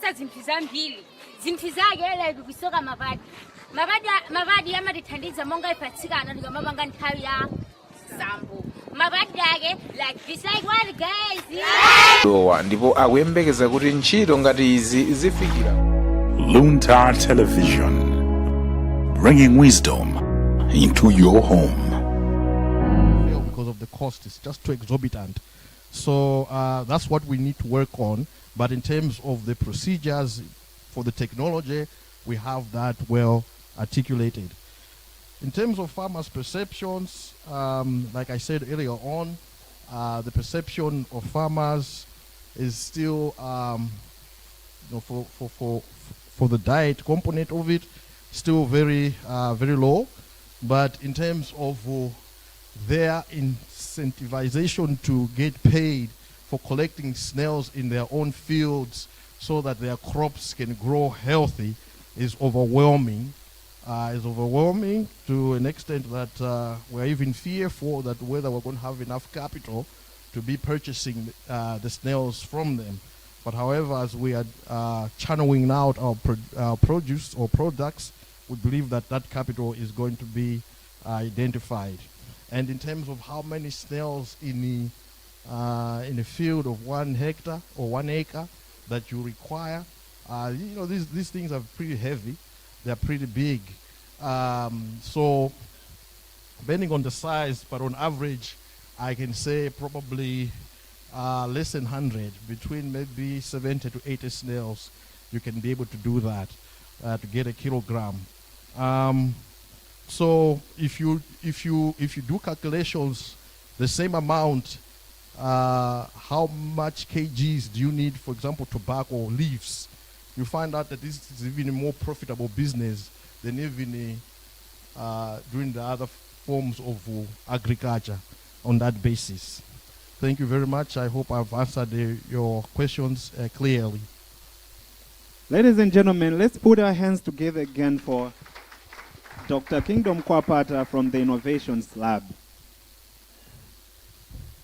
Asa zimpiza mbili. Zimpiza yele kusoka mabadi. Mabadi yama dithandiza monga ipatikana ndikamabanga nthawi ya sambo. Mabadi yake like this like what guys. Ndipo akuyembekeza kuti ntchito ngati izi zifikira. Luntha Television, bringing wisdom into your home. Because of the cost, it's just too exorbitant. So that's what we need to work on. But in terms of the procedures for the technology, we have that well articulated. In terms of farmers' perceptions, like I said earlier on, the perception of farmers is still, for the diet component of it, still very low. But in terms of their incentivization to get paid for collecting snails in their own fields so that their crops can grow healthy is overwhelming. Is overwhelming to an extent that we're even fearful that whether we're going to have enough capital to be purchasing the snails from them. But however, as we are channeling out our produce or products, we believe that that capital is going to be identified. And in terms of how many snails in a field of 1 hectare or 1 acre that you require, these things are pretty heavy. They're pretty big. So depending on the size, but on average, I can say probably less than 100, between maybe 70 to 80 snails, you can be able to do that to get a kilogram. So if you do calculations, the same amount, how much kgs do you need, for example, tobacco or leaves? You find out that this is even a more profitable business than even doing the other forms of agriculture on that basis. Thank you very much. I hope I've answered your questions clearly. Ladies and gentlemen, let's put our hands together again for Dr. Kingdom Kwapata from the Innovations Lab.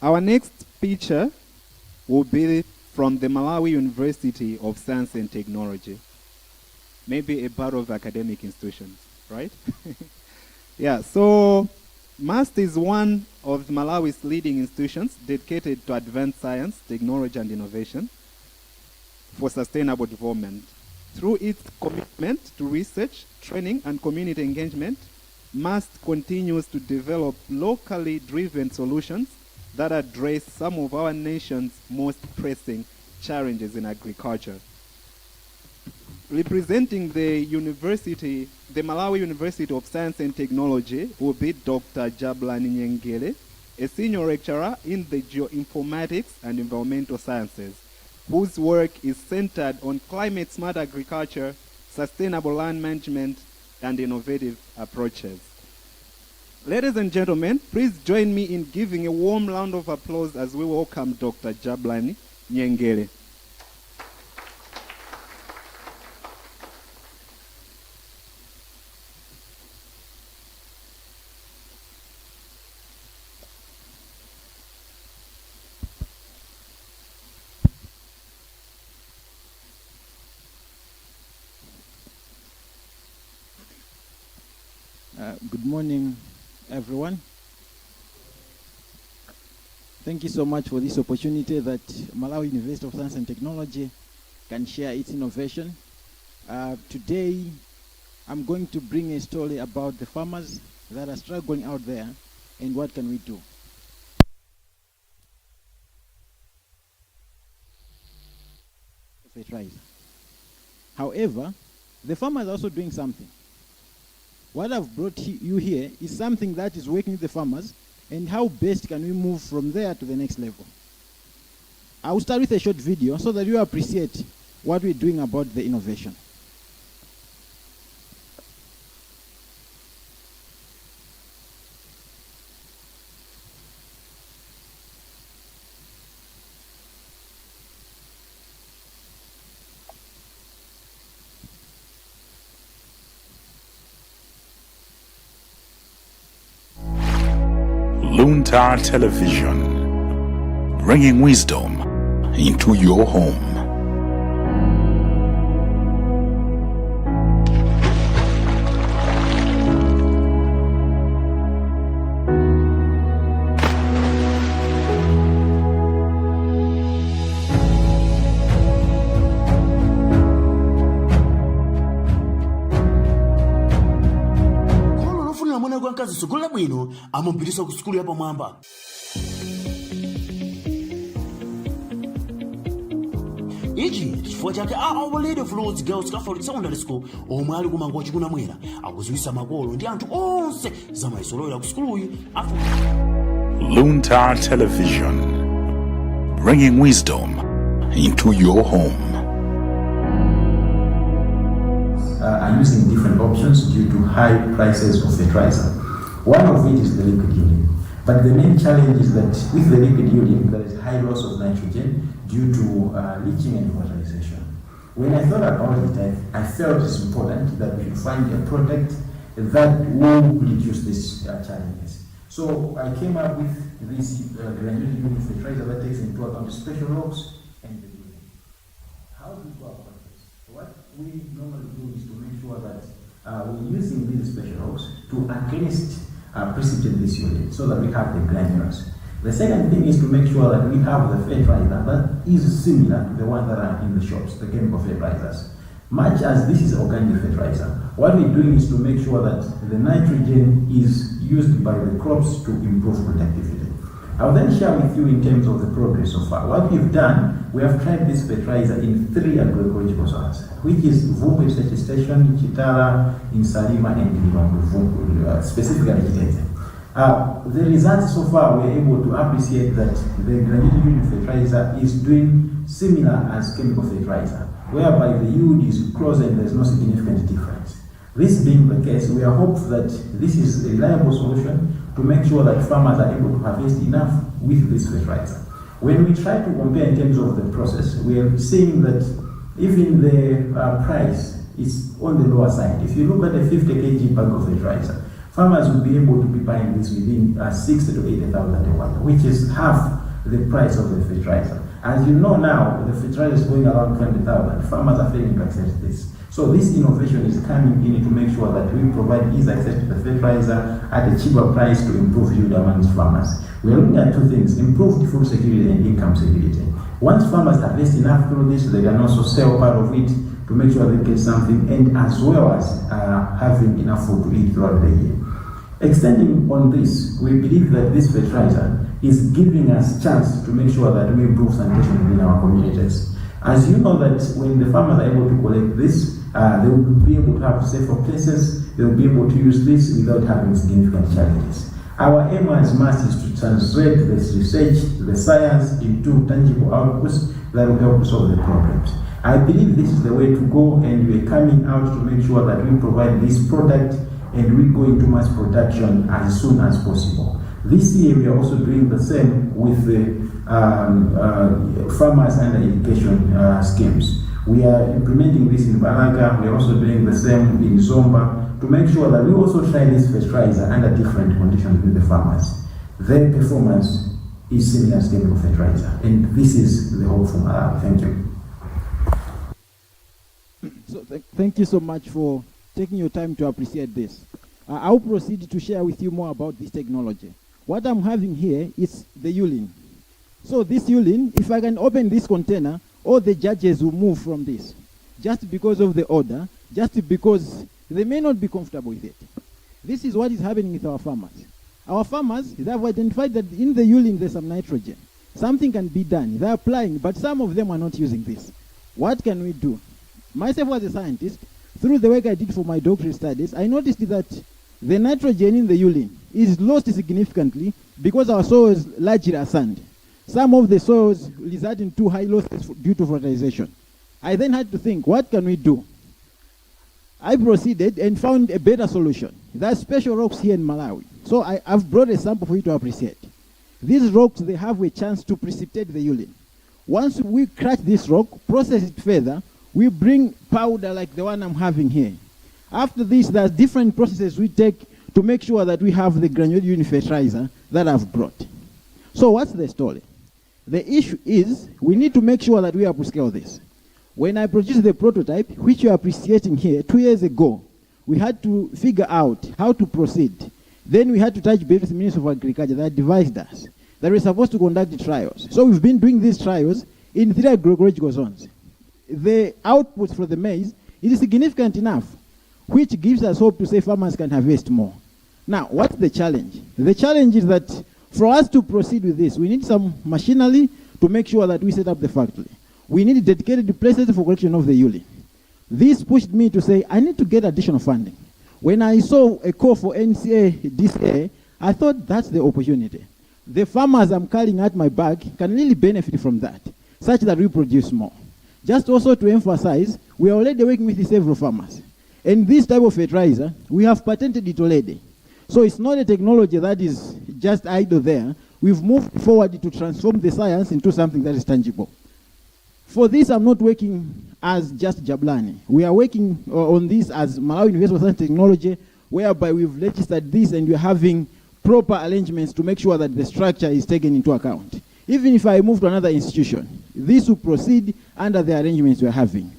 Our next speaker will be from the Malawi University of Science and Technology. Maybe a part of academic institutions, right? Yeah, so MAST is one of Malawi's leading institutions dedicated to advanced science, technology, and innovation for sustainable development. Through its commitment to research, training, and community engagement, MAST continues to develop locally driven solutions that address some of our nation's most pressing challenges in agriculture. Representing the Malawi University of Science and Technology will be Dr. Jabulani Nyengele, a senior lecturer in the geoinformatics and environmental sciences, whose work is centered on climate-smart agriculture, sustainable land management, and innovative approaches. Ladies and gentlemen, please join me in giving a warm round of applause as we welcome Dr. Jabulani Nyengele. Good morning, everyone. Thank you so much for this opportunity that Malawi University of Science and Technology can share its innovation. Today, I'm going to bring a story about the farmers that are struggling out there and what can we do. However, the farmers are also doing something. What I've brought you here is something that is working with the farmers, and how best can we move from there to the next level. I will start with a short video so that you appreciate what we're doing about the innovation. Luntha Television, bringing wisdom into your home. akazisogolera bwino amupitisa ku sukulu yapamwamba. Ichi chifukwa chake aulere Flows Girls Catholic Secondary School omwe ali kumango chikunamwera akuziwisa makolo ndi anthu onse za mayisolowera ku sukuluyi. Luntha Television, bringing wisdom into your home. Are using different options due to high prices of fertilizer. One of it is the liquid urine. But the main challenge is that with the liquid urine, there is high loss of nitrogen due to leaching and fertilization. When I thought about it, I felt it's important that we should find a product that will reduce these challenges. So I came up with this granulated urine fertilizer that takes into account special rocks and the urine. How do we go about this? What we normally do is to make sure that we're using these special rocks to against precipitate this urine so that we have the granules. The second thing is to make sure that we have the fertilizer that is similar to the ones that are in the shops, the chemical fertilizers. Much as this is organic fertilizer, what we're doing is to make sure that the nitrogen is used by the crops to improve productivity. I'll then share with you in terms of the progress so far. What we've done, we have tried this fertilizer in 3 agroecological zones, which is Vumbu Research Station, Chitala, in Salima, and Vumbu, specifically Chitete. The results so far, we're able to appreciate that the granulated urine fertilizer is doing similar as chemical fertilizer, whereby the yield is close and there's no significant difference. This being the case, we are hopeful that this is a reliable solution to make sure that farmers are able to harvest enough with this fertilizer. When we try to compare in terms of the process, we are seeing that even the price is on the lower side. If you look at a 50 kg bag of fertilizer, farmers will be able to be buying this within 60 to 80,000 a watt, which is half the price of the fertilizer. As you know now, the fertilizer is going around 20,000. Farmers are failing to access this. So this innovation is coming in to make sure that we provide easy access to the fertilizer at a cheaper price to improve yield amongst farmers. We are looking at 2 things: improved food security and income security. Once farmers harvest enough through this, they can also sell part of it to make sure they get something, and as well as having enough food to eat throughout the year. Extending on this, we believe that this fertilizer is giving us chance to make sure that we improve sanitation within our communities. As you know that when the farmers are able to collect this, they will be able to have safer places, they will be able to use this without having significant challenges. Our aim as MAS is to translate this research, the science, into tangible outputs that will help solve the problems. I believe this is the way to go, and we're coming out to make sure that we provide this product and we go into mass production as soon as possible. This year we are also doing the same with the farmers under education schemes. We are implementing this in Balaga. We are also doing the same in Zomba to make sure that we also try this fertilizer under different conditions with the farmers. Their performance is similar to chemical fertilizer, and this is the hope for Malawi. Thank you. So thank you so much for taking your time to appreciate this. I'll proceed to share with you more about this technology. What I'm having here is the urine. So this urine, if I can open this container, all the judges will move from this, just because of the order, just because they may not be comfortable with it. This is what is happening with our farmers. Our farmers, they have identified that in the urine there's some nitrogen. Something can be done. They're applying, but some of them are not using this. What can we do? Myself as a scientist, through the work I did for my doctorate studies, I noticed that the nitrogen in the urine is lost significantly because our soils largely are sand. Some of the soils result in too high losses due to fertilization. I then had to think, what can we do? I proceeded and found a better solution. There are special rocks here in Malawi. So I've brought a sample for you to appreciate. These rocks, they have a chance to precipitate the urine. Once we crush this rock, process it further, we bring powder like the one I'm having here. After this, there's different processes we take to make sure that we have the granulated urine fertilizer that I've brought. So what's the story? The issue is we need to make sure that we upscale this. When I produced the prototype, which you're appreciating here, 2 years ago, we had to figure out how to proceed. Then we had to touch base with the Ministry of Agriculture that advised us that we're supposed to conduct trials. So we've been doing these trials in 3 agroecological zones. The output for the maize is significant enough, which gives us hope to say farmers can harvest more. Now, what's the challenge? The challenge is that for us to proceed with this, we need some machinery to make sure that we set up the factory. We need dedicated places for collection of the urine. This pushed me to say, I need to get additional funding. When I saw a call for NCA DCA, I thought that's the opportunity. The farmers I'm carrying at my back can really benefit from that, such that we produce more. Just also to emphasize, we are already working with several farmers. And this type of fertilizer, we have patented it already. So it's not a technology that is just idle there. We've moved forward to transform the science into something that is tangible. For this, I'm not working as just Jablani. We are working on this as Malawi University of Science and Technology, whereby we've registered this and we're having proper arrangements to make sure that the structure is taken into account. Even if I move to another institution, this will proceed under the arrangements we're having.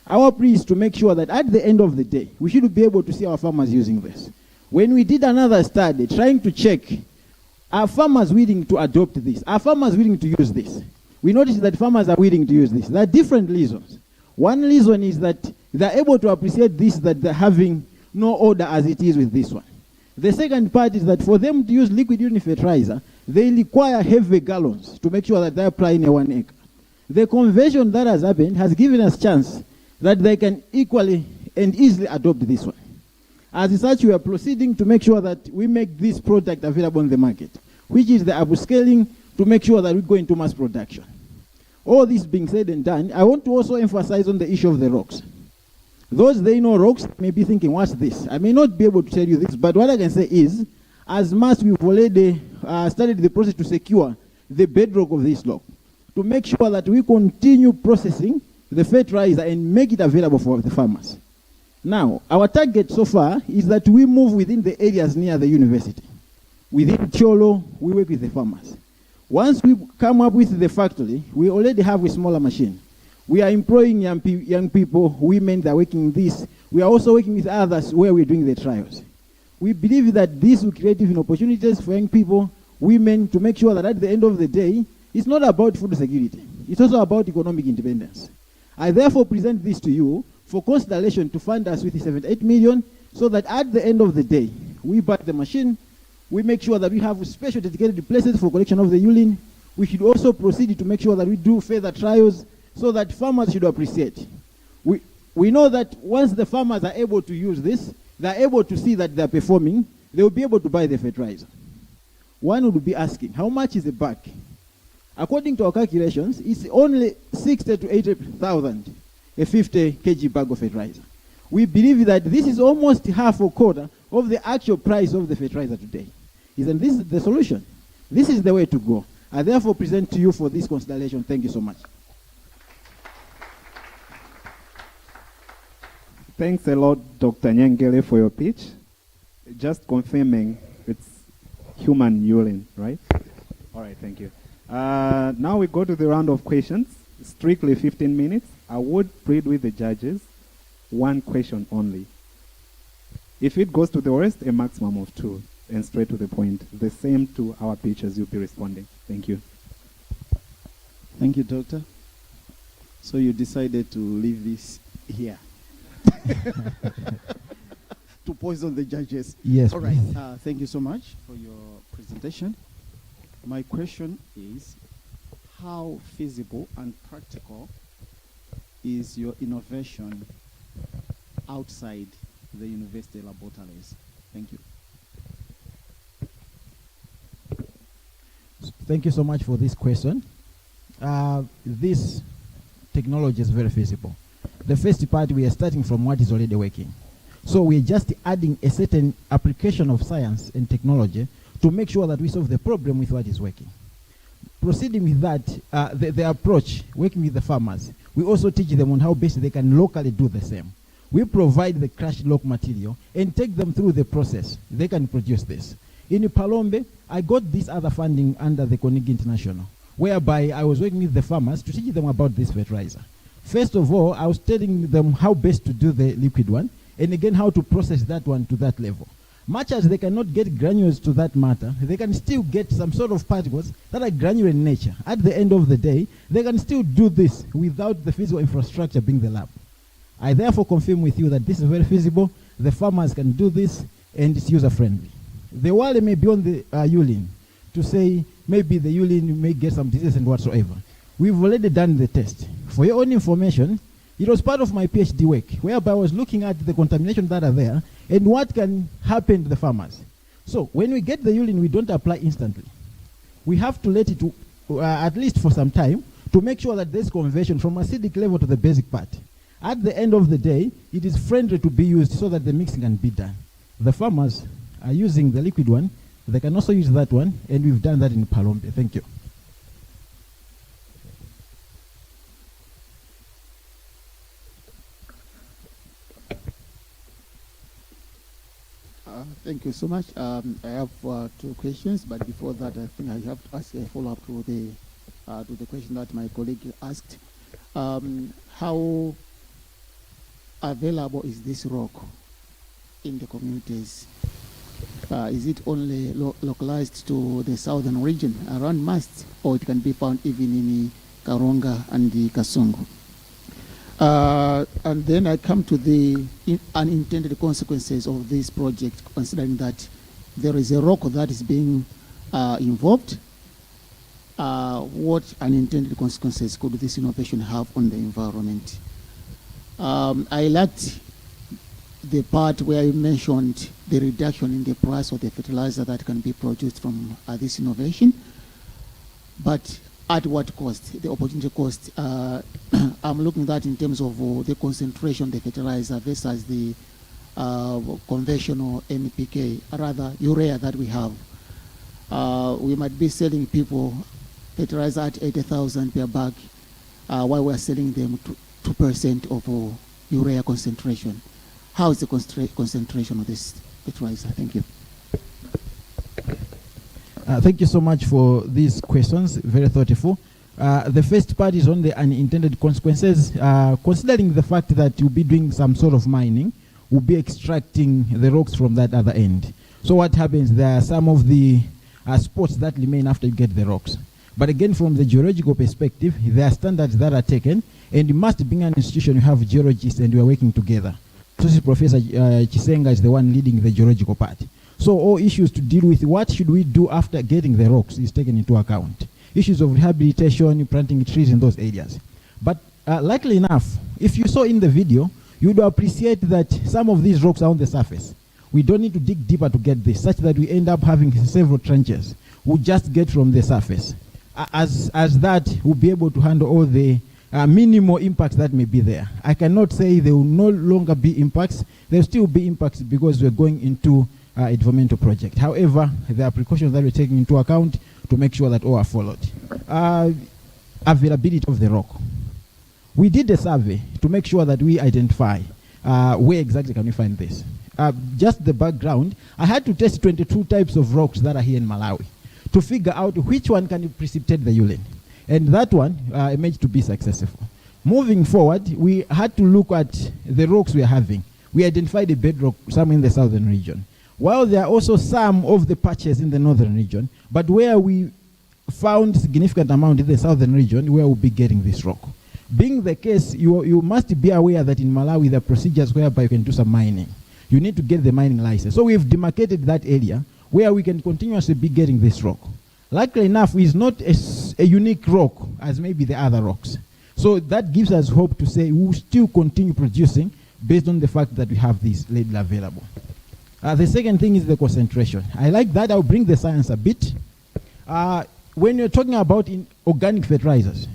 Our plea is to make sure that at the end of the day, we should be able to see our farmers using this. When we did another study trying to check, are farmers willing to adopt this? Are farmers willing to use this? We noticed that farmers are willing to use this. There are different reasons. One reason is that they're able to appreciate this, that they're having no order as it is with this one. The second part is that for them to use liquid urine fertilizer, they require heavy gallons to make sure that they're applying a 1 acre. The conversion that has happened has given us chance that they can equally and easily adopt this one. As such, we are proceeding to make sure that we make this product available in the market, which is the upscaling to make sure that we go into mass production. All this being said and done, I want to also emphasize on the issue of the rocks. Those they know rocks may be thinking, what's this? I may not be able to tell you this, but what I can say is, as much we've already started the process to secure the bedrock of this rock, to make sure that we continue processing the fertilizer and make it available for the farmers. Now, our target so far is that we move within the areas near the university. Within Cholo, we work with the farmers. Once we come up with the factory, we already have a smaller machine. We are employing young people, women that are working this. We are also working with others where we're doing the trials. We believe that this will create even opportunities for young people, women, to make sure that at the end of the day, it's not about food security. It's also about economic independence. I therefore present this to you for consideration to fund us with 78 million, so that at the end of the day, we buy the machine, we make sure that we have special dedicated places for collection of the urine. We should also proceed to make sure that we do further trials so that farmers should appreciate. We know that once the farmers are able to use this, they're able to see that they're performing, they will be able to buy the fertilizer. One would be asking, how much is a bag? According to our calculations, it's only 60 to 80,000, a 50 kg bag of fertilizer. We believe that this is almost half or quarter of the actual price of the fertilizer today. And this is the solution. This is the way to go. I therefore present to you for this consideration. Thank you so much. Thanks a lot, Dr. Nyangele, for your pitch. Just confirming it's human urine, right? All right, thank you. Now we go to the round of questions. Strictly 15 minutes. I would plead with the judges, one question only. If it goes to the worst, a maximum of 2, and straight to the point. The same to our pitchers, you'll be responding. Thank you. Thank you, Doctor. So you decided to leave this here. To poison the judges. Yes. All right. Thank you so much for your presentation. My question is, how feasible and practical is your innovation outside the university laboratories? Thank you. Thank you so much for this question. This technology is very feasible. The first part, we are starting from what is already working. So we're just adding a certain application of science and technology to make sure that we solve the problem with what is working. Proceeding with that, the approach, working with the farmers, we also teach them on how best they can locally do the same. We provide the crushed lock material and take them through the process. They can produce this. In Palombe, I got this other funding under the Konig International, whereby I was working with the farmers to teach them about this fertilizer. First of all, I was telling them how best to do the liquid one, and again how to process that one to that level. Much as they cannot get granules to that matter, they can still get some sort of particles that are granular in nature. At the end of the day, they can still do this without the physical infrastructure being the lab. I therefore confirm with you that this is very feasible, the farmers can do this, and it's user-friendly. The wale may be on the urine to say maybe the urine may get some disease and whatsoever. We've already done the test. For your own information, it was part of my PhD work, whereby I was looking at the contamination that are there and what can happen to the farmers. So when we get the urine, we don't apply instantly. We have to let it at least for some time to make sure that there's conversion from acidic level to the basic part. At the end of the day, it is friendly to be used so that the mixing can be done. The farmers are using the liquid one. They can also use that one, and we've done that in Palombe. Thank you. Thank you so much. I have 2 questions, but before that, I think I have to ask a follow-up to the question that my colleague asked. How available is this rock in the communities? Is it only localized to the southern region around Mast, or it can be found even in Karonga and the Kasongo? And then I come to the unintended consequences of this project, considering that there is a rock that is being involved. What unintended consequences could this innovation have on the environment? I liked the part where you mentioned the reduction in the price of the fertilizer that can be produced from this innovation, but at what cost? The opportunity cost. I'm looking at in terms of the concentration of the fertilizer versus the conventional NPK, rather urea that we have. We might be selling people fertilizer at 80,000 per bag, while we're selling them 2% of urea concentration. How is the concentration of this fertilizer? Thank you. Thank you so much for these questions, very thoughtful. The first part is on the unintended consequences. Considering the fact that you'll be doing some sort of mining, we'll be extracting the rocks from that other end. So what happens, there are some of the spots that remain after you get the rocks. But again, from the geological perspective, there are standards that are taken, and it must be an institution, you have geologists and we are working together. So this Professor Chisenga is the one leading the geological part. So all issues to deal with, what should we do after getting the rocks, is taken into account. Issues of rehabilitation, planting trees in those areas. But likely enough, if you saw in the video, you would appreciate that some of these rocks are on the surface. We don't need to dig deeper to get this, such that we end up having several trenches. We'll just get from the surface. As that, we'll be able to handle all the minimal impacts that may be there. I cannot say there will no longer be impacts. There will still be impacts because we're going into a developmental project. However, there are precautions that we're taking into account to make sure that all are followed. Availability of the rock. We did a survey to make sure that we identify where exactly can we find this. Just the background, I had to test 22 types of rocks that are here in Malawi to figure out which one can precipitate the urine. And that one emerged to be successful. Moving forward, we had to look at the rocks we are having. We identified a bedrock, some in the southern region. While there are also some of the patches in the northern region, but where we found significant amount in the southern region, where we'll be getting this rock. Being the case, you must be aware that in Malawi there are procedures whereby you can do some mining. You need to get the mining license. So we've demarcated that area where we can continuously be getting this rock. Luckily enough, it's not a unique rock as maybe the other rocks. So that gives us hope to say we'll still continue producing based on the fact that we have this readily available. The second thing is the concentration. I like that. I'll bring the science a bit. When you're talking about organic fertilizers,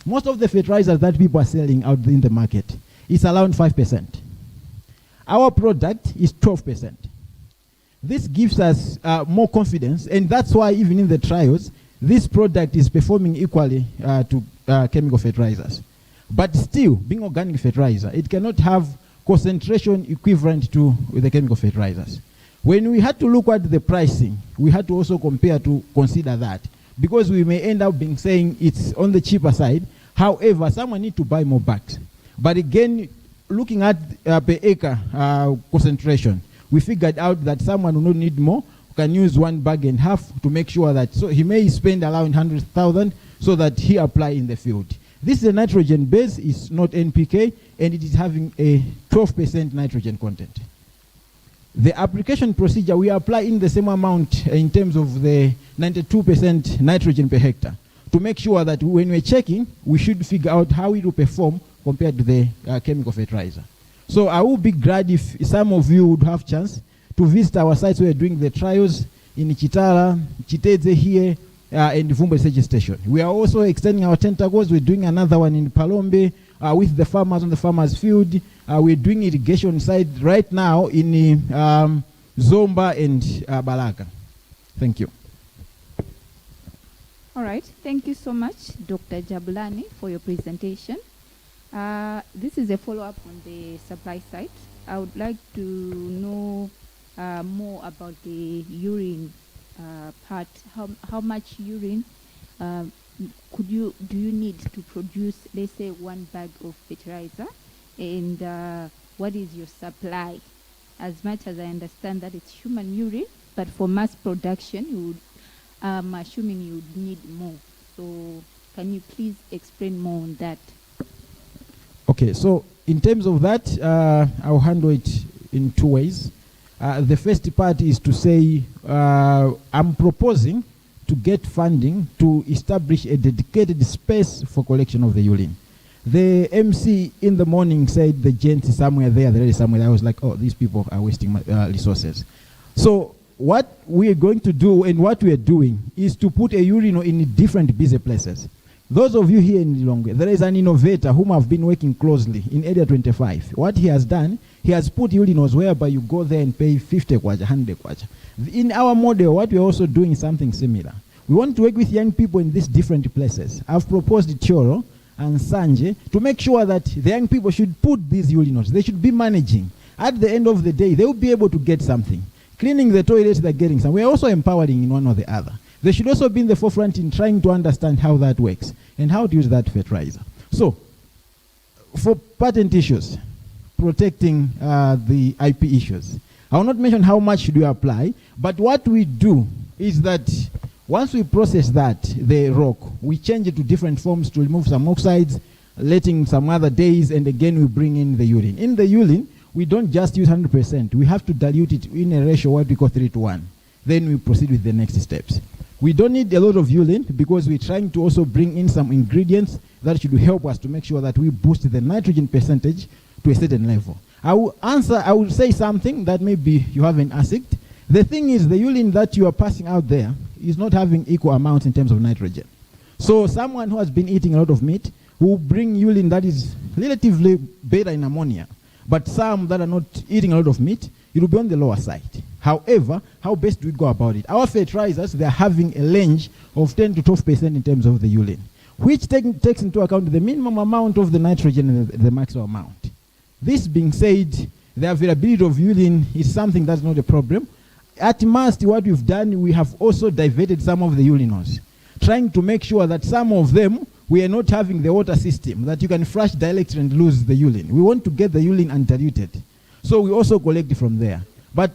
most of the fertilizers that people are selling out in the market is around 5%. Our product is 12%. This gives us more confidence, and that's why even in the trials, this product is performing equally to chemical fertilizers. But still, being organic fertilizer, it cannot have concentration equivalent to the chemical fertilizers. When we had to look at the pricing, we had to also compare to consider that, because we may end up being saying it's on the cheaper side. However, someone need to buy more bags. But again, looking at per acre concentration, we figured out that someone will not need more, can use 1.5 bags to make sure that, so he may spend around 100,000 so that he apply in the field. This is a nitrogen base, it's not NPK, and it is having a 12% nitrogen content. The application procedure, we apply in the same amount in terms of the 92% nitrogen per hectare to make sure that when we're checking, we should figure out how it will perform compared to the chemical fertilizer. So I will be glad if some of you would have chance to visit our sites where we're doing the trials in Chitala, Chiteze here, and Vumbo Research Station. We are also extending our tentacles. We're doing another one in Palombe with the farmers on the farmers' field. We're doing irrigation side right now in Zomba and Balaka. Thank you. All right. Thank you so much, Dr. Jabulani, for your presentation. This is a follow-up on the supply side. I would like to know more about the urine part. How much urine do you need to produce, let's say, 1 bag of fertilizer, and what is your supply? As much as I understand that it's human urine, but for mass production, you would, I'm assuming you would need more. So can you please explain more on that? Okay, so in terms of that, I'll handle it in 2 ways. The first part is to say I'm proposing to get funding to establish a dedicated space for collection of the urine. The MC in the morning said the gent is somewhere there, the lady somewhere there. I was like, oh, these people are wasting my resources. So what we are going to do and what we are doing is to put a urinal in different busy places. Those of you here in Lilongwe, there is an innovator whom I've been working closely in Area 25. What he has done, he has put urinals whereby you go there and pay 50 kwacha, 100 kwacha. In our model, what we're also doing is something similar. We want to work with young people in these different places. I've proposed Choro and Sanje to make sure that the young people should put these urinals. They should be managing. At the end of the day, they will be able to get something. Cleaning the toilets, they're getting some. We're also empowering in one or the other. They should also be in the forefront in trying to understand how that works and how to use that fertilizer. So, for patent issues, protecting the IP issues, I will not mention how much should we apply, but what we do is that once we process that, the rock, we change it to different forms to remove some oxides, letting some other days, and again we bring in the urine. In the urine, we don't just use 100%. We have to dilute it in a ratio what we call 3:1. Then we proceed with the next steps. We don't need a lot of urine because we're trying to also bring in some ingredients that should help us to make sure that we boost the nitrogen percentage to a certain level. I will say something that maybe you haven't asked. The thing is, the urine that you are passing out there is not having equal amounts in terms of nitrogen. So someone who has been eating a lot of meat will bring urine that is relatively better in ammonia. But some that are not eating a lot of meat, it will be on the lower side. However, how best do we go about it? Our fertilizers, they are having a range of 10 to 12% in terms of the urine, which takes into account the minimum amount of the nitrogen and the maximum amount. This being said, the availability of urine is something that's not a problem. At most, what we've done, we have also diverted some of the urinals, trying to make sure that some of them, we are not having the water system, that you can flush directly and lose the urine. We want to get the urine undiluted. So we also collect it from there. But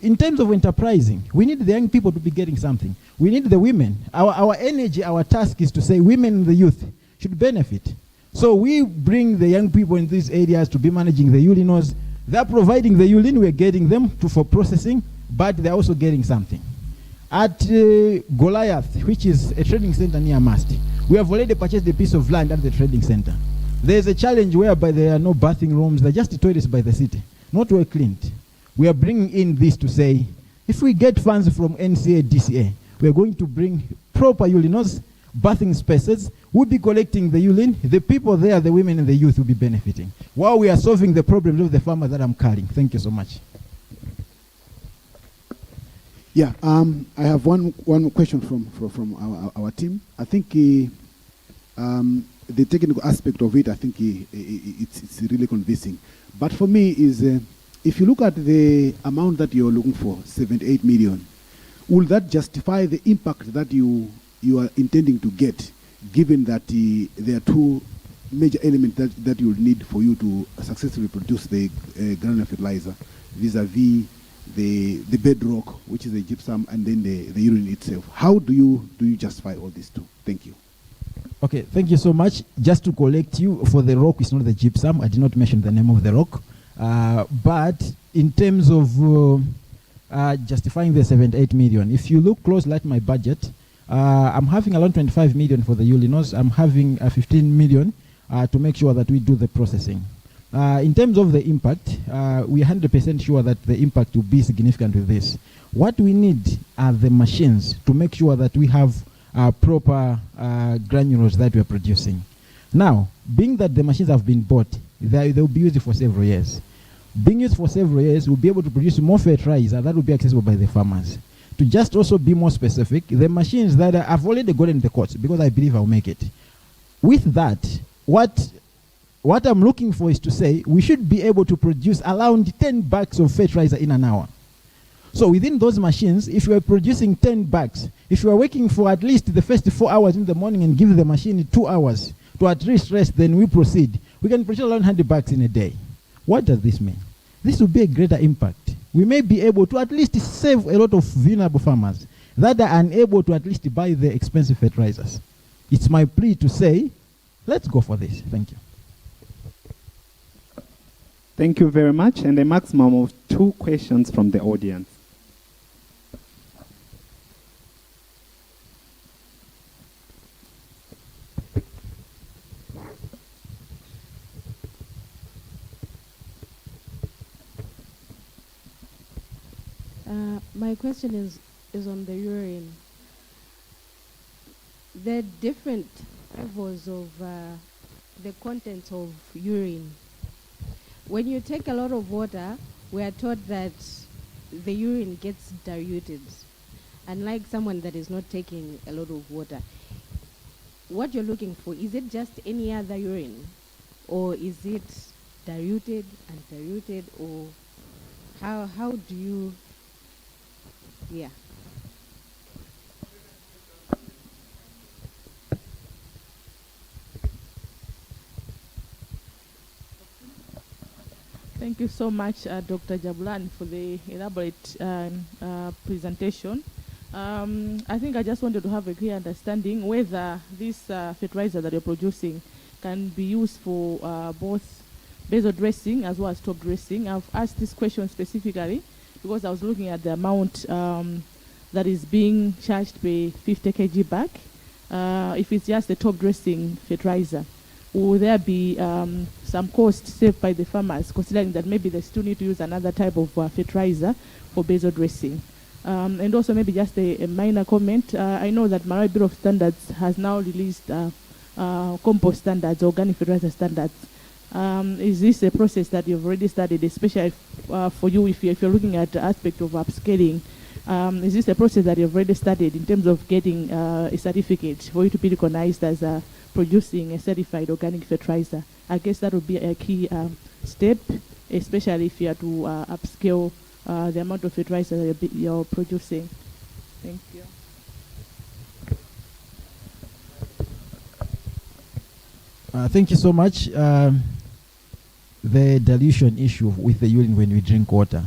in terms of enterprising, we need the young people to be getting something. We need the women. Our energy, our task is to say women and the youth should benefit. So we bring the young people in these areas to be managing the urinals. They're providing the urine, we're getting them for processing, but they're also getting something. At Goliath, which is a trading center near Masti, we have already purchased a piece of land at the trading center. There's a challenge whereby there are no bathing rooms, they're just toilets by the city, not well cleaned. We are bringing in this to say, if we get funds from NCA, DCA, we're going to bring proper urinals, bathing spaces, we'll be collecting the urine, the people there, the women and the youth will be benefiting, while we are solving the problems of the farmers that I'm carrying. Thank you so much. Yeah, I have one question from our team. I think the technical aspect of it, I think it's really convincing. But for me is, if you look at the amount that you're looking for, 78 million, will that justify the impact that you are intending to get, given that there are two major elements that you'll need for you to successfully produce the granular fertilizer, vis-a-vis the bedrock, which is the gypsum, and then the urine itself? How do you justify all these two? Thank you. Okay, thank you so much. Just to correct you, for the rock, it's not the gypsum. I did not mention the name of the rock. But in terms of justifying the 78 million, if you look closely at my budget, I'm having around 25 million for the urinals. I'm having 15 million to make sure that we do the processing. In terms of the impact, we're 100% sure that the impact will be significant with this. What we need are the machines to make sure that we have proper granules that we're producing. Now, being that the machines have been bought, they'll be used for several years. Being used for several years, we'll be able to produce more fertilizer that will be accessible by the farmers. To just also be more specific, the machines that I've already gotten the quotes because I believe I'll make it. With that, what I'm looking for is to say we should be able to produce around 10 bags of fertilizer in an hour. So within those machines, if you are producing 10 bags, if you are working for at least the first 4 hours in the morning and give the machine 2 hours to at least rest, then we proceed. We can produce around 100 bags in a day. What does this mean? This will be a greater impact. We may be able to at least save a lot of vulnerable farmers that are unable to at least buy the expensive fertilizers. It's my plea to say, let's go for this. Thank you. Thank you very much. And a maximum of 2 questions from the audience. My question is on the urine. There are different levels of the contents of urine. When you take a lot of water, we are taught that the urine gets diluted, unlike someone that is not taking a lot of water. What you're looking for, is it just any other urine? Or is it diluted, undiluted, or how do you... Yeah. Thank you so much, Dr. Jabulani, for the elaborate presentation. I think I just wanted to have a clear understanding whether this fertilizer that you're producing can be used for both basal dressing as well as top dressing. I've asked this question specifically because I was looking at the amount that is being charged per 50 kg bag. If it's just the top dressing fertilizer, will there be some cost saved by the farmers, considering that maybe they still need to use another type of fertilizer for basal dressing? And also maybe just a minor comment. I know that Malawi Bureau of Standards has now released compost standards, organic fertilizer standards. Is this a process that you've already studied, especially for you if you're looking at the aspect of upscaling? Is this a process that you've already studied in terms of getting a certificate for you to be recognized as producing a certified organic fertilizer? I guess that would be a key step, especially if you are to upscale the amount of fertilizer that you're producing. Thank you. Thank you so much. The dilution issue with the urine when we drink water.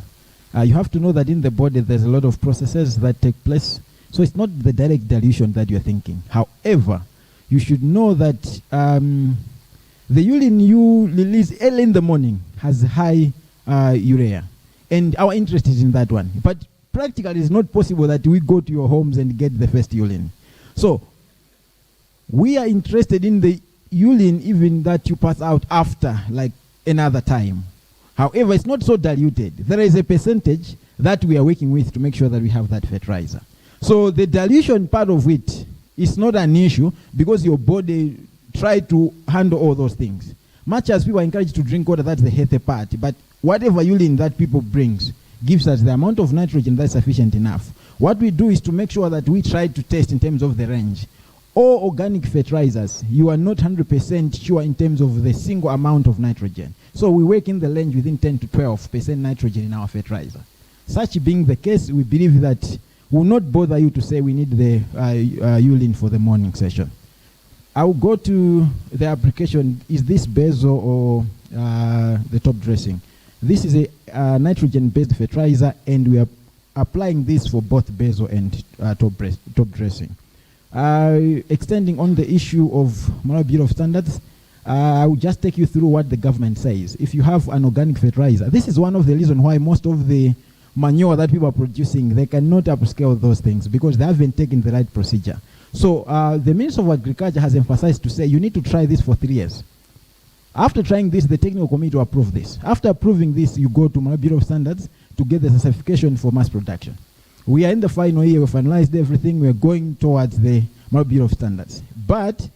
You have to know that in the body there's a lot of processes that take place. So it's not the direct dilution that you're thinking. However, you should know that the urine you release early in the morning has high urea. And our interest is in that one. But practically it's not possible that we go to your homes and get the first urine. So we are interested in the urine even that you pass out after, like another time. However, it's not so diluted. There is a percentage that we are working with to make sure that we have that fertilizer. So the dilution part of it is not an issue because your body try to handle all those things. Much as people are encouraged to drink water, that's the healthy part. But whatever urine that people brings gives us the amount of nitrogen that's sufficient enough. What we do is to make sure that we try to test in terms of the range. All organic fertilizers, you are not 100% sure in terms of the single amount of nitrogen. So we work in the range within 10 to 12% nitrogen in our fertilizer. Such being the case, we believe that will not bother you to say we need the urine for the morning session. I will go to the application. Is this basal or the top dressing? This is a nitrogen-based fertilizer, and we are applying this for both basal and top dressing. Extending on the issue of Malawi Bureau of Standards, I will just take you through what the government says. If you have an organic fertilizer, this is one of the reasons why most of the manure that people are producing, they cannot upscale those things because they haven't taken the right procedure. So the Minister of Agriculture has emphasized to say you need to try this for 3 years. After trying this, the technical committee will approve this. After approving this, you go to Malawi Bureau of Standards to get the certification for mass production. We are in the final year, we've finalized everything, we're going towards the Malawi Bureau of Standards. But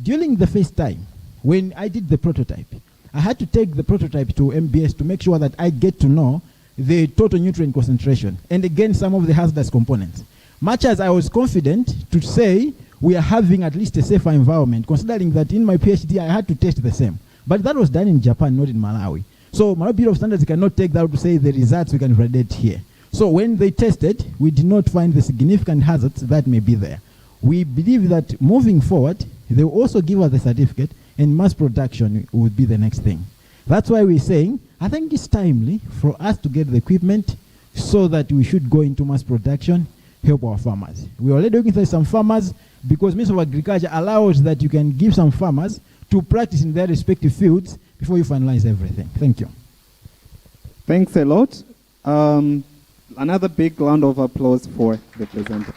during the first time, when I did the prototype, I had to take the prototype to MBS to make sure that I get to know the total nutrient concentration and again some of the hazardous components. Much as I was confident to say we are having at least a safer environment, considering that in my PhD I had to test the same. But that was done in Japan, not in Malawi. So Malawi Bureau of Standards cannot take that to say the results we can validate here. So when they tested, we did not find the significant hazards that may be there. We believe that moving forward, they will also give us the certificate and mass production would be the next thing. That's why we're saying, I think it's timely for us to get the equipment so that we should go into mass production, help our farmers. We're already looking for some farmers because Ministry of Agriculture allows that you can give some farmers to practice in their respective fields before you finalize everything. Thank you. Thanks a lot. Another big round of applause for the presenter.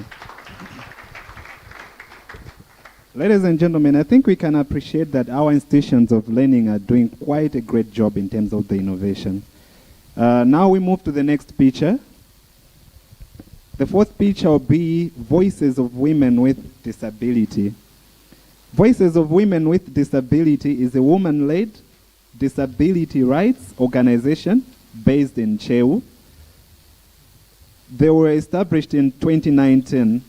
Ladies and gentlemen, I think we can appreciate that our institutions of learning are doing quite a great job in terms of the innovation. Now we move to the next picture. The fourth picture will be Voices of Women with Disability. Voices of Women with Disability is a woman-led disability rights organization based in Cheu. They were established in 2019.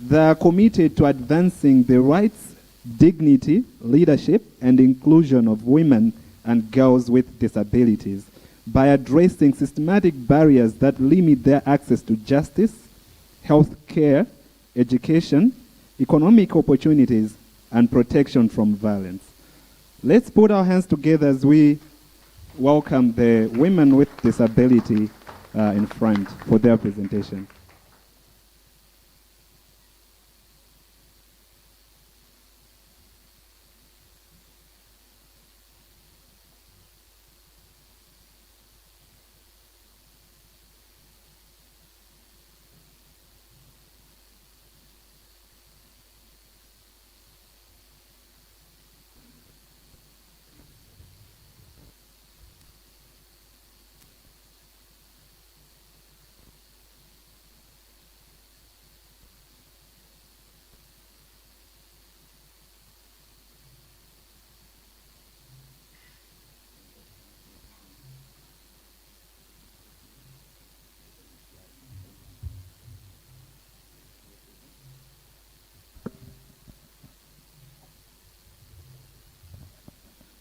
They are committed to advancing the rights, dignity, leadership, and inclusion of women and girls with disabilities by addressing systematic barriers that limit their access to justice, health care, education, economic opportunities, and protection from violence. Let's put our hands together as we welcome the women with disability in front for their presentation.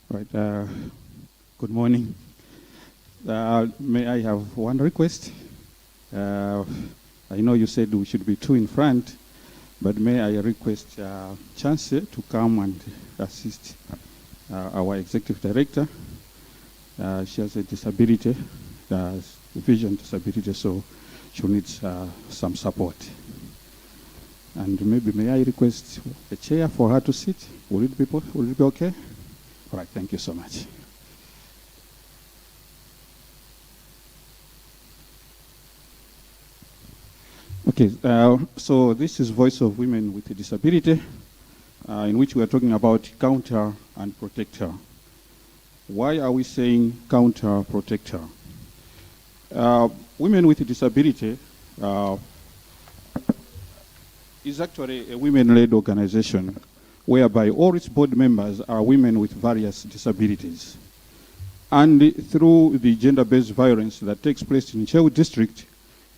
Right. Good morning. May I have one request? I know you said we should be two in front, but may I request Chance to come and assist our executive director. She has a disability, vision disability, so she needs some support. And maybe may I request a chair for her to sit? Will it be okay? All right, thank you so much. Okay, so this is Voice of Women with a Disability, in which we are talking about counter and protector. Why are we saying counter protector? Women with a Disability is actually a women-led organization whereby all its board members are women with various disabilities. And through the gender-based violence that takes place in Cheu district,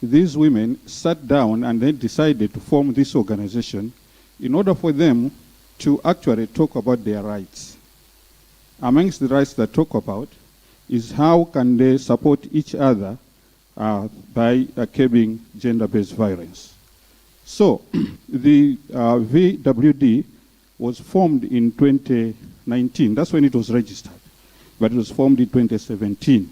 these women sat down and then decided to form this organization in order for them to actually talk about their rights. Amongst the rights that talk about is how can they support each other by curbing gender-based violence. So the VWD was formed in 2019. That's when it was registered. But it was formed in 2017.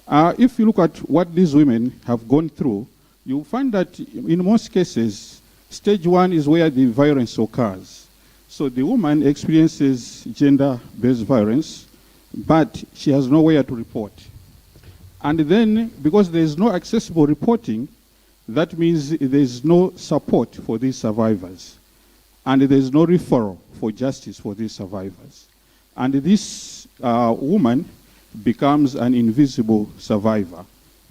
If you look at what these women have gone through, you'll find that in most cases, stage one is where the violence occurs. So the woman experiences gender-based violence, but she has nowhere to report. And then, because there is no accessible reporting, that means there is no support for these survivors. And there is no referral for justice for these survivors. And this woman becomes an invisible survivor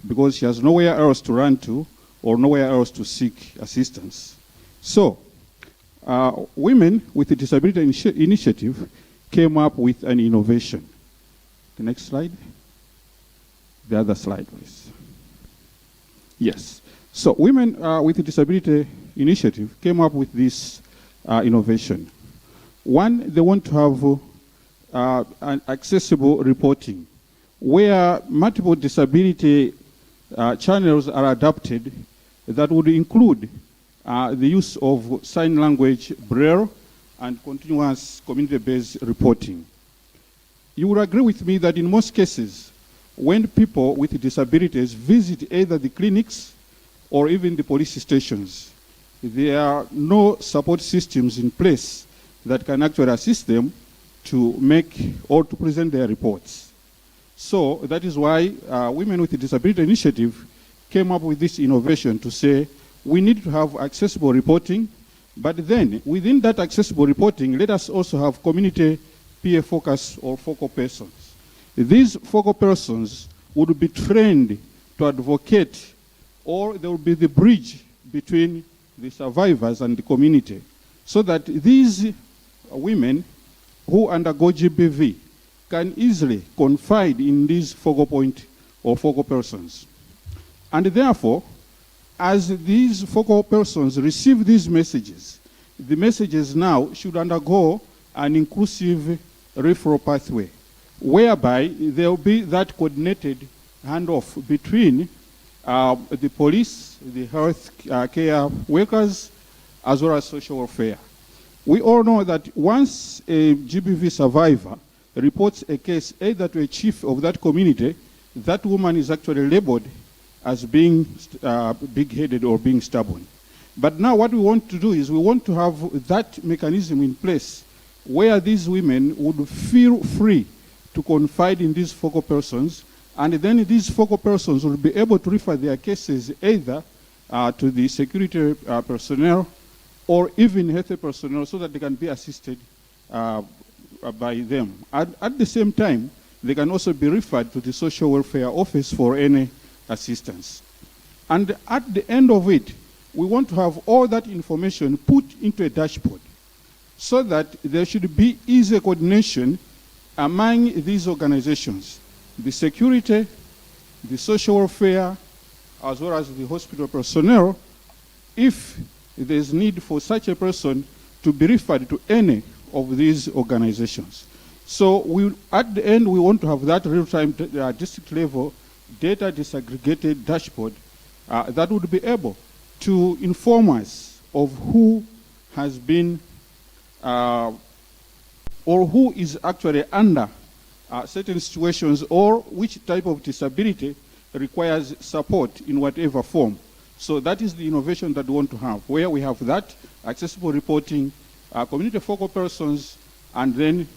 because she has nowhere else to run to or nowhere else to seek assistance. So, Women with a Disability Initiative came up with an innovation. The next slide. The other slide, please. Yes. So, Women with a Disability Initiative came up with this innovation. One, they want to have an accessible reporting where multiple disability channels are adapted that would include the use of sign language, Braille, and continuous community-based reporting. You will agree with me that in most cases, when people with disabilities visit either the clinics or even the police stations, there are no support systems in place that can actually assist them to make or to present their reports. So that is why Women with a Disability Initiative came up with this innovation to say we need to have accessible reporting, but then within that accessible reporting, let us also have community peer focus or focal persons. These focal persons would be trained to advocate, or they will be the bridge between the survivors and the community, so that these women who undergo GBV can easily confide in these focal point or focal persons. And therefore, as these focal persons receive these messages, the messages now should undergo an inclusive referral pathway, whereby there will be that coordinated handoff between the police, the health care workers, as well as social welfare. We all know that once a GBV survivor reports a case either to a chief of that community, that woman is actually labeled as being big-headed or being stubborn. But now what we want to do is we want to have that mechanism in place where these women would feel free to confide in these focal persons, and then these focal persons will be able to refer their cases either to the security personnel or even health personnel so that they can be assisted by them. At the same time, they can also be referred to the social welfare office for any assistance. And at the end of it, we want to have all that information put into a dashboard so that there should be easy coordination among these organizations, the security, the social welfare, as well as the hospital personnel, if there is need for such a person to be referred to any of these organizations. So at the end, we want to have that real-time district level data disaggregated dashboard that would be able to inform us of who has been or who is actually under certain situations or which type of disability requires support in whatever form. So that is the innovation that we want to have, where we have that accessible reporting, community focal persons, and then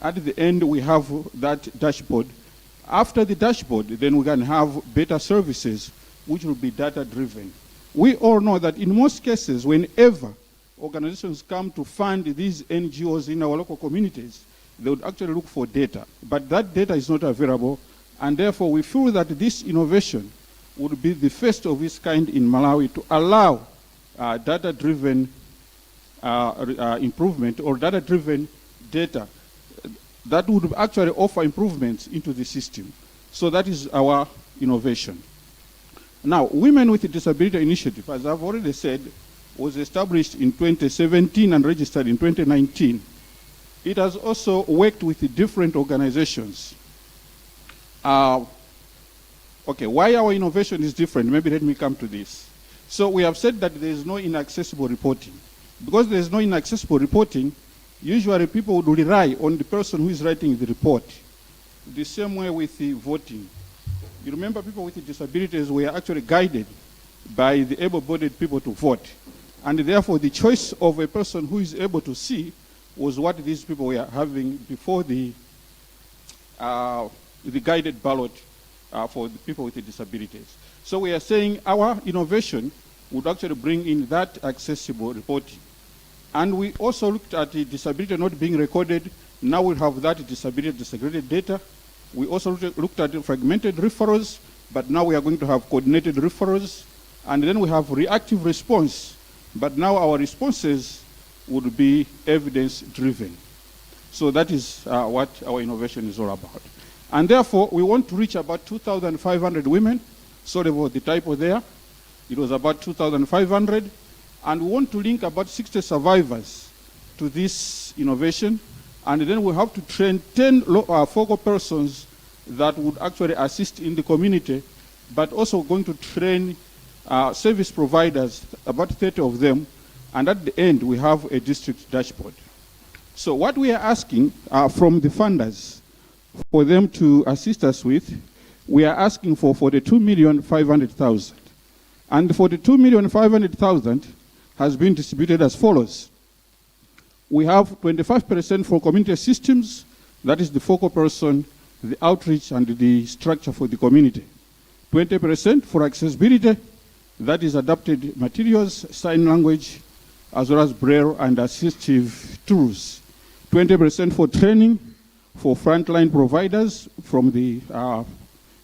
at the end we have that dashboard. After the dashboard, then we can have better services which will be data-driven. We all know that in most cases, whenever organizations come to fund these NGOs in our local communities, they would actually look for data. But that data is not available, and therefore we feel that this innovation would be the first of its kind in Malawi to allow data-driven improvement or data-driven data that would actually offer improvements into the system. So that is our innovation. Now, Women with a Disability Initiative, as I've already said, was established in 2017 and registered in 2019. It has also worked with different organizations. Okay, why our innovation is different? Maybe let me come to this. So we have said that there is no inaccessible reporting. Because there is no inaccessible reporting, usually people would rely on the person who is writing the report. The same way with the voting. You remember people with disabilities were actually guided by the able-bodied people to vote. And therefore the choice of a person who is able to see was what these people were having before the guided ballot for the people with disabilities. So we are saying our innovation would actually bring in that accessible reporting. And we also looked at the disability not being recorded. Now we have that disability disaggregated data. We also looked at the fragmented referrals, but now we are going to have coordinated referrals. And then we have reactive response, but now our responses would be evidence-driven. So that is what our innovation is all about. And therefore, we want to reach about 2,500 women. Sorry for the typo there. It was about 2,500. And we want to link about 60 survivors to this innovation. And then we have to train 10 focal persons that would actually assist in the community, but also going to train service providers, about 30 of them. And at the end, we have a district dashboard. So what we are asking from the funders for them to assist us with, we are asking for 42,500,000. And the 42,500,000 has been distributed as follows. We have 25% for community systems, that is the focal person, the outreach, and the structure for the community. 20% for accessibility, that is adapted materials, sign language, as well as braille and assistive tools. 20% for training for frontline providers from the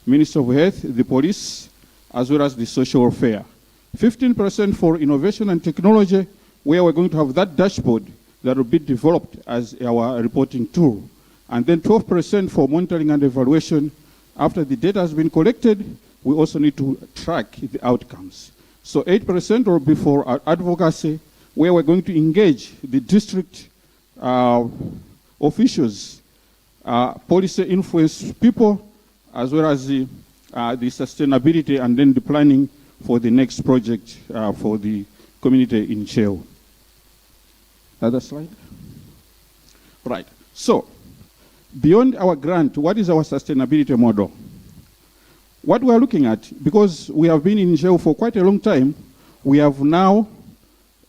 Ministry of Health, the police, as well as the social welfare. 15% for innovation and technology, where we're going to have that dashboard that will be developed as our reporting tool. And then 12% for monitoring and evaluation. After the data has been collected, we also need to track the outcomes. So 8% will be for advocacy, where we're going to engage the district officials, policy influence people, as well as the sustainability and then the planning for the next project for the community in Cheo. Other slide? Right. So, beyond our grant, what is our sustainability model? What we are looking at, because we have been in Cheo for quite a long time, we have now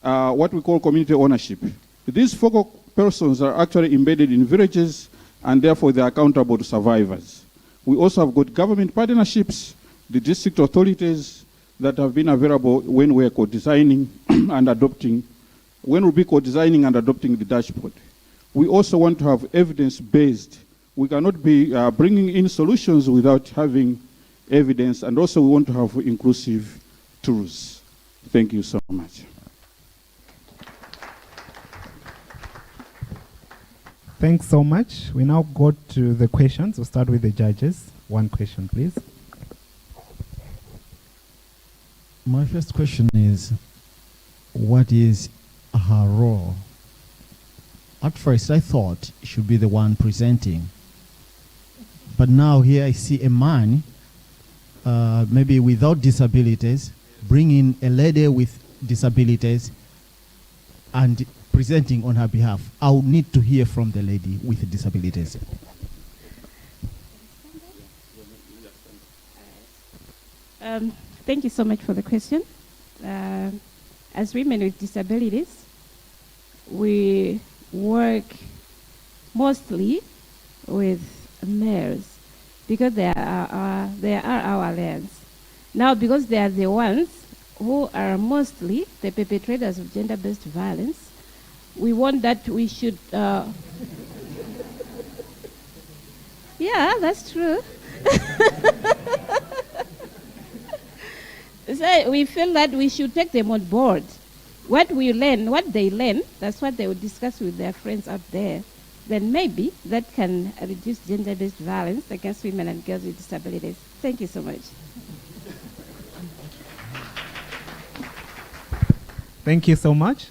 what we call community ownership. These focal persons are actually embedded in villages, and therefore they are accountable to survivors. We also have got government partnerships, the district authorities that have been available when we are co-designing and adopting, when we'll be co-designing and adopting the dashboard. We also want to have evidence-based. We cannot be bringing in solutions without having evidence, and also we want to have inclusive tools. Thank you so much. Thanks so much. We now go to the questions. We'll start with the judges. One question, please. My first question is, what is her role? At first, I thought she should be the one presenting. But now here I see a man, maybe without disabilities, bringing a lady with disabilities and presenting on her behalf. I would need to hear from the lady with disabilities. Thank you so much for the question. As women with disabilities, we work mostly with males because they are our allies. Now, because they are the ones who are mostly the perpetrators of gender-based violence, we want that we should... yeah, that's true. So we feel that we should take them on board. What we learn, what they learn, that's what they will discuss with their friends out there. Then maybe that can reduce gender-based violence against women and girls with disabilities. Thank you so much. Thank you so much.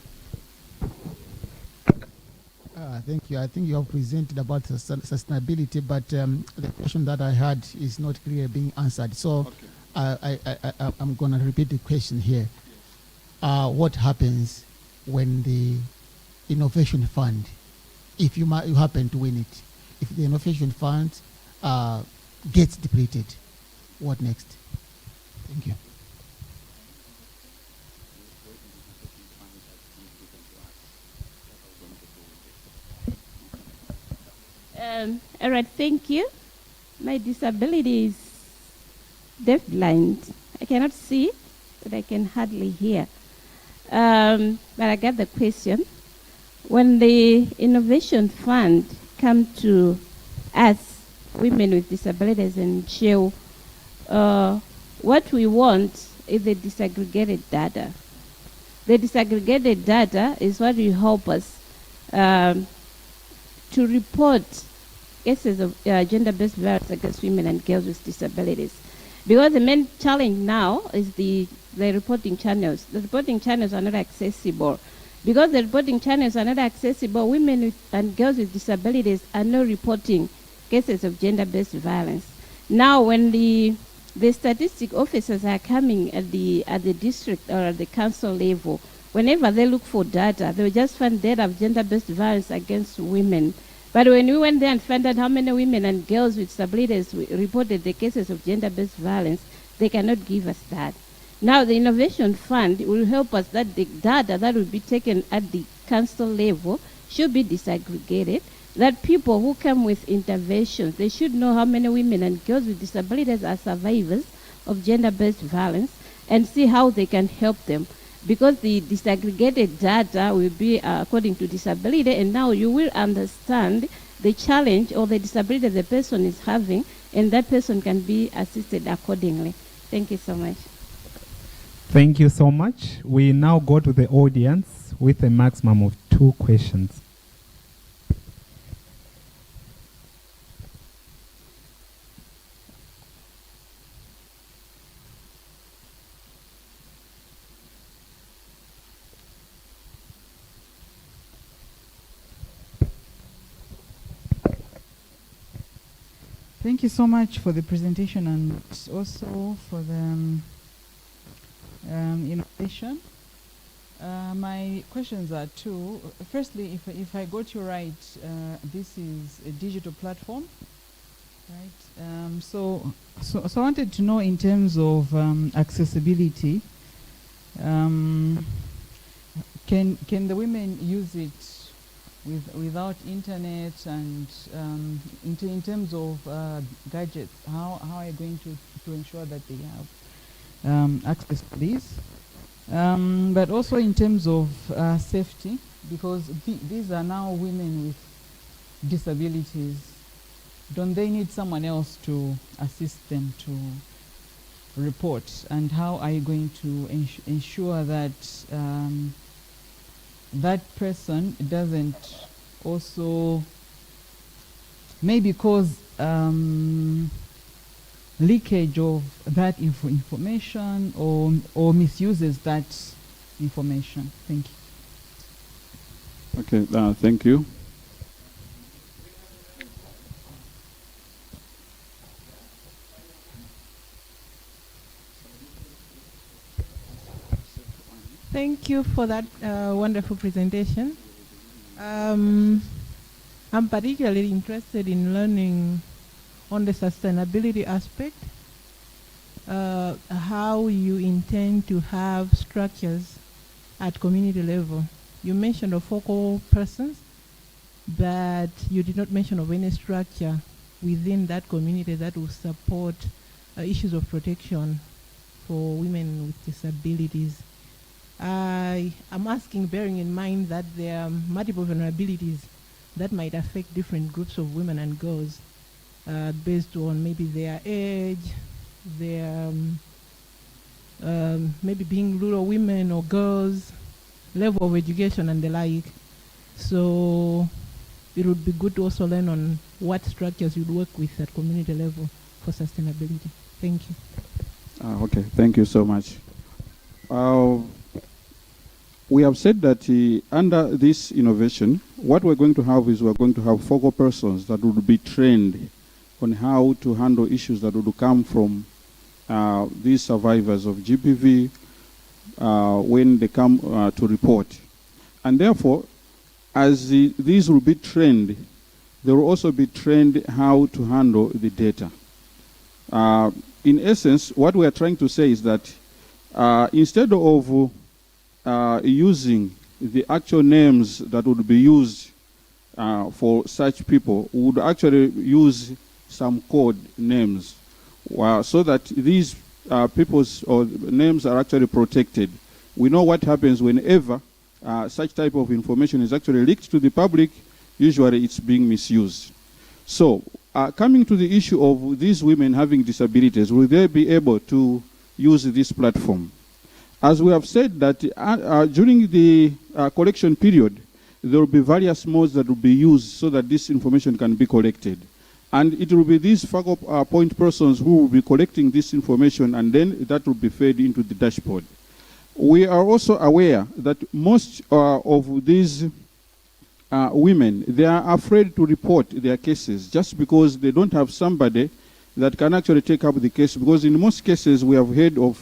Thank you. I think you have presented about sustainability, but the question that I had is not clearly being answered. So I'm going to repeat the question here. What happens when the innovation fund, if you happen to win it, if the innovation fund gets depleted, what next? Thank you. All right, thank you. My disability is deafblind. I cannot see, but I can hardly hear. But I got the question. When the Innovation Fund come to us, women with disabilities, and show what we want is the disaggregated data. The disaggregated data is what will help us to report cases of gender-based violence against women and girls with disabilities. Because the main challenge now is the reporting channels. The reporting channels are not accessible. Because the reporting channels are not accessible, women and girls with disabilities are not reporting cases of gender-based violence. Now, when the statistic officers are coming at the district or at the council level, whenever they look for data, they will just find data of gender-based violence against women. But when we went there and found out how many women and girls with disabilities reported the cases of gender-based violence, they cannot give us that. Now the Innovation Fund will help us that the data that will be taken at the council level should be disaggregated, that people who come with interventions, they should know how many women and girls with disabilities are survivors of gender-based violence and see how they can help them. Because the disaggregated data will be according to disability, and now you will understand the challenge or the disability the person is having, and that person can be assisted accordingly. Thank you so much. Thank you so much. We now go to the audience with a maximum of 2 questions. Thank you so much for the presentation and also for the innovation. My questions are 2. Firstly, if I got you right, this is a digital platform, right? So I wanted to know in terms of accessibility, can the women use it without internet, and in terms of gadgets, how are you going to ensure that they have access to this? But also in terms of safety, because these are now women with disabilities. Don't they need someone else to assist them to report? And how are you going to ensure that that person doesn't also maybe cause leakage of that information or misuses that information? Thank you. Okay, thank you. Thank you for that wonderful presentation. I'm particularly interested in learning on the sustainability aspect, how you intend to have structures at community level. You mentioned of focal persons, but you did not mention of any structure within that community that will support issues of protection for women with disabilities. I am asking, bearing in mind that there are multiple vulnerabilities that might affect different groups of women and girls based on maybe their age, their maybe being rural women or girls, level of education and the like. So it would be good to also learn on what structures you'd work with at community level for sustainability. Thank you. Okay, thank you so much. We have said that under this innovation, what we're going to have is we're going to have focal persons that would be trained on how to handle issues that would come from these survivors of GBV when they come to report. And therefore, as these will be trained, they will also be trained how to handle the data. In essence, what we are trying to say is that instead of using the actual names that would be used for such people would actually use some code names so that these people's names are actually protected. We know what happens whenever such type of information is actually leaked to the public. Usually it's being misused. So coming to the issue of these women having disabilities, will they be able to use this platform? As we have said that during the collection period, there will be various modes that will be used so that this information can be collected. And it will be these focal point persons who will be collecting this information, and then that will be fed into the dashboard. We are also aware that most of these women, they are afraid to report their cases just because they don't have somebody that can actually take up the case, because in most cases we have heard of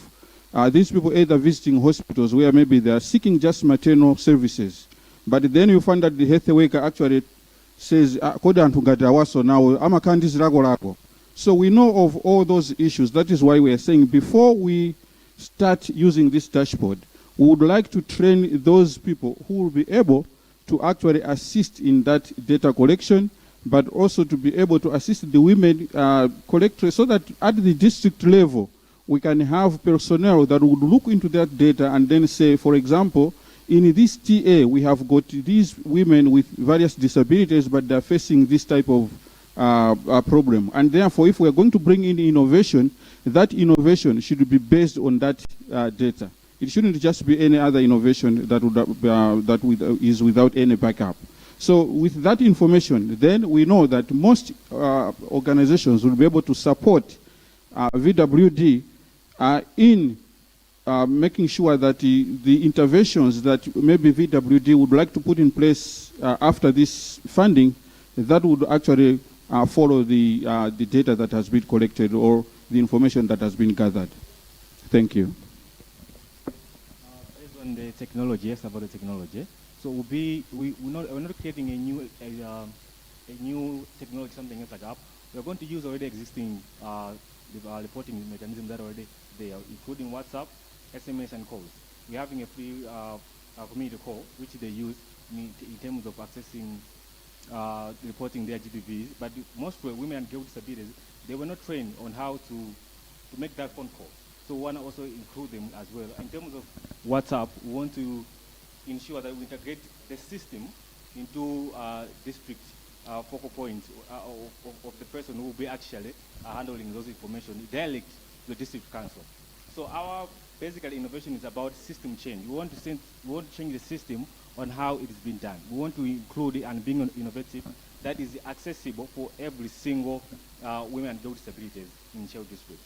these people either visiting hospitals where maybe they are seeking just maternal services, but then you find that the health worker actually says, so we know of all those issues. That is why we are saying before we start using this dashboard, we would like to train those people who will be able to actually assist in that data collection, but also to be able to assist the women collectors, so that at the district level, we can have personnel that would look into that data and then say, for example, in this TA, we have got these women with various disabilities, but they're facing this type of problem. And therefore, if we're going to bring in innovation, that innovation should be based on that data. It shouldn't just be any other innovation that is without any backup. So with that information, then we know that most organizations will be able to support VWD in making sure that the interventions that maybe VWD would like to put in place after this funding, that would actually follow the data that has been collected or the information that has been gathered. Thank you. Based on the technology, yes, about the technology. So we're not creating a new technology, something else like that. We're going to use already existing reporting mechanism that already there, including WhatsApp, SMS, and calls. We're having a free community call, which they use in terms of accessing, reporting their GDPs. But most women and girls with disabilities, they were not trained on how to make that phone call. So we want to also include them as well. In terms of WhatsApp, we want to ensure that we integrate the system into district focal points of the person who will be actually handling those information direct to the district council. So our basic innovation is about system change. We want to change the system on how it is being done. We want to include it and being innovative that is accessible for every single women and girl with disabilities in Shell District.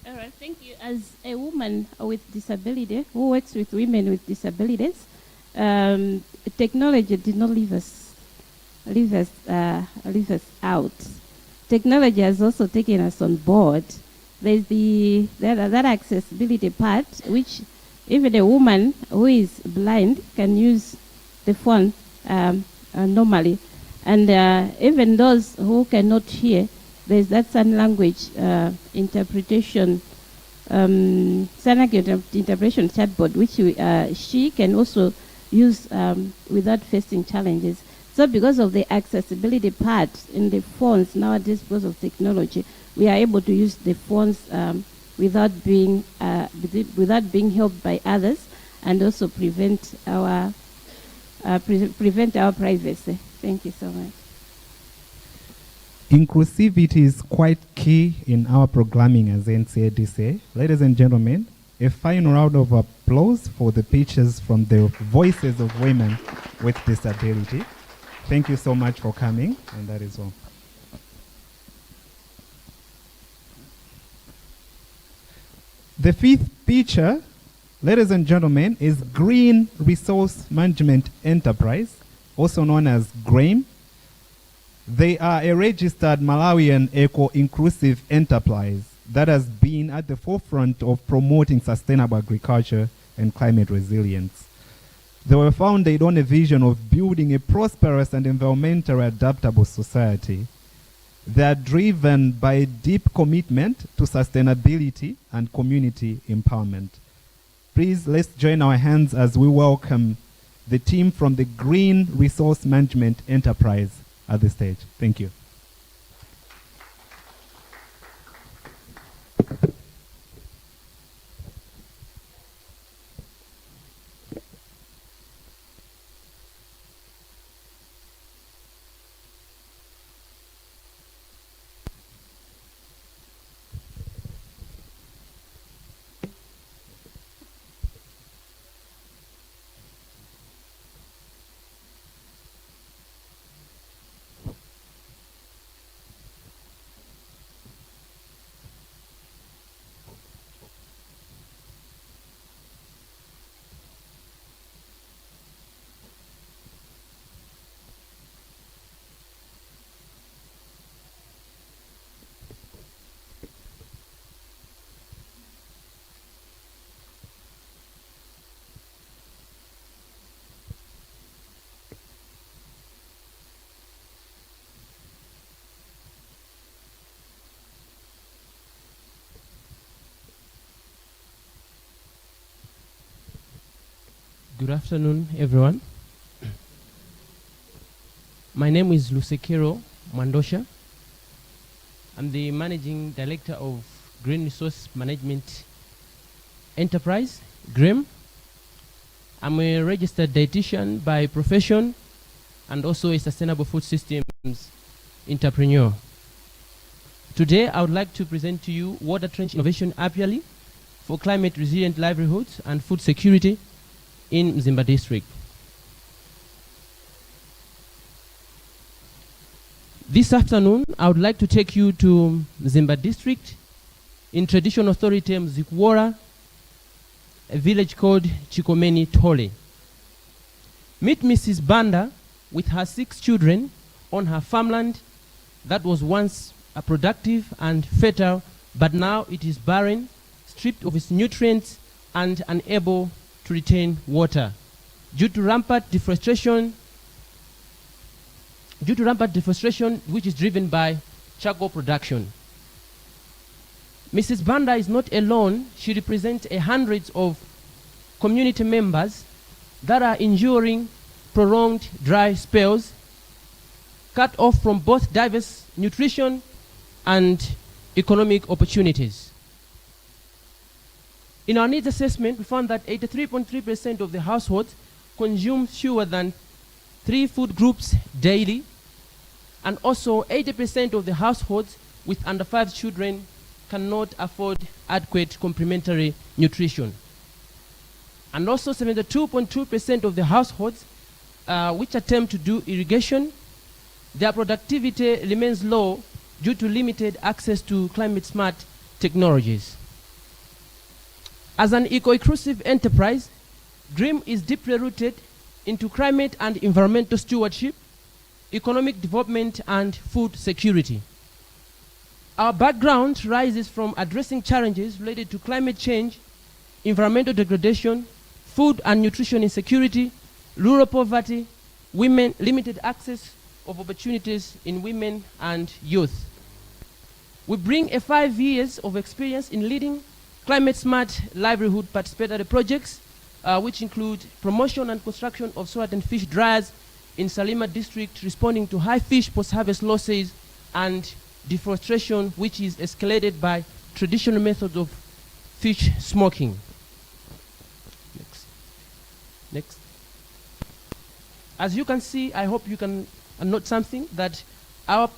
All right, thank you. As a woman with disability who works with women with disabilities, technology did not leave us out. Technology has also taken us on board. There's that accessibility part, which even a woman who is blind can use the phone normally, and even those who cannot hear, there's that sign language interpretation, sign language interpretation chatbot, which she can also use without facing challenges. So because of the accessibility part in the phones nowadays, because of technology, we are able to use the phones without being helped by others, and also prevent our privacy. Thank you so much. Inclusivity is quite key in our programming as NCADC. Ladies and gentlemen, a final round of applause for the pitches from the voices of women with disability. Thank you so much for coming, and that is all. The fifth feature, ladies and gentlemen, is Green Resource Management Enterprise, also known as GRAME. They are a registered Malawian eco-inclusive enterprise that has been at the forefront of promoting sustainable agriculture and climate resilience. They were founded on a vision of building a prosperous and environmentally adaptable society. They are driven by a deep commitment to sustainability and community empowerment. Please, let's join our hands as we welcome the team from the Green Resource Management Enterprise at the stage. Thank you. Good afternoon, everyone. My name is Lusekero Mandosha. I'm the Managing Director of Green Resource Management Enterprise, GREM. I'm a registered dietitian by profession and also a sustainable food systems entrepreneur. Today, I would like to present to you water trench innovation apiary for climate resilient livelihoods and food security in Mzimba district. This afternoon, I would like to take you to Mzimba district, in traditional story terms, Zikwora, a village called Chikomeni Tole. Meet Mrs. Banda with her 6 children on her farmland that was once productive and fertile, but now it is barren, stripped of its nutrients, and unable to retain water due to rampant deforestation, which is driven by charcoal production. Mrs. Banda is not alone. She represents hundreds of community members that are enduring prolonged dry spells, cut off from both diverse nutrition and economic opportunities. In our needs assessment, we found that 83.3% of the households consume fewer than 3 food groups daily, and also 80% of the households with under 5 children cannot afford adequate complementary nutrition. And also 72.2% of the households which attempt to do irrigation, their productivity remains low due to limited access to climate-smart technologies. As an eco-inclusive enterprise, GREAM is deeply rooted into climate and environmental stewardship, economic development, and food security. Our background rises from addressing challenges related to climate change, environmental degradation, food and nutrition insecurity, rural poverty, women, limited access of opportunities in women and youth. We bring 5 years of experience in leading climate-smart livelihood participatory projects, which include promotion and construction of salt and fish dryers in Salima district, responding to high fish post-harvest losses and deforestation, which is escalated by traditional methods of fish smoking. Next. As you can see, I hope you can note something, that our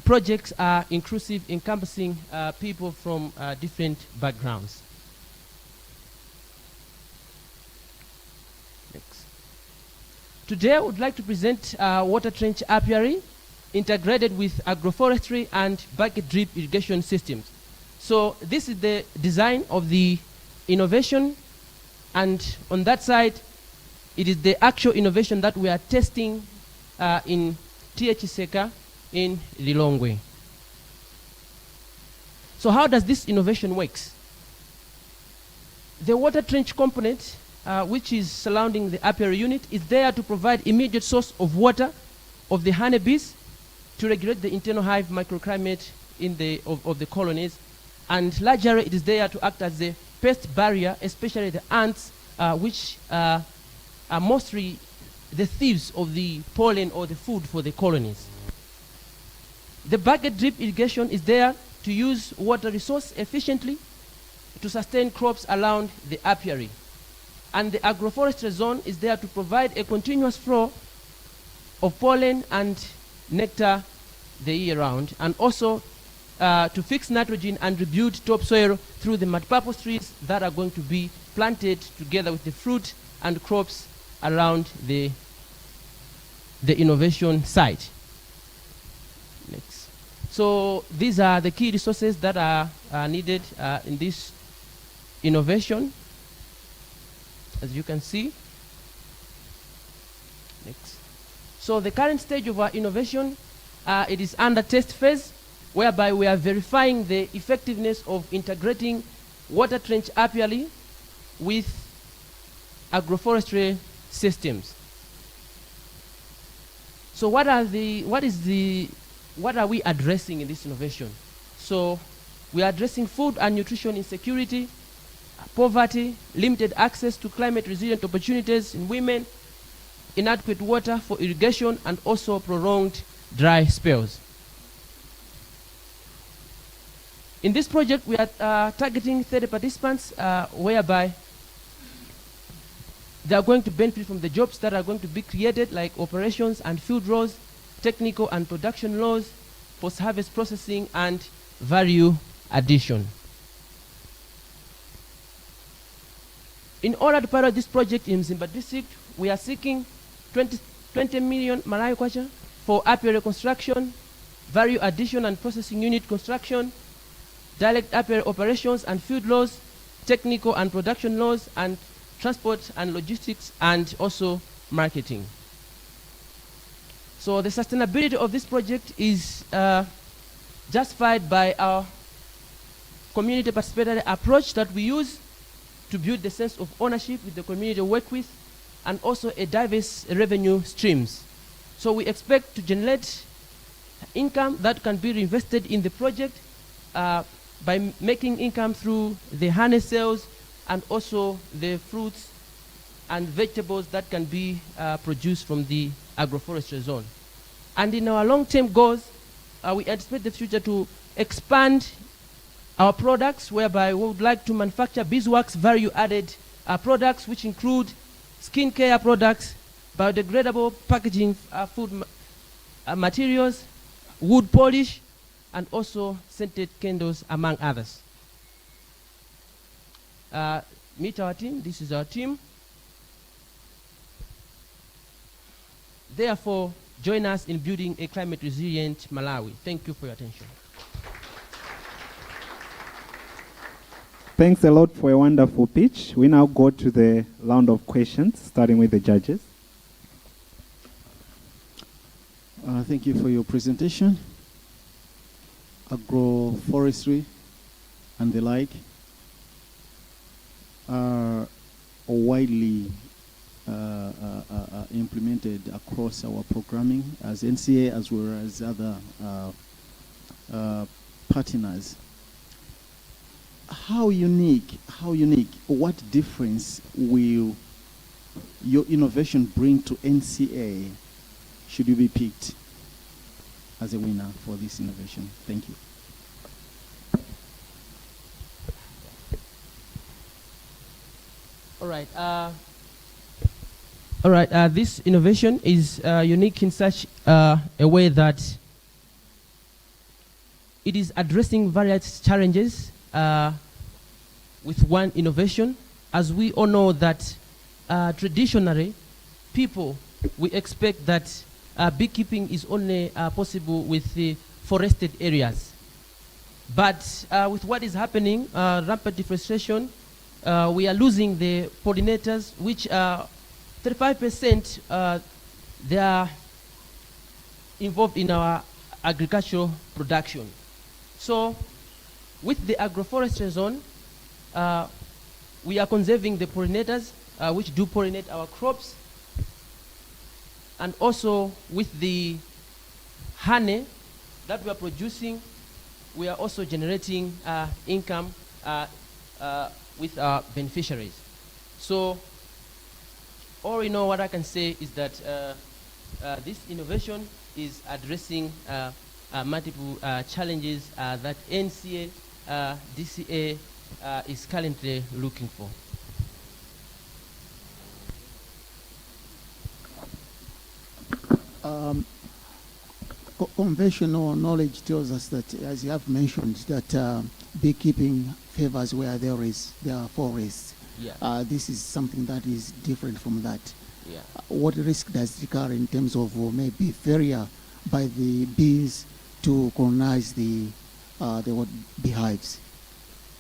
projects are inclusive, encompassing people from different backgrounds. Next. Today, I would like to present water trench apiary integrated with agroforestry and bucket drip irrigation systems. So this is the design of the innovation, and on that side, it is the actual innovation that we are testing in TH in Lilongwe. So how does this innovation works? The water trench component, which is surrounding the apiary unit, is there to provide immediate source of water of the honeybees to regulate the internal hive microclimate of the colonies, and largely it is there to act as the pest barrier, especially the ants, which are mostly the thieves of the pollen or the food for the colonies. The bucket drip irrigation is there to use water resource efficiently to sustain crops around the apiary. And the agroforestry zone is there to provide a continuous flow of pollen and nectar the year round, and also to fix nitrogen and rebuild topsoil through the multipurpose trees that are going to be planted together with the fruit and crops around the innovation site. Next. So these are the key resources that are needed in this innovation, as you can see. Next. So the current stage of our innovation, it is under test phase, whereby we are verifying the effectiveness of integrating water trench apiary with agroforestry systems. So what are we addressing in this innovation? So we are addressing food and nutrition insecurity, poverty, limited access to climate resilient opportunities in women, inadequate water for irrigation, and also prolonged dry spells. In this project, we are targeting 30 participants, whereby they are going to benefit from the jobs that are going to be created, like operations and field roles, technical and production roles, post-harvest processing, and value addition. In order to pilot this project in Mzimba district, we are seeking 20 million Malawi kwacha for apiary construction, value addition and processing unit construction, direct apiary operations and field laws, technical and production laws, and transport and logistics, and also marketing. So the sustainability of this project is justified by our community participatory approach that we use to build the sense of ownership with the community we work with, and also a diverse revenue streams. So we expect to generate income that can be reinvested in the project by making income through the honey sales and also the fruits and vegetables that can be produced from the agroforestry zone. And in our long-term goals, we anticipate the future to expand our products, whereby we would like to manufacture beeswax value-added products, which include skincare products, biodegradable packaging food materials, wood polish, and also scented candles, among others. Meet our team. This is our team. Therefore, join us in building a climate resilient Malawi. Thank you for your attention. Thanks a lot for a wonderful pitch. We now go to the round of questions, starting with the judges. Thank you for your presentation. Agroforestry and the like are widely implemented across our programming as NCA as well as other partners. How unique, what difference will your innovation bring to NCA should you be picked as a winner for this innovation? Thank you. All right. This innovation is unique in such a way that it is addressing various challenges with one innovation. As we all know that traditionally, we expect that beekeeping is only possible with the forested areas. But with what is happening, rampant deforestation, we are losing the pollinators, which 35% they are involved in our agricultural production. So with the agroforestry zone, we are conserving the pollinators, which do pollinate our crops. And also with the honey that we are producing, we are also generating income with our beneficiaries. So, all in all, what I can say is that this innovation is addressing multiple challenges that NCA, DCA is currently looking for. Conventional knowledge tells us that, as you have mentioned, that beekeeping favors where there are forests. Yeah. This is something that is different from that. Yeah. What risk does it occur in terms of maybe failure by the bees to colonize the beehives?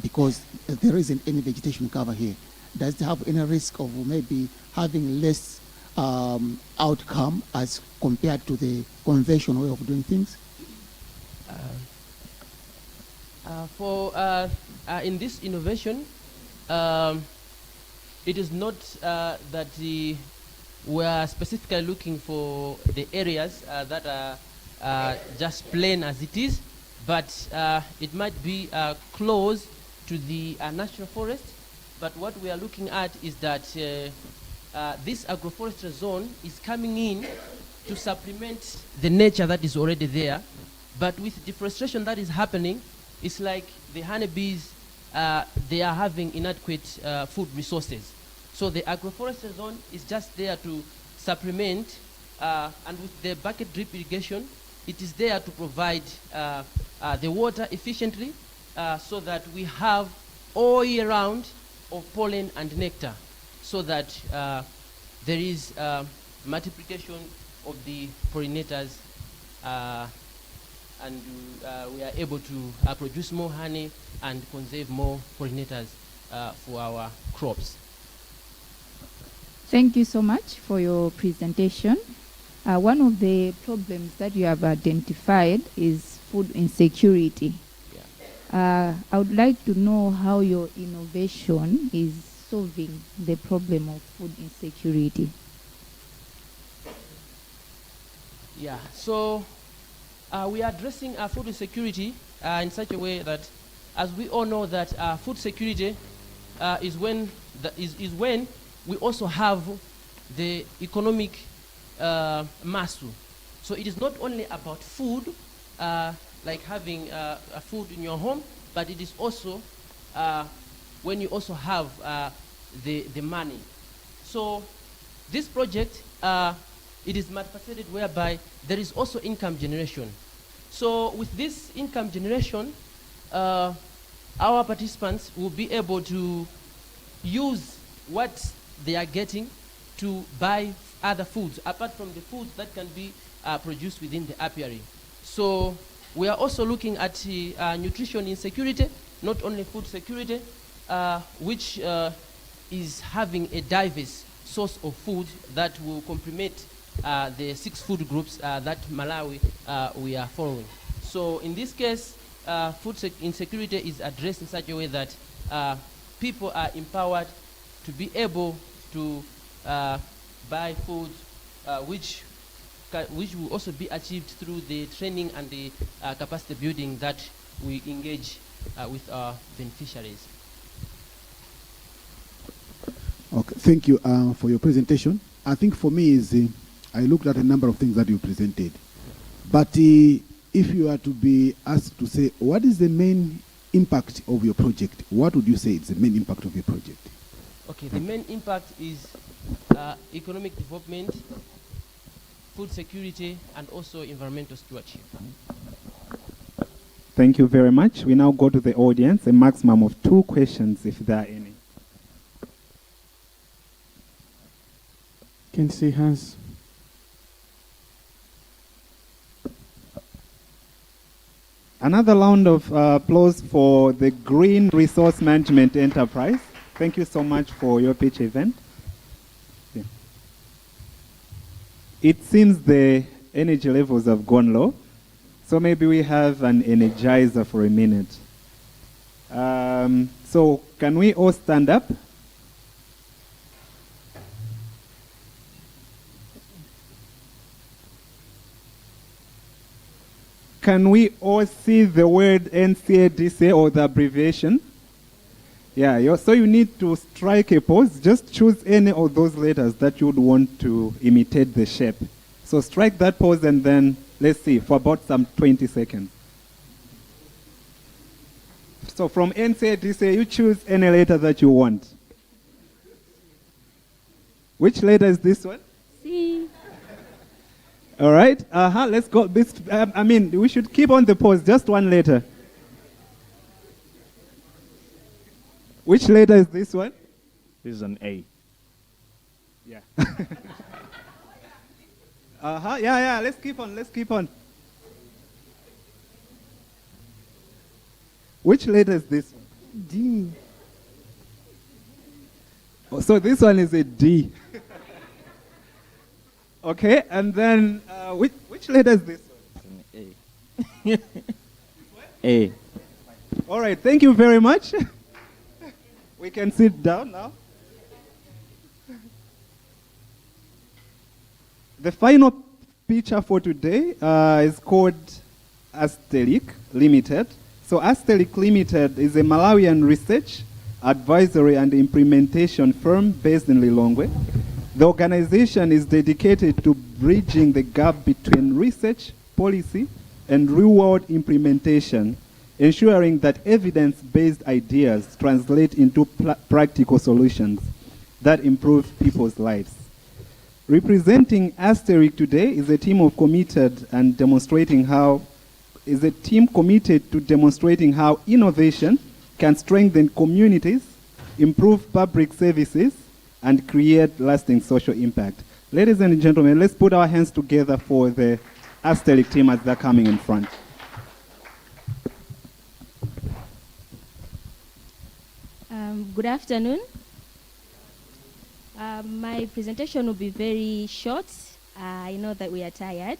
Because there isn't any vegetation cover here. Does it have any risk of maybe having less outcome as compared to the conventional way of doing things? In this innovation, it is not that we are specifically looking for the areas that are just plain as it is, but it might be close to the national forest. But what we are looking at is that this agroforestry zone is coming in to supplement the nature that is already there. But with deforestation that is happening, it's like the honeybees, they are having inadequate food resources. So the agroforestry zone is just there to supplement, and with the bucket drip irrigation, it is there to provide the water efficiently so that we have all year round of pollen and nectar, so that there is multiplication of the pollinators, and we are able to produce more honey and conserve more pollinators for our crops. Thank you so much for your presentation. One of the problems that you have identified is food insecurity. I would like to know how your innovation is solving the problem of food insecurity. Yeah, so we are addressing food insecurity in such a way that, as we all know, that food security is when we also have the economic muscle. So it is not only about food, like having a food in your home, but it is also when you also have the money. So this project, it is multifaceted, whereby there is also income generation. So with this income generation, our participants will be able to use what they are getting to buy other foods, apart from the foods that can be produced within the apiary. So we are also looking at nutrition insecurity, not only food security, which is having a diverse source of food that will complement the 6 food groups that Malawi we are following. So in this case, food insecurity is addressed in such a way that people are empowered to be able to buy food, which will also be achieved through the training and the capacity building that we engage with our beneficiaries. Okay, thank you for your presentation. I think for me is I looked at a number of things that you presented, but if you are to be asked to say what is the main impact of your project, what would you say is the main impact of your project? Okay, the main impact is economic development, food security, and also environmental stewardship. Thank you very much. We now go to the audience, a maximum of 2 questions if there are any. Can see hands. Another round of applause for the Green Resource Management Enterprise. Thank you so much for your pitch event. Yeah. It seems the energy levels have gone low, so maybe we have an energizer for a minute. So can we all stand up? Can we all see the word NCADC or the abbreviation? Yeah, so you need to strike a pose. Just choose any of those letters that you would want to imitate the shape. So strike that pose and then, let's see, for about some 20 seconds. So from NCA to say, you choose any letter that you want. Which letter is this one? C. All right. Let's go. We should keep on the pose. Just one letter. Which letter is this one? This is an A. Yeah. Yeah. Let's keep on. Which letter is this one? D. Oh, so this one is a D. Okay, and then which letter is this one? A. A. All right, thank you very much. We can sit down now. The final picture for today is called Asteric Limited. So Asteric Limited is a Malawian research, advisory and implementation firm based in Lilongwe. The organization is dedicated to bridging the gap between research, policy, and real-world implementation, ensuring that evidence-based ideas translate into practical solutions that improve people's lives. Representing Asteric today is a team committed to demonstrating how innovation can strengthen communities, improve public services, and create lasting social impact. Ladies and gentlemen, let's put our hands together for the Asteric team as they're coming in front. Good afternoon. My presentation will be very short. I know that we are tired.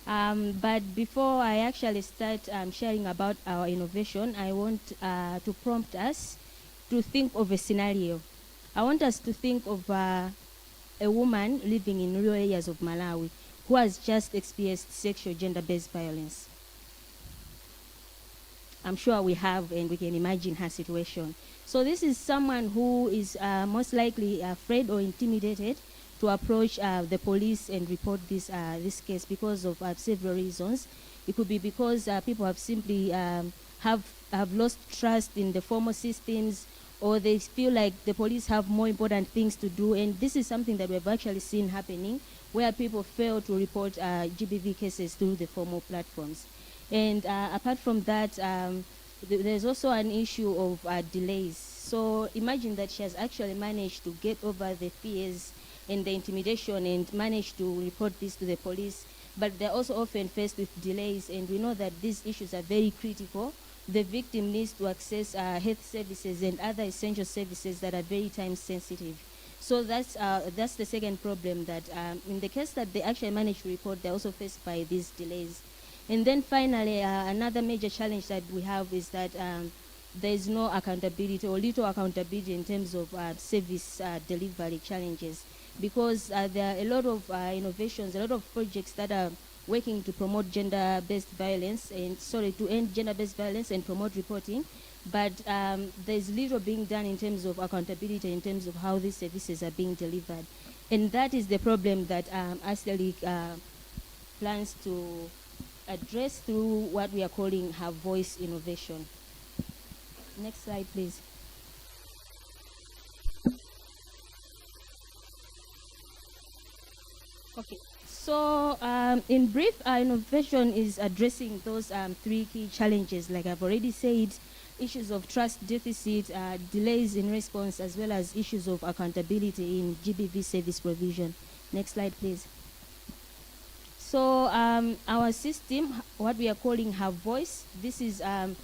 But before I actually start sharing about our innovation, I want to prompt us to think of a scenario. I want us to think of a woman living in rural areas of Malawi who has just experienced sexual gender-based violence. I'm sure we have, and we can imagine her situation. So this is someone who is most likely afraid or intimidated to approach the police and report this case because of several reasons. It could be because people have simply have lost trust in the formal systems, or they feel like the police have more important things to do. And this is something that we've actually seen happening, where people fail to report GBV cases through the formal platforms. And apart from that, there's also an issue of delays. So imagine that she has actually managed to get over the fears and the intimidation and managed to report this to the police, but they're also often faced with delays, and we know that these issues are very critical. The victim needs to access health services and other essential services that are very time sensitive. So that's the second problem, that in the case that they actually manage to report, they're also faced by these delays. And then finally, another major challenge that we have is that there is no accountability, or little accountability in terms of service delivery challenges, because there are a lot of innovations, a lot of projects that are working to promote gender-based violence, to end gender-based violence and promote reporting, but there's little being done in terms of accountability, in terms of how these services are being delivered. And that is the problem that Asteric plans to address through what we are calling her voice innovation. Next slide, please. Okay, so in brief, our innovation is addressing those three key challenges, like I've already said: issues of trust deficit, delays in response, as well as issues of accountability in GBV service provision. Next slide, please. So our system, what we are calling Her Voice, this is a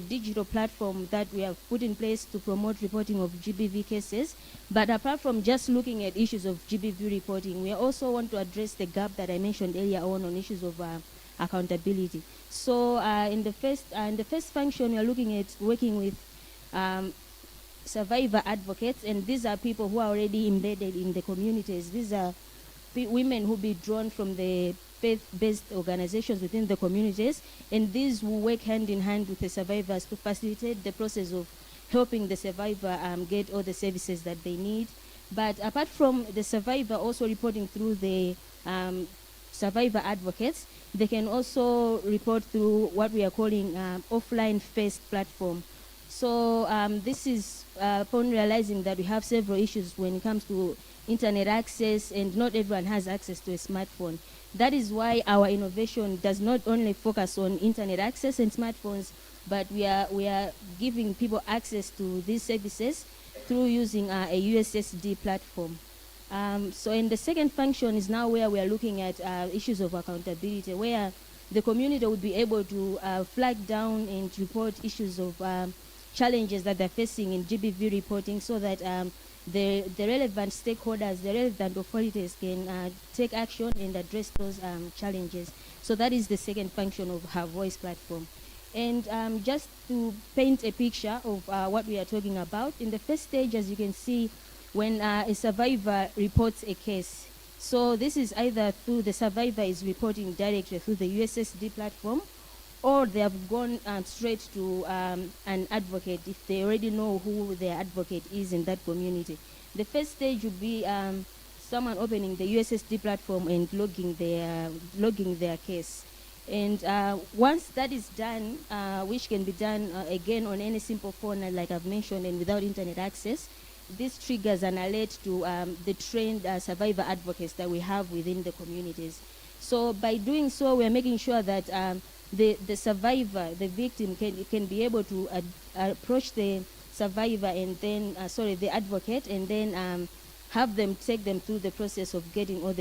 digital platform that we have put in place to promote reporting of GBV cases. But apart from just looking at issues of GBV reporting, we also want to address the gap that I mentioned earlier on issues of accountability. So in the first function, we are looking at working with survivor advocates, and these are people who are already embedded in the communities. These are women who be drawn from the faith-based organizations within the communities, and these will work hand in hand with the survivors to facilitate the process of helping the survivor get all the services that they need. But apart from the survivor also reporting through the survivor advocates, they can also report through what we are calling offline-first platform. So this is upon realizing that we have several issues when it comes to internet access, and not everyone has access to a smartphone. That is why our innovation does not only focus on internet access and smartphones, but we are giving people access to these services through using a USSD platform. So in the second function is now where we are looking at issues of accountability, where the community will be able to flag down and report issues of challenges that they're facing in GBV reporting, so that the relevant stakeholders, the relevant authorities can take action and address those challenges. So that is the second function of Her Voice platform. And just to paint a picture of what we are talking about, in the first stage, as you can see, when a survivor reports a case, so this is either through the survivor is reporting directly through the USSD platform, or they have gone straight to an advocate if they already know who their advocate is in that community. The first stage would be someone opening the USSD platform and logging their case. And once that is done, which can be done again on any simple phone, like I've mentioned, and without internet access, this triggers an alert to the trained survivor advocates that we have within the communities. So by doing so, we are making sure that the survivor, the victim, can be able to approach the survivor and then, the advocate, and then have them take them through the process of getting all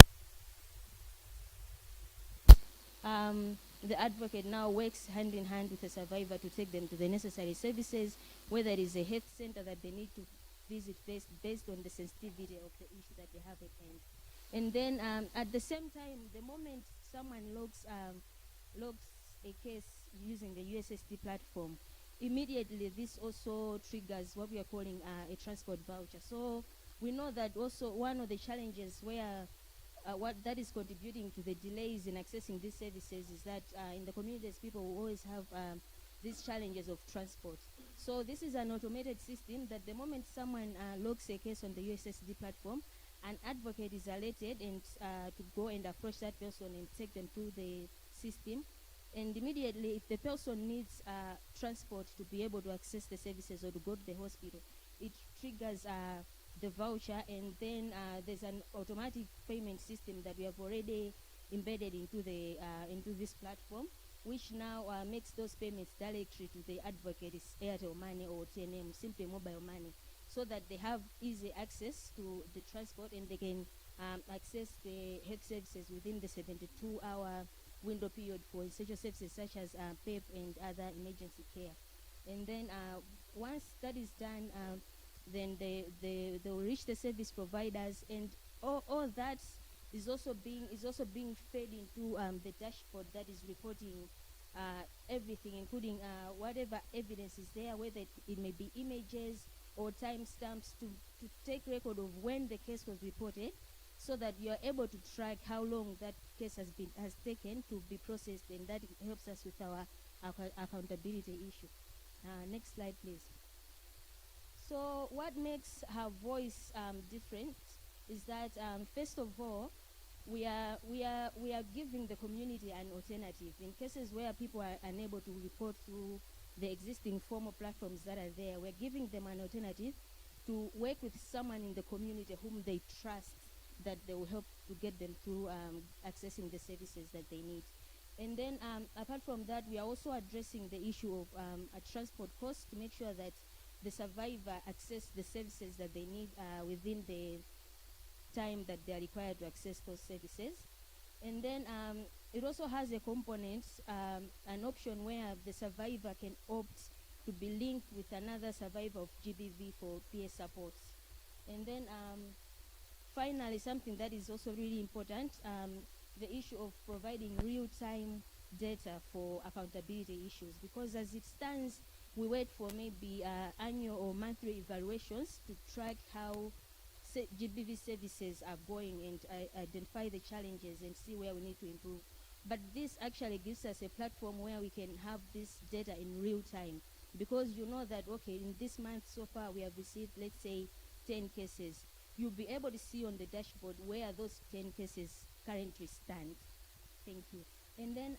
the advocate now works hand in hand with the survivor to take them to the necessary services, whether it is a health center that they need to visit based on the sensitivity of the issue that they have at hand. And then at the same time, the moment someone logs a case using the USSD platform, immediately this also triggers what we are calling a transport voucher. So we know that also one of the challenges where what that is contributing to the delays in accessing these services is that in the communities, people will always have these challenges of transport. So this is an automated system that the moment someone logs a case on the USSD platform, an advocate is alerted and to go and approach that person and take them through the system. And immediately, if the person needs transport to be able to access the services or to go to the hospital, it triggers the voucher, and then there's an automatic payment system that we have already embedded into this platform, which now makes those payments directly to the advocate, is Airtel Money or TNM, simply mobile money, so that they have easy access to the transport and they can access the health services within the 72-hour window period for essential services such as PEP and other emergency care. And then once that is done, then they will reach the service providers, and all that is also being fed into the dashboard that is reporting everything, including whatever evidence is there, whether it may be images or timestamps, to take record of when the case was reported, so that you are able to track how long that case has taken to be processed, and that helps us with our accountability issue. Next slide, please. So what makes Her Voice different is that first of all, we are giving the community an alternative in cases where people are unable to report through the existing formal platforms that are there. We're giving them an alternative to work with someone in the community whom they trust, that they will help to get them through accessing the services that they need. And then apart from that, we are also addressing the issue of a transport cost to make sure that the survivor access the services that they need within the time that they are required to access those services. And then it also has a component, an option where the survivor can opt to be linked with another survivor of GBV for peer support. And then finally, something that is also really important, the issue of providing real-time data for accountability issues, because as it stands, we wait for maybe annual or monthly evaluations to track how GBV services are going and identify the challenges and see where we need to improve. But this actually gives us a platform where we can have this data in real time, because you know that, okay, in this month so far we have received, let's say, 10 cases. You'll be able to see on the dashboard where those 10 cases currently stand. Thank you. And then,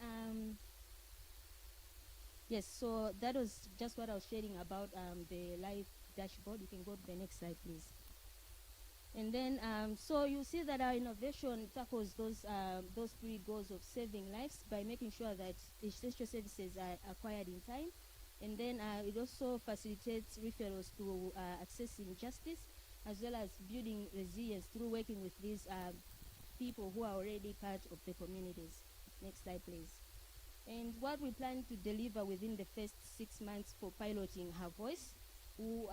yes, so that was just what I was sharing about the live dashboard. You can go to the next slide, please. And then, so you see that our innovation tackles those three goals of saving lives by making sure that essential services are acquired in time. And then it also facilitates referrals to accessing justice, as well as building resilience through working with these people who are already part of the communities. Next slide, please. And what we plan to deliver within the first 6 months for piloting Her Voice, we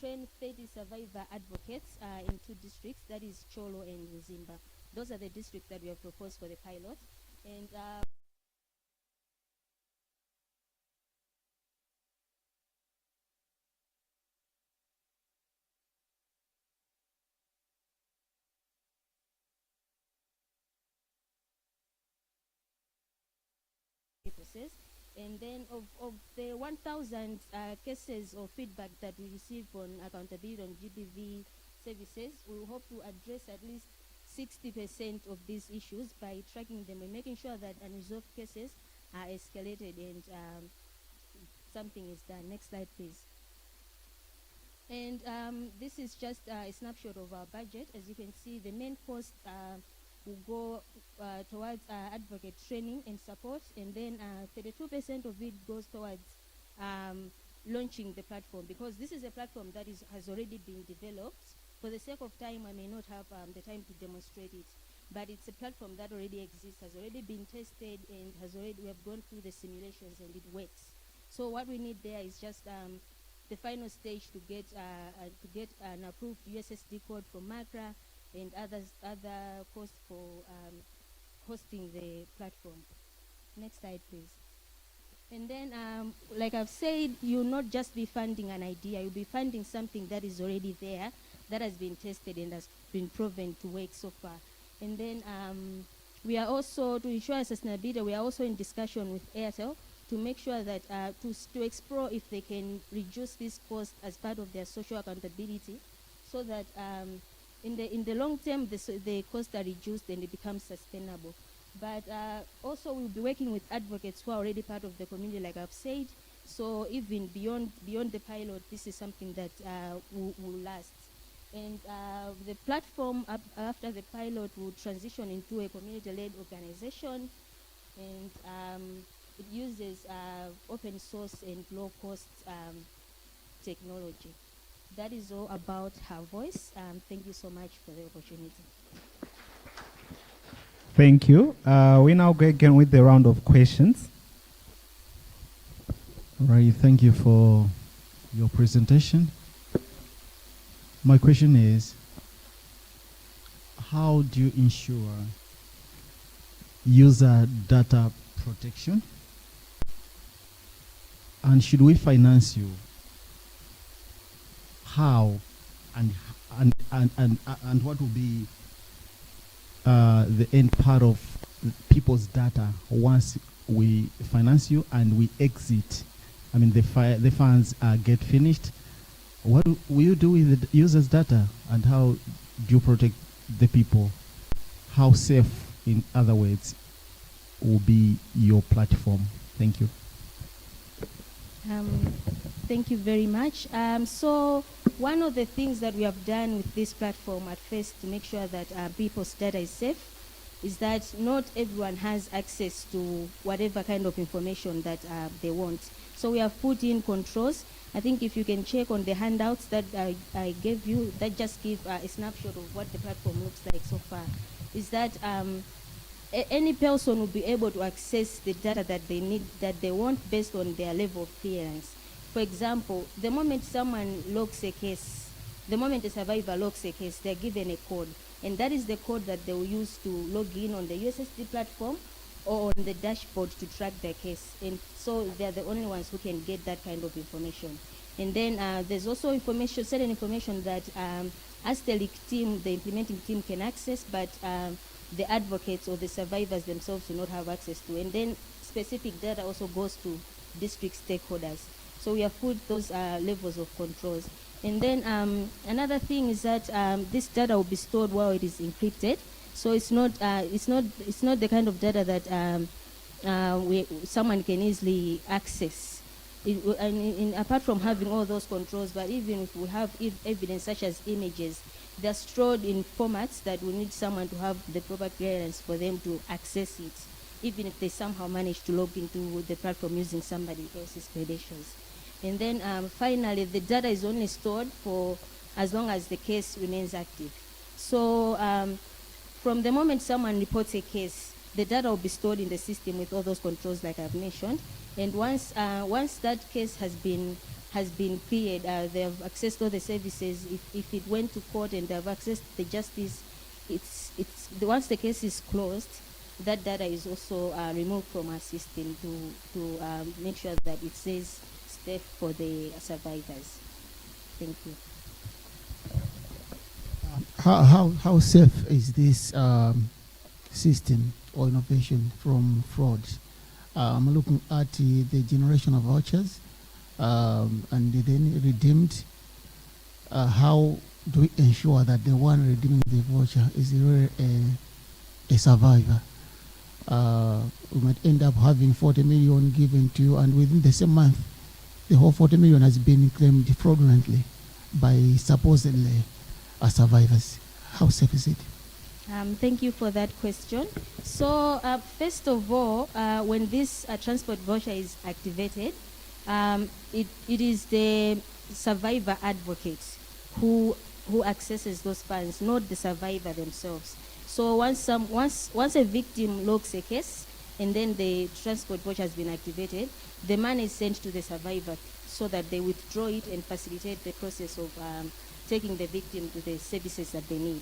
train 30 survivor advocates in 2 districts, that is Cholo and Mzimba. Those are the districts that we have proposed for the pilot. And process. And then of the 1,000 cases of feedback that we receive on accountability on GBV services, we hope to address at least 60% of these issues by tracking them and making sure that unresolved cases are escalated and something is done. Next slide, please. And this is just a snapshot of our budget. As you can see, the main cost will go towards advocate training and support, and then 32% of it goes towards launching the platform, because this is a platform that has already been developed. For the sake of time, I may not have the time to demonstrate it, but it's a platform that already exists, has already been tested, and we have gone through the simulations, and it works. So what we need there is just the final stage to get an approved USSD code from MACRA and other costs for hosting the platform. Next slide, please. And then, like I've said, you'll not just be funding an idea, you'll be funding something that is already there, that has been tested and has been proven to work so far. And then we are also, to ensure sustainability, we are also in discussion with Airtel to make sure that, to explore if they can reduce this cost as part of their social accountability, so that in the long term, the costs are reduced and it becomes sustainable. But also we'll be working with advocates who are already part of the community, like I've said. So even beyond the pilot, this is something that will last. And the platform after the pilot will transition into a community-led organization, and it uses open source and low-cost technology. That is all about Her Voice. Thank you so much for the opportunity. Thank you. We now go again with the round of questions. Right, thank you for your presentation. My question is, how do you ensure user data protection? And should we finance you? How and what will be the end part of people's data once we finance you and we exit? I mean, the funds get finished. What will you do with the users' data, and how do you protect the people? How safe, in other words, will be your platform? Thank you. Thank you very much. So one of the things that we have done with this platform at first to make sure that people's data is safe is that not everyone has access to whatever kind of information that they want. So we have put in controls. I think if you can check on the handouts that I gave you, that just give a snapshot of what the platform looks like so far, is that any person will be able to access the data that they need, that they want, based on their level of clearance. For example, the moment someone logs a case, the moment a survivor logs a case, they're given a code, and that is the code that they will use to log in on the USSD platform or on the dashboard to track their case. And so they're the only ones who can get that kind of information. And then there's also information, certain information that Astelik team, the implementing team, can access, but the advocates or the survivors themselves do not have access to. And then specific data also goes to district stakeholders. So we have put those levels of controls. And then another thing is that this data will be stored while it is encrypted. So it's not the kind of data that someone can easily access. Apart from having all those controls, but even if we have evidence such as images, they're stored in formats that will need someone to have the proper clearance for them to access it, even if they somehow manage to log into the platform using somebody else's credentials. And then finally, the data is only stored for as long as the case remains active. So from the moment someone reports a case, the data will be stored in the system with all those controls like I've mentioned. And once that case has been cleared, they have accessed all the services. If it went to court and they have accessed the justice, once the case is closed, that data is also removed from our system to make sure that it stays safe for the survivors. Thank you. How safe is this system or innovation from fraud? I'm looking at the generation of vouchers and then redeemed. How do we ensure that the one redeeming the voucher is really a survivor? We might end up having 40 million given to you, and within the same month, the whole 40 million has been claimed fraudulently by supposedly survivors. How safe is it? Thank you for that question. So first of all, when this transport voucher is activated, it is the survivor advocate who accesses those funds, not the survivor themselves. So once a victim logs a case and then the transport voucher has been activated, the money is sent to the survivor so that they withdraw it and facilitate the process of taking the victim to the services that they need.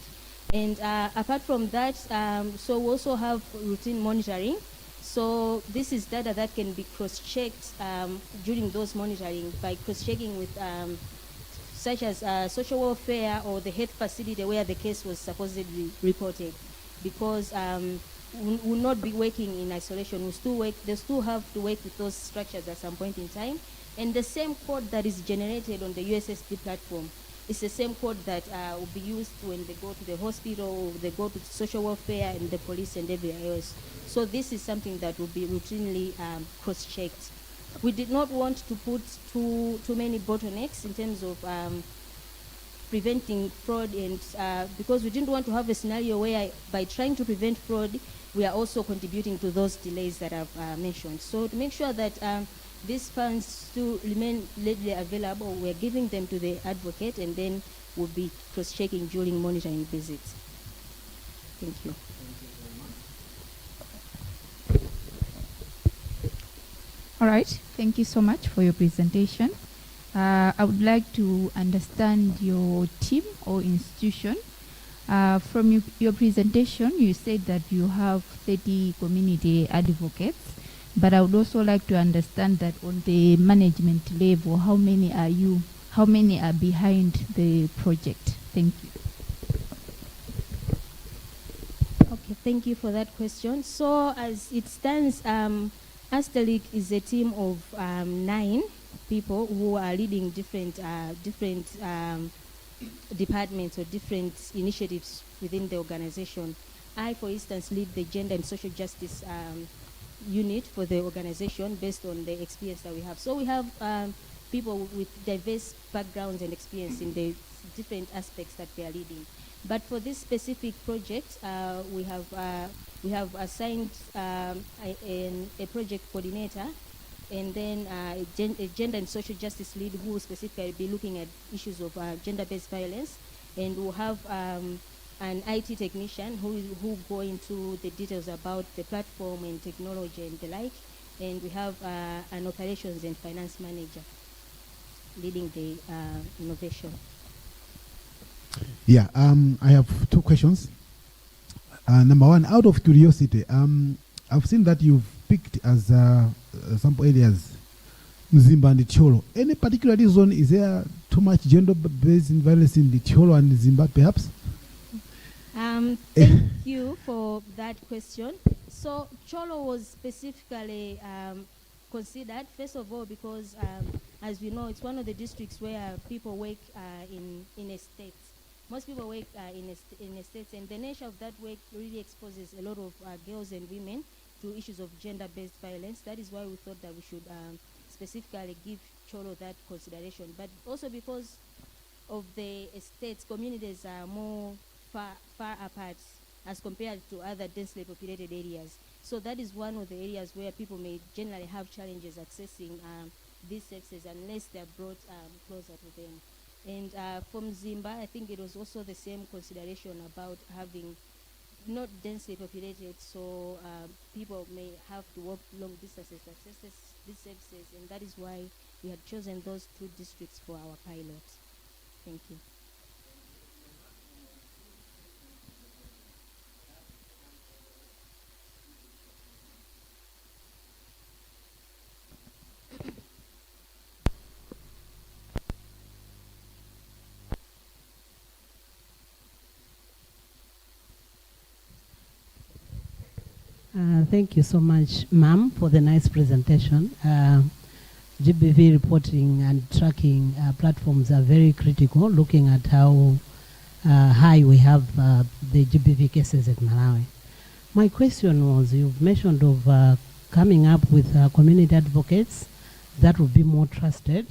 And apart from that, so we also have routine monitoring. So this is data that can be cross-checked during those monitoring by cross-checking with such as social welfare or the health facility where the case was supposedly reported, because we will not be working in isolation. They still have to work with those structures at some point in time. And the same code that is generated on the USSD platform is the same code that will be used when they go to the hospital, they go to social welfare and the police and everywhere else. So this is something that will be routinely cross-checked. We did not want to put too many bottlenecks in terms of preventing fraud, and because we didn't want to have a scenario where by trying to prevent fraud, we are also contributing to those delays that I've mentioned. So to make sure that these funds still remain readily available, we're giving them to the advocate, and then we'll be cross-checking during monitoring visits. Thank you. All right, thank you so much for your presentation. I would like to understand your team or institution. From your presentation, you said that you have 30 community advocates, but I would also like to understand that on the management level, how many are you? How many are behind the project? Thank you. Okay, thank you for that question. So as it stands, Asterlic is a team of 9 people who are leading different departments or different initiatives within the organization. I, for instance, lead the gender and social justice unit for the organization based on the experience that we have. So we have people with diverse backgrounds and experience in the different aspects that they are leading. But for this specific project, we have assigned a project coordinator, and then a gender and social justice lead who will specifically be looking at issues of gender-based violence, and we'll have an IT technician who go into the details about the platform and technology and the like, and we have an operations and finance manager leading the innovation. Yeah, I have 2 questions. Number one, out of curiosity, I've seen that you've picked as some areas Mzimba and the Cholo. Any particular reason? Is there too much gender-based violence in the Cholo and Zimba, perhaps? Thank you for that question. So Cholo was specifically considered. First of all, because as we know, it's one of the districts where people work in estates. Most people work in estates, and the nature of that work really exposes a lot of girls and women to issues of gender-based violence. That is why we thought that we should specifically give Cholo that consideration. But also because of the estates, communities are more far apart as compared to other densely populated areas. So that is one of the areas where people may generally have challenges accessing these services unless they are brought closer to them. And from Zimba, I think it was also the same consideration about having not densely populated, so people may have to walk long distances to access these services, and that is why we had chosen those two districts for our pilot. Thank you. Thank you so much, ma'am, for the nice presentation. GBV reporting and tracking platforms are very critical, looking at how high we have the GBV cases at Malawi. My question was, you've mentioned of coming up with community advocates that will be more trusted,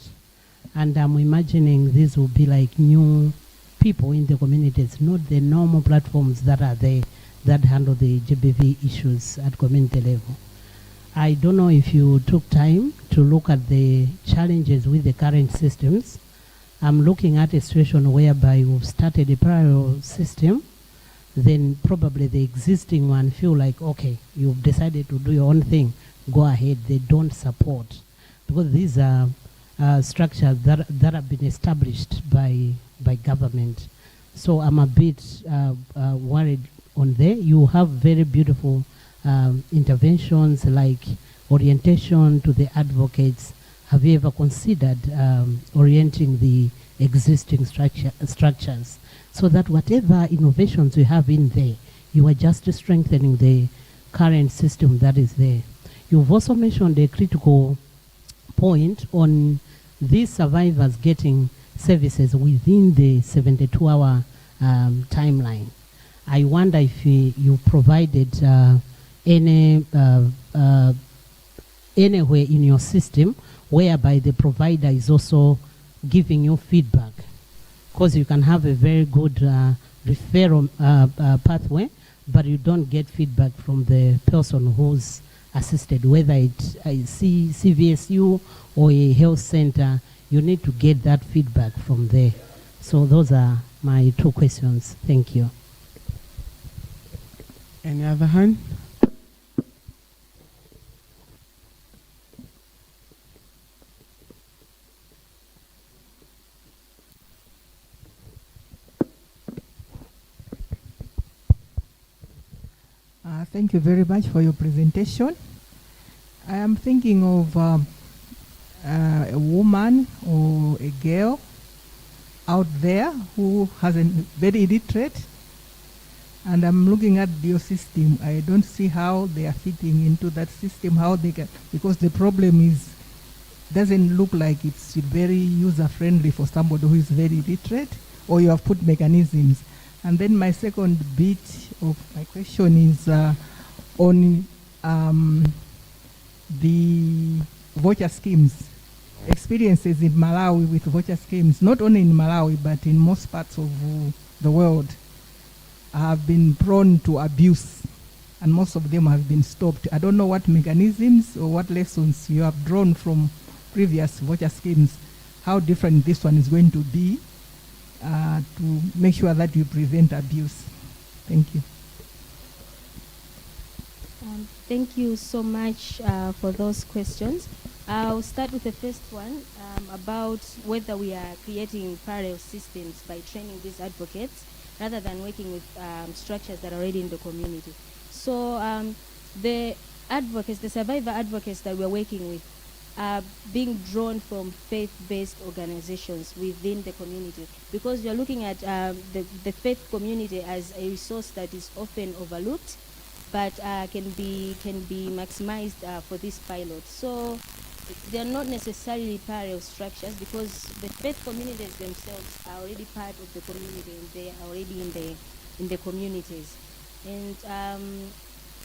and I'm imagining these will be like new people in the communities, not the normal platforms that are there that handle the GBV issues at community level. I don't know if you took time to look at the challenges with the current systems. I'm looking at a situation whereby we've started a parallel system, then probably the existing one feel like, okay, you've decided to do your own thing, go ahead. They don't support, because these are structures that have been established by government. So I'm a bit worried on there. You have very beautiful interventions like orientation to the advocates. Have you ever considered orienting the existing structures so that whatever innovations you have in there, you are just strengthening the current system that is there? You've also mentioned a critical point on these survivors getting services within the 72-hour timeline. I wonder if you provided anywhere in your system whereby the provider is also giving you feedback, because you can have a very good referral pathway, but you don't get feedback from the person who's assisted, whether it's CVSU or a health center. You need to get that feedback from there. So those are my two questions. Thank you. Any other hand? Thank you very much for your presentation. I am thinking of a woman or a girl out there who has a very illiterate, and I'm looking at your system. I don't see how they are fitting into that system, how they can, because the problem is, doesn't look like it's very user-friendly for somebody who is very illiterate, or you have put mechanisms. And then my second bit of my question is on the voucher schemes. Experiences in Malawi with voucher schemes, not only in Malawi, but in most parts of the world, have been prone to abuse, and most of them have been stopped. I don't know what mechanisms or what lessons you have drawn from previous voucher schemes, how different this one is going to be to make sure that you prevent abuse. Thank you. Thank you so much for those questions. I'll start with the first one about whether we are creating parallel systems by training these advocates rather than working with structures that are already in the community. So the advocates, the survivor advocates that we're working with are being drawn from faith-based organizations within the community, because you're looking at the faith community as a resource that is often overlooked but can be maximized for this pilot. So they are not necessarily parallel structures, because the faith communities themselves are already part of the community, and they are already in the communities. And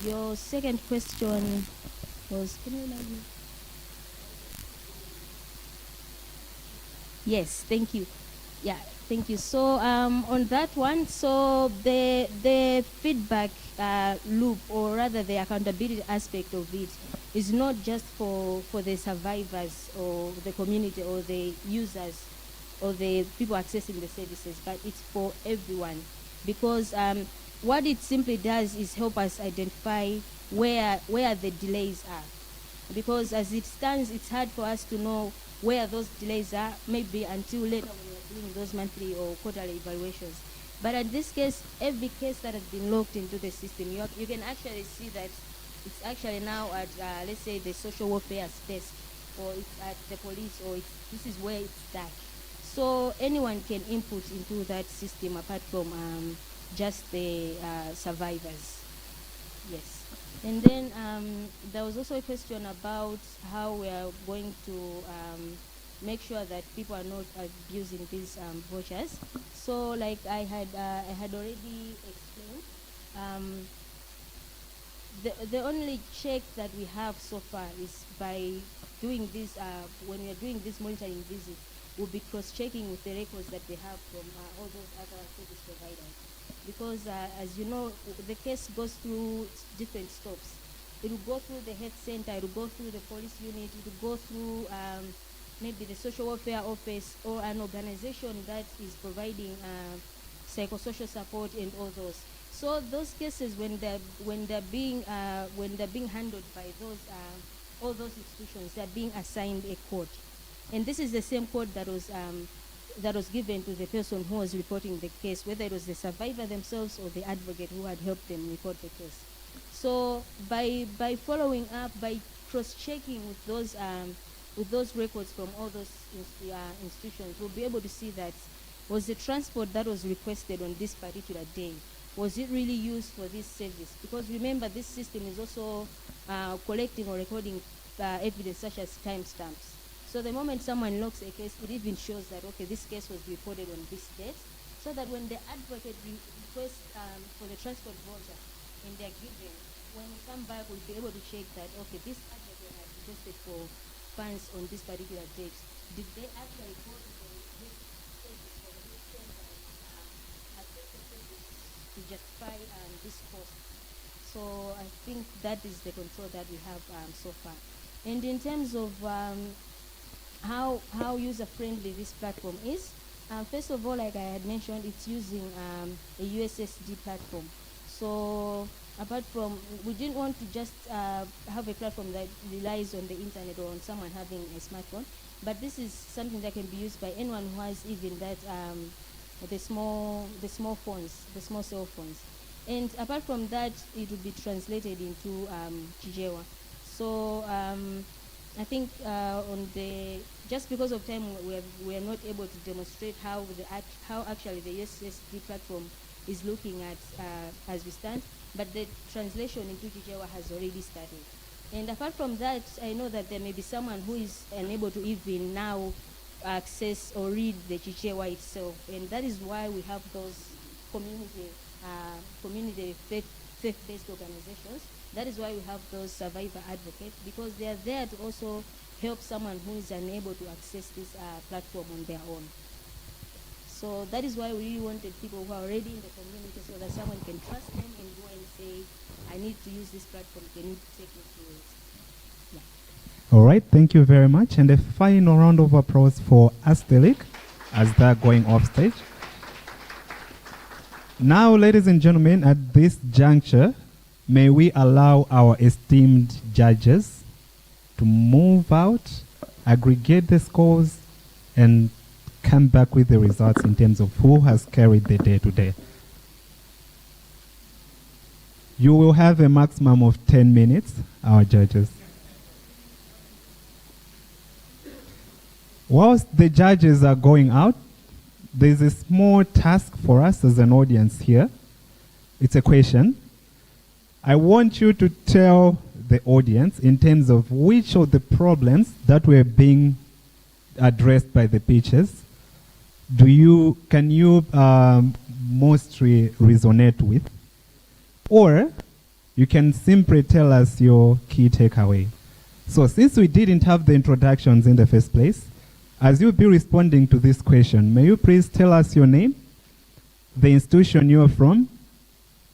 your second question was, can you remind me? Yes, thank you. Yeah, thank you. So on that one, so the feedback loop, or rather the accountability aspect of it, is not just for the survivors or the community or the users or the people accessing the services, but it's for everyone. Because what it simply does is help us identify where the delays are. Because as it stands, it's hard for us to know where those delays are, maybe until later when we're doing those monthly or quarterly evaluations. But in this case, every case that has been logged into the system, you can actually see that it's actually now at, let's say, the social welfare desk, or it's at the police, or this is where it's dark. So anyone can input into that system apart from just the survivors. Yes. And then there was also a question about how we are going to make sure that people are not abusing these vouchers. So, like I had already explained, the only check that we have so far is by doing this. When we are doing this monitoring visit, we'll be cross-checking with the records that they have from all those other service providers. Because as you know, the case goes through different stops. It will go through the health center, it will go through the police unit, it will go through maybe the social welfare office, or an organization that is providing psychosocial support and all those. So those cases, when they're being handled by those all those institutions, they're being assigned a code, and this is the same code that was given to the person who was reporting the case, whether it was the survivor themselves or the advocate who had helped them report the case. So by following up, by cross-checking with those records from all those institutions, we'll be able to see that was the transport that was requested on this particular day, was it really used for this service? Because remember, this system is also collecting or recording evidence such as timestamps. So the moment someone logs a case, it even shows that, okay, this case was reported on this date, so that when the advocate requests for the transport voucher and they're given, when we come back, we'll be able to check that, okay, this advocate has requested for funds on this particular date. Did they actually go to the service for the to justify this cost? So I think that is the control that we have so far. And in terms of how user-friendly this platform is, first of all, like I had mentioned, it's using a USSD platform. So apart from, we didn't want to just have a platform that relies on the internet or on someone having a smartphone, but this is something that can be used by anyone who has even that the small phones, the small cell phones. And apart from that, it will be translated into Chichewa. So I think just because of time, we are not able to demonstrate how actually the USSD platform is looking at as we stand, but the translation into Chichewa has already started. And apart from that, I know that there may be someone who is unable to even now access or read the Chichewa itself, and that is why we have those community faith-based organizations. That is why we have those survivor advocates, because they are there to also help someone who is unable to access this platform on their own. So that is why we really wanted people who are already in the community, so that someone can trust them and go and say, I need to use this platform, can you take me through it? Yeah. All right, thank you very much. And a final round of applause for Astelik as they're going off stage. Now, ladies and gentlemen, at this juncture, may we allow our esteemed judges to move out, aggregate the scores, and come back with the results in terms of who has carried the day today. You will have a maximum of 10 minutes, our judges. Whilst the judges are going out, there's a small task for us as an audience here. It's a question. I want you to tell the audience in terms of which of the problems that were being addressed by the pitches can you mostly resonate with, or you can simply tell us your key takeaway. So since we didn't have the introductions in the first place, as you'll be responding to this question, may you please tell us your name, the institution you're from,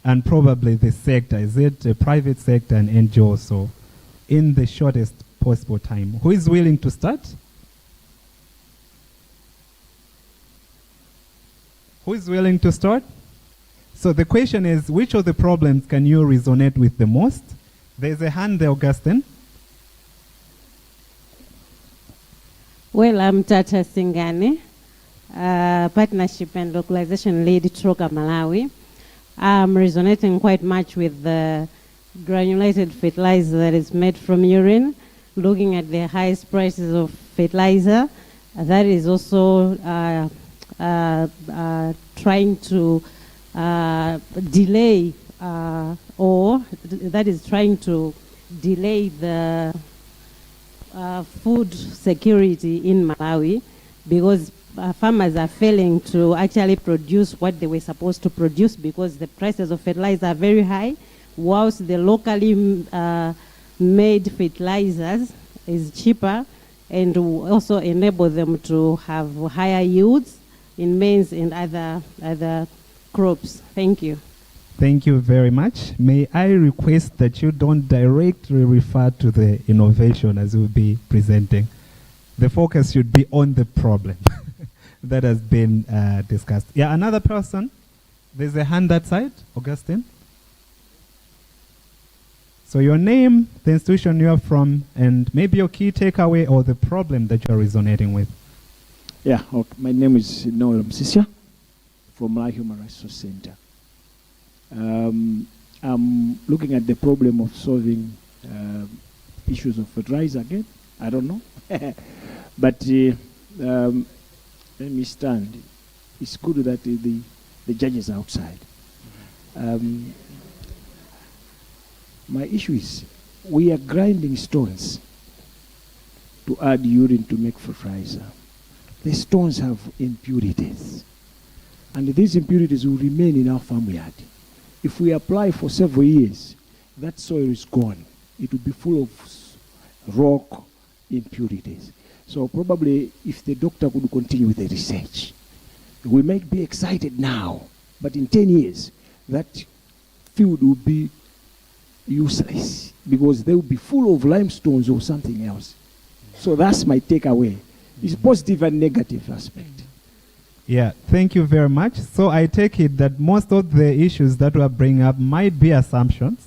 and probably the sector. Is it a private sector, an NGO? So in the shortest possible time. Who is willing to start? Who is willing to start? So the question is, which of the problems can you resonate with the most? There's a hand there, Augustine. Well, I'm Tata Singani, Partnership and Localization Lead, Troka, Malawi. I'm resonating quite much with the granulated fertilizer that is made from urine, looking at the highest prices of fertilizer. That is also trying to delay the food security in Malawi, because farmers are failing to actually produce what they were supposed to produce because the prices of fertilizer are very high, whilst the locally made fertilizers is cheaper and will also enable them to have higher yields in maize and other crops. Thank you. Thank you very much. May I request that you don't directly refer to the innovation as you'll be presenting. The focus should be on the problem that has been discussed. Yeah, another person. There's a hand that side, Augustine. So your name, the institution you're from, and maybe your key takeaway or the problem that you're resonating with. Yeah, okay. My name is Noel Msisya from Malawi Human Resource Center. I'm looking at the problem of solving issues of fertilizer again. I don't know. But let me stand. It's good that the judge is outside. My issue is we are grinding stones to add urine to make fertilizer. The stones have impurities, and these impurities will remain in our farmyard. If we apply for several years, that soil is gone. It will be full of rock impurities. So probably if the doctor could continue with the research, we might be excited now, but in 10 years, that field will be useless because they will be full of limestones or something else. So that's my takeaway. It's positive and negative aspect. Yeah, thank you very much. So I take it that most of the issues that we are bringing up might be assumptions,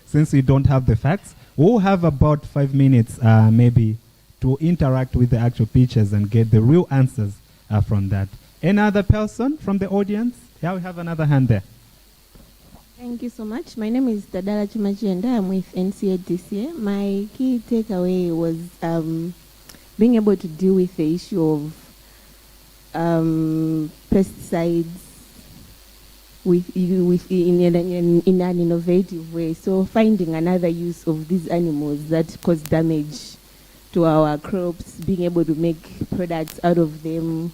since we don't have the facts. We'll have about 5 minutes maybe to interact with the actual pictures and get the real answers from that. Any other person from the audience? Yeah, we have another hand there. Thank you so much. My name is Tadala Chumachenda. I'm with NCA this year. My key takeaway was being able to deal with the issue of pesticides in an innovative way. So finding another use of these animals that cause damage to our crops, being able to make products out of them.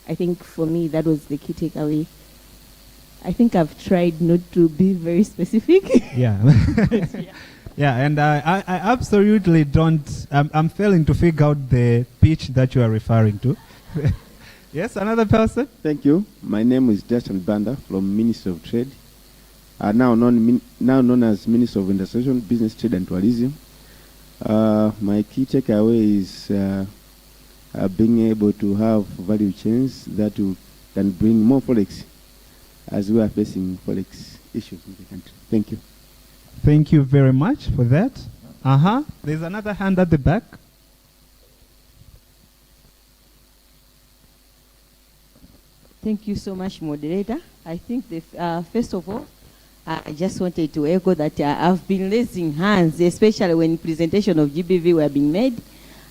I think for me that was the key takeaway. I think I've tried not to be very specific. Yeah. Yeah, and I absolutely don't, I'm failing to figure out the pitch that you are referring to. Yes, another person? Thank you. My name is Justin Banda from Ministry of Trade, now known as Ministry of Industrial, Business, Trade and Tourism. My key takeaway is being able to have value chains that can bring more forex as we are facing forex issues in the country. Thank you. Thank you very much for that. There's another hand at the back. Thank you so much, moderator. I think first of all, I just wanted to echo that I've been raising hands, especially when presentation of GBV were being made.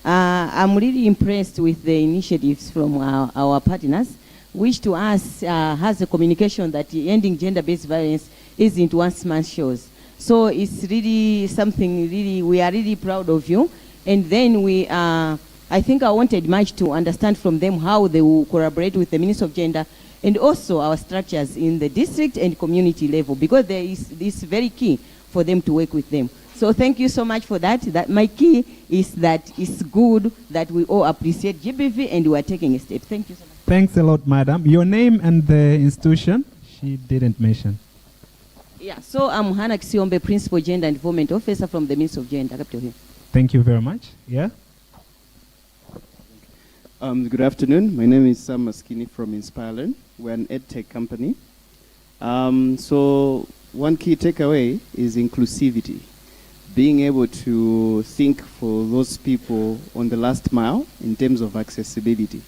I'm really impressed with the initiatives from our partners, which to us has a communication that ending gender-based violence isn't one-man shows. So it's really something really, we are really proud of you. And then I think I wanted much to understand from them how they will collaborate with the Ministry of Gender and also our structures in the district and community level, because this is very key for them to work with them. So thank you so much for that. That my key is that it's good that we all appreciate GBV and we are taking a step. Thank you so much. Thanks a lot, madam. Your name and the institution she didn't mention. Yeah, so I'm Hannah Kisiombe, Principal Gender and Development Officer from the Ministry of Gender. Thank you very much. Yeah. Good afternoon. My name is Sam Maskini from Inspirelearn. We're an EdTech company. So one key takeaway is inclusivity. Being able to think for those people on the last mile in terms of accessibility.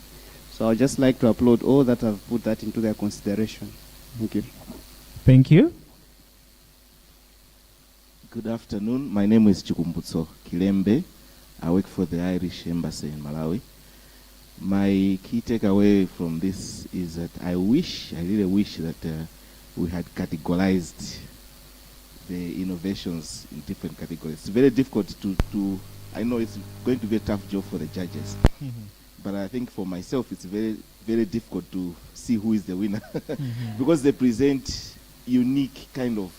So I'd just like to applaud all that have put that into their consideration. Thank you. Thank you. Good afternoon. My name is Chikumbutso Kilembe. I work for the Irish Embassy in Malawi. My key takeaway from this is that I really wish that we had categorized the innovations in different categories. It's very difficult to I know it's going to be a tough job for the judges. But I think for myself it's very, very difficult to see who is the winner because they present unique kind of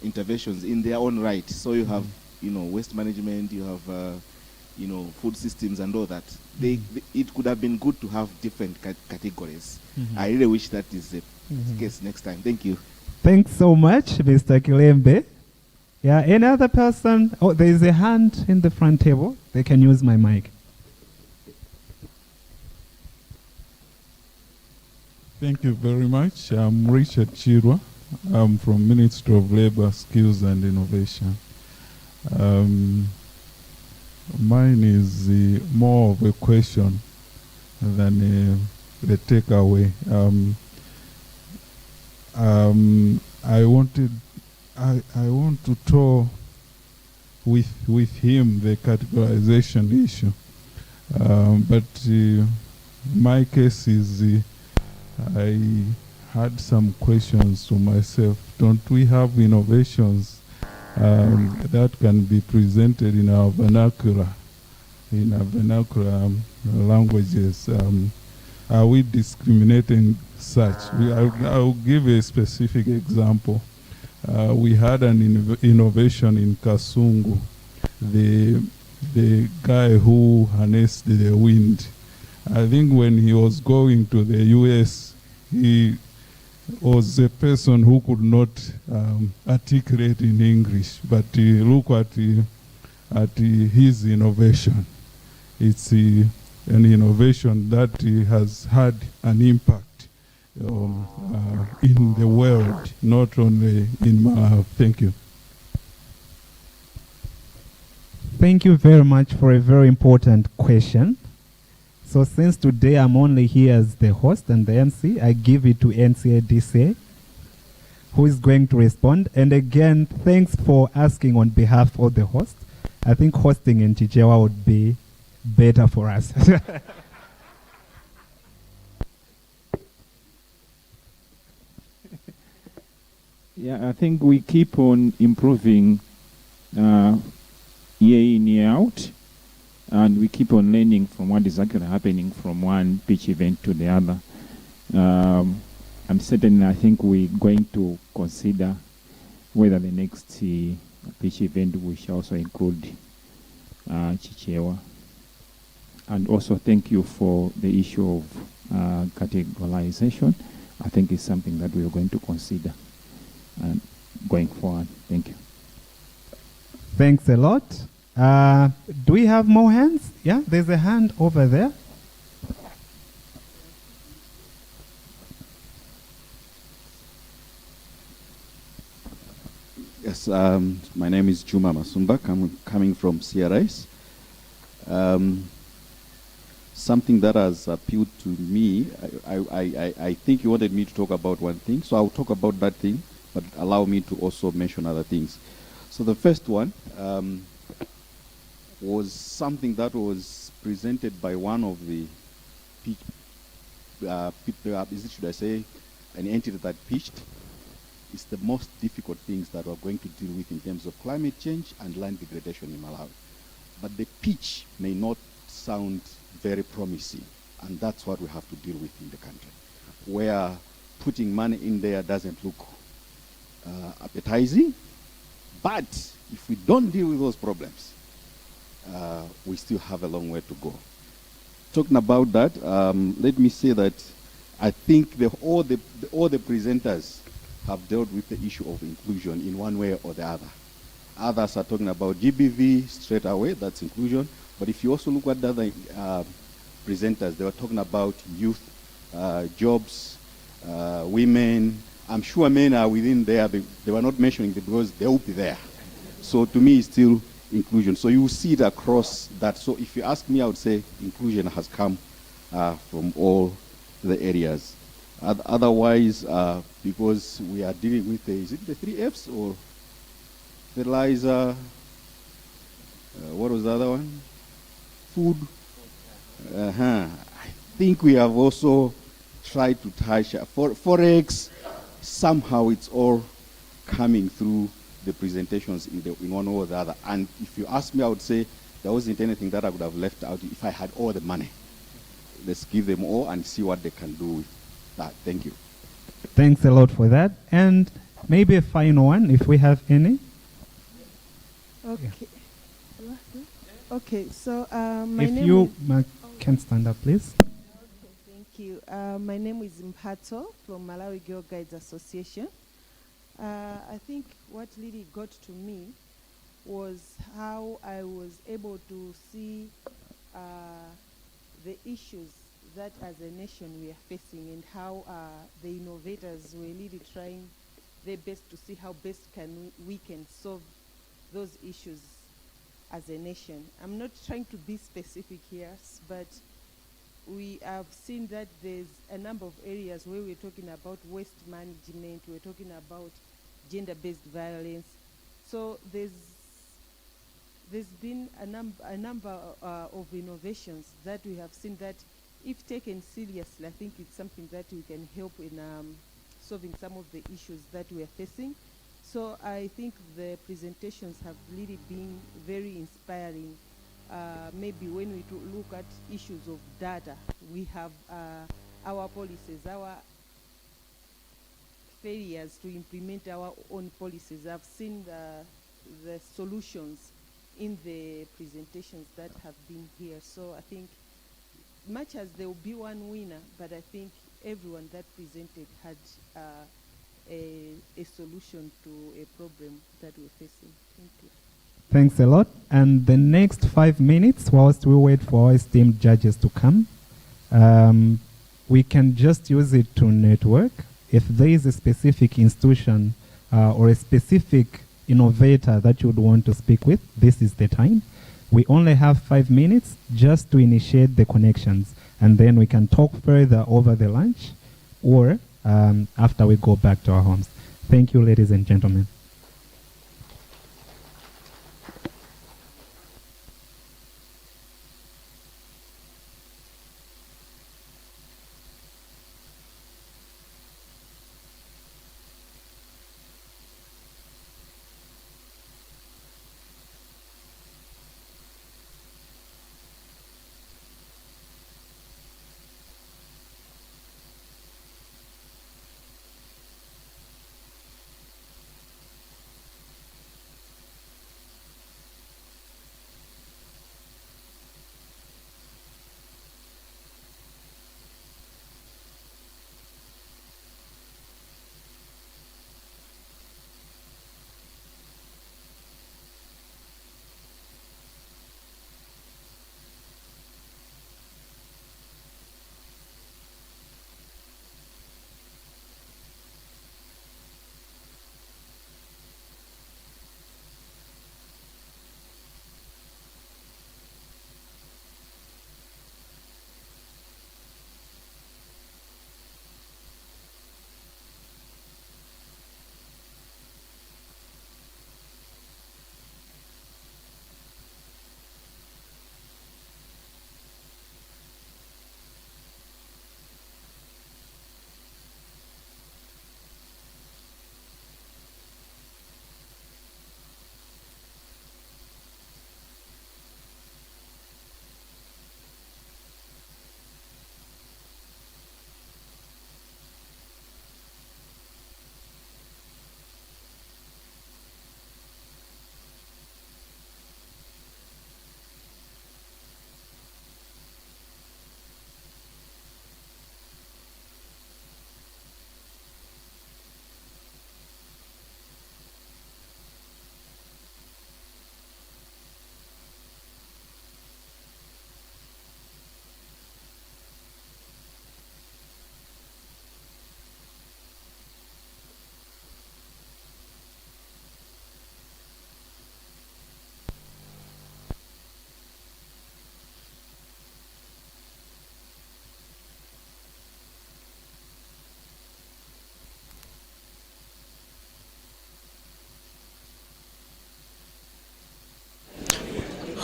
interventions in their own right. So you have, waste management, you have, food systems and all that. It could have been good to have different categories. I really wish that is the case next time. Thank you. Thanks so much, Mr. Kilembe. Yeah, any other person? Oh, there is a hand in the front table. They can use my mic. Thank you very much. I'm Richard Chirwa. I'm from Ministry of Labor, Skills and Innovation. Mine is more of a question than the takeaway. I want to talk with him the categorization issue, but my case is I had some questions to myself. Don't we have innovations that can be presented in our vernacular, languages? Are we discriminating such? I'll give a specific example. We had an innovation in Kasungu, the guy who harnessed the wind. I think when he was going to the US, he was a person who could not articulate in English, but look at his innovation. It's an innovation that has had an impact in the world, not only in Malawi. Thank you. Thank you very much for a very important question. So since today I'm only here as the host and the MC, I give it to NCADCA, who is going to respond. And again, thanks for asking on behalf of the host. I think hosting in Chichewa would be better for us. Yeah, I think we keep on improving year in, year out. And we keep on learning from what is actually happening from one pitch event to the other. I'm certain, I think we're going to consider whether the next pitch event we shall also include Chichewa. And also thank you for the issue of categorization. I think it's something that we are going to consider going forward. Thank you. Thanks a lot. Do we have more hands? Yeah, there's a hand over there. Yes, my name is Juma Masumba. I'm coming from CRIs. Something that has appealed to me, I think you wanted me to talk about one thing, so I'll talk about that thing, but allow me to also mention other things. So the first one, was something that was presented by one of the should I say, an entity that pitched. is the most difficult things that we're going to deal with in terms of climate change and land degradation in Malawi. But the pitch may not sound very promising, and that's what we have to deal with in the country, where putting money in there doesn't look appetizing. But if we don't deal with those problems, we still have a long way to go. Talking about that, let me say that I think all the presenters have dealt with the issue of inclusion in one way or the other. Others are talking about GBV straight away, that's inclusion. But if you also look at the other presenters, they were talking about youth, jobs, women. I'm sure men are within there. They were not mentioning it because they will be there. So to me, it's still inclusion. So you see it across that. So if you ask me, I would say inclusion has come from all the areas. Otherwise, because we are dealing with is it the 3 Fs or fertilizer? What was the other one? Food. I think we have also tried to touch forex. Somehow it's all coming through the presentations in one or the other. And if you ask me, I would say there wasn't anything that I would have left out if I had all the money. Let's give them all and see what they can do with that. Thank you. Thanks a lot for that. And maybe a final one, if we have any. Okay. Okay, so my if name you is can stand up, please. Thank you. My name is Mpato from Malawi Girl Guides Association. I think what really got to me was how I was able to see the issues that as a nation we are facing, and how the innovators were really trying their best to see how best we can solve those issues as a nation. I'm not trying to be specific here, but we have seen that there's a number of areas where we're talking about waste management, we're talking about gender-based violence. So there's been a number of innovations that we have seen that, if taken seriously, I think it's something that we can help in solving some of the issues that we are facing. So I think the presentations have really been very inspiring. Maybe when we look at issues of data, we have our policies, our failures to implement our own policies. I've seen the solutions in the presentations that have been here. So I think much as there will be one winner, but I think everyone that presented had a solution to a problem that we're facing. Thank you. Thanks a lot. And the next 5 minutes, whilst we wait for our esteemed judges to come, we can just use it to network. If there is a specific institution or a specific innovator that you would want to speak with, this is the time. We only have 5 minutes just to initiate the connections, and then we can talk further over the lunch or after we go back to our homes. Thank you, ladies and gentlemen.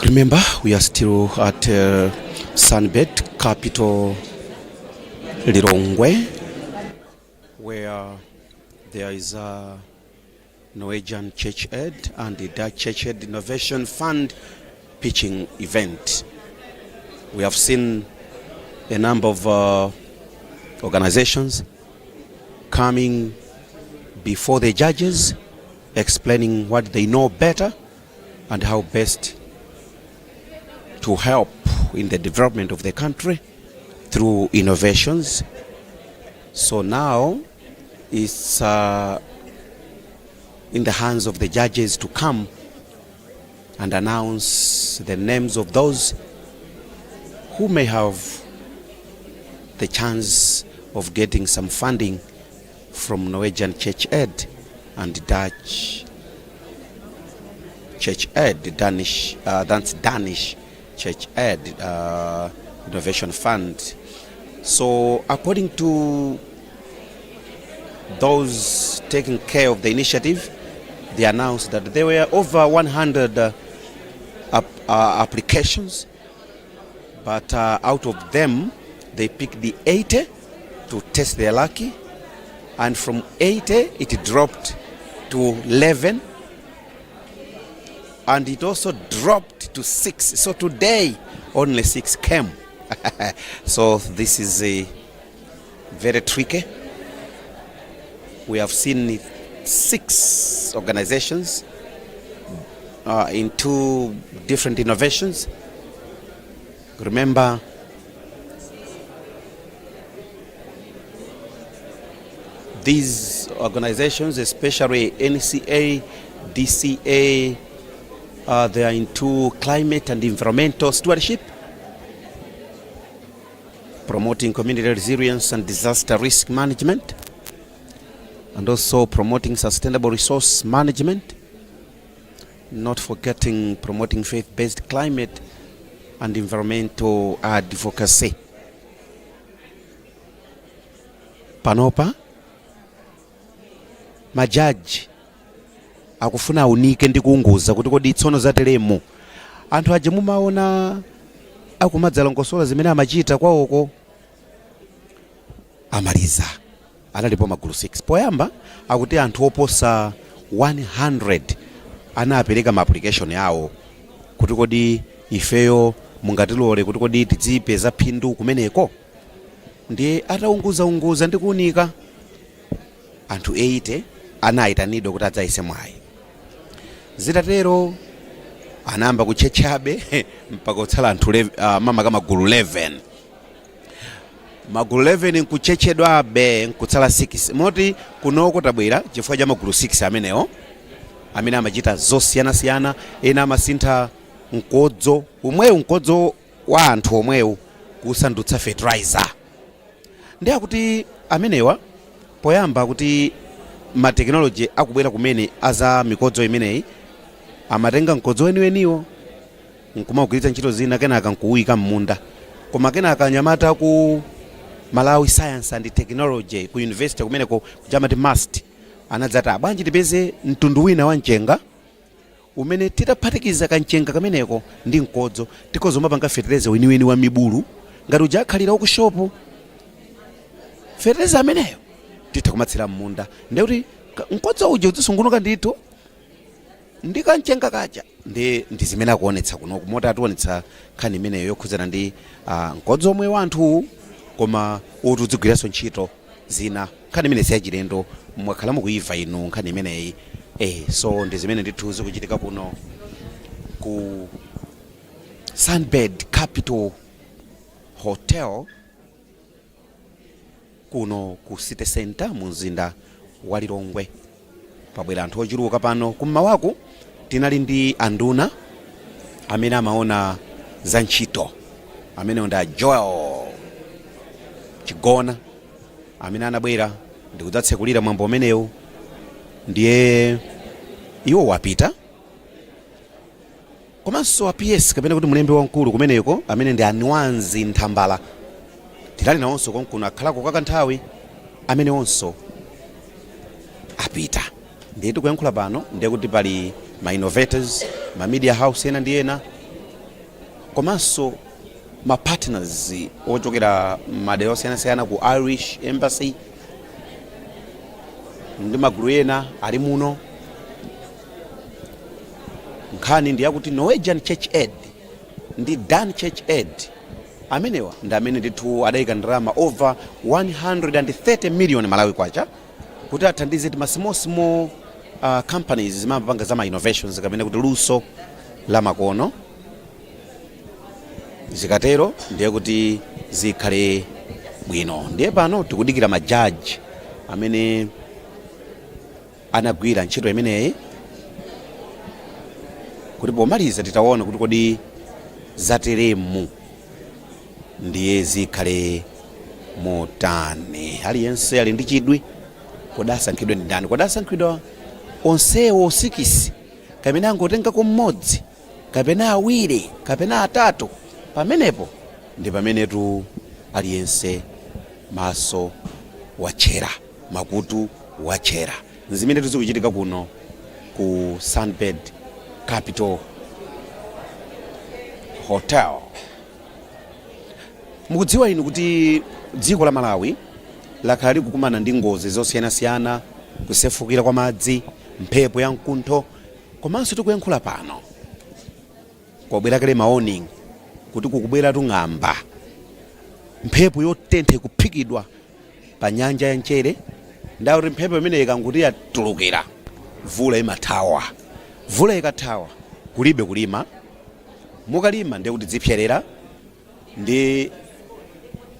Remember, we are still at Sunbed capital Lilongwe, where there is a Norwegian Church Aid and the Dutch Church Aid Innovation Fund pitching event. We have seen a number of organizations coming before the judges, explaining what they know better and how best to help in the development of the country through innovations. So now it's in the hands of the judges to come and announce the names of those who may have the chance of getting some funding from Norwegian Church Aid and Dutch Church Aid, that's Danish Church Aid Innovation Fund. So according to those taking care of the initiative, they announced that there were over 100 applications, but out of them they picked the 80 to test their lucky, and from 80 it dropped to 11, and it also dropped to 6. So today only 6 came. So this is a very tricky. We have seen 6 organizations in 2 different innovations. Remember, these organizations, especially NCA, DCA, they are into climate and environmental stewardship, promoting community resilience and disaster risk management, and also promoting sustainable resource management, not forgetting promoting faith-based climate and environmental advocacy. Panopa majaji akufuna aunike ndi kuunguza kuti kodi tsono zatelemo anthu aje mumaona akumadzalongosola zimene amachita kwawoko amaliza analipo magulu 6. Poyamba akuti anthu oposa 100 anapereka ma application yawo kuti kodi ifeyo mungatilole kuti kodi tidzipeza phindu kumeneko. Ndiye ataunguza ndi kuunika anthu 80 anayitanidwa kuti adzayise mwayi. Zitatero anayamba kuchechabe mpaka kutsala anthu mama kama magulu 11. Magulu 11 nkuchechedwa abe nkutsala 6. Moti kunoko tabwera chifukwa cha magulu 6 amenewo amene amachita zosiyana-siyana, ena amasintha mkodzo umwewu, mkodzo wa anthu omwewu kusandutsa fertilizer. Ndiye kuti amenewa poyamba kuti ma technology akubwera kumene aza mikodzo imeneyi amatenga mkodzo weniweniwo nkumagwiritsa ntchito zina kenaka nkuwika m'munda. Koma kenaka anyamata ku Malawi Science and Technology ku university kumeneko kujamati must anadzata bwanji tipeze mtundu wina wa mchenga umene titaphatikiza kamchenga kameneko ndi mkodzo tikozomapanga fertilizer weniweni wa mibulu ngati ujakhalira ku shopu. Fertilizer ameneyo titakumatsira m'munda ndiye kuti mkodzo uja udzisungunuka ndithu ndi kamchenga kaja ndi zimene akuonetsa kuno kumota atuonetsa nkhani imeneyo yokhudzana ndi mkodzo omwe wa anthu koma uti udzigwiranso ntchito zina. Nkhani imene siyachilendo mwakhala mukuiva inu nkhani imeneyi. So ndi zimene ndithu zikuchitika kuno ku Sunbed Capital Hotel kuno ku City Center mu mzinda wa Lilongwe. Pabwera anthu ochuluka pano kummawaku tinali ndi anduna amene amaona za ntchito amene nda Joel Chigona amene anabwera ndi kudzatsekulira mwambo umenewu. Ndiye iwo wapita komanso PS kapena kuti mulembe wamkulu kumeneko amene ndi Anwanzi Nthambala tilali nawonso konkuno akhalako kwa kanthawi amene onso apita. Ndiye tikuyankhula pano ndiye kuti pali ma innovators, ma media house ena ndi ena komanso ma partners ochokera madera osiyanasiyana ku Irish Embassy ndi magulu ena ali muno. Nkhani ndi yakuti Norwegian Church Aid ndi Dan Church Aid amenewa ndi amene ndithu adayika ndalama over 130 million Malawi kwacha kuti athandize ma small companies zimapanga za ma innovations kapena kuti luso la makono. Zikatero ndiye kuti zikhale bwino. Ndiye pano tikudikira majaji amene anagwira ntchito imeneyi kuti pomaliza titaona kuti kodi zateremu ndiye zikhale motani. Aliyense ali ndi chidwi, kodi asankhidwe ndi ndani, kodi asankhidwa onsewo 6 kapena angotengako mmodzi kapena awiri kapena atatu. Pamenepo ndi pamenetu aliyense maso wachera, makutu wachera. Zimene tizikuchitika kuno ku Sunbed Capital Hotel. Mukudziwa inu kuti dziko la Malawi lakhala likukumana ndi ngozi zosiyanasiyana, kusefukira kwa madzi, mphepo ya mkuntho, komanso tikuyankhula pano kwabwera kale maoning kuti kukubwera ng'amba, mphepo yotentha kuphikidwa pa nyanja ya Mchere. Ndawo kuti mphepo imene ikanguti yatulukira vula imathawa. Vula ikathawa kulibe kulima, mukalima ndiye kuti dzipserera. Ndi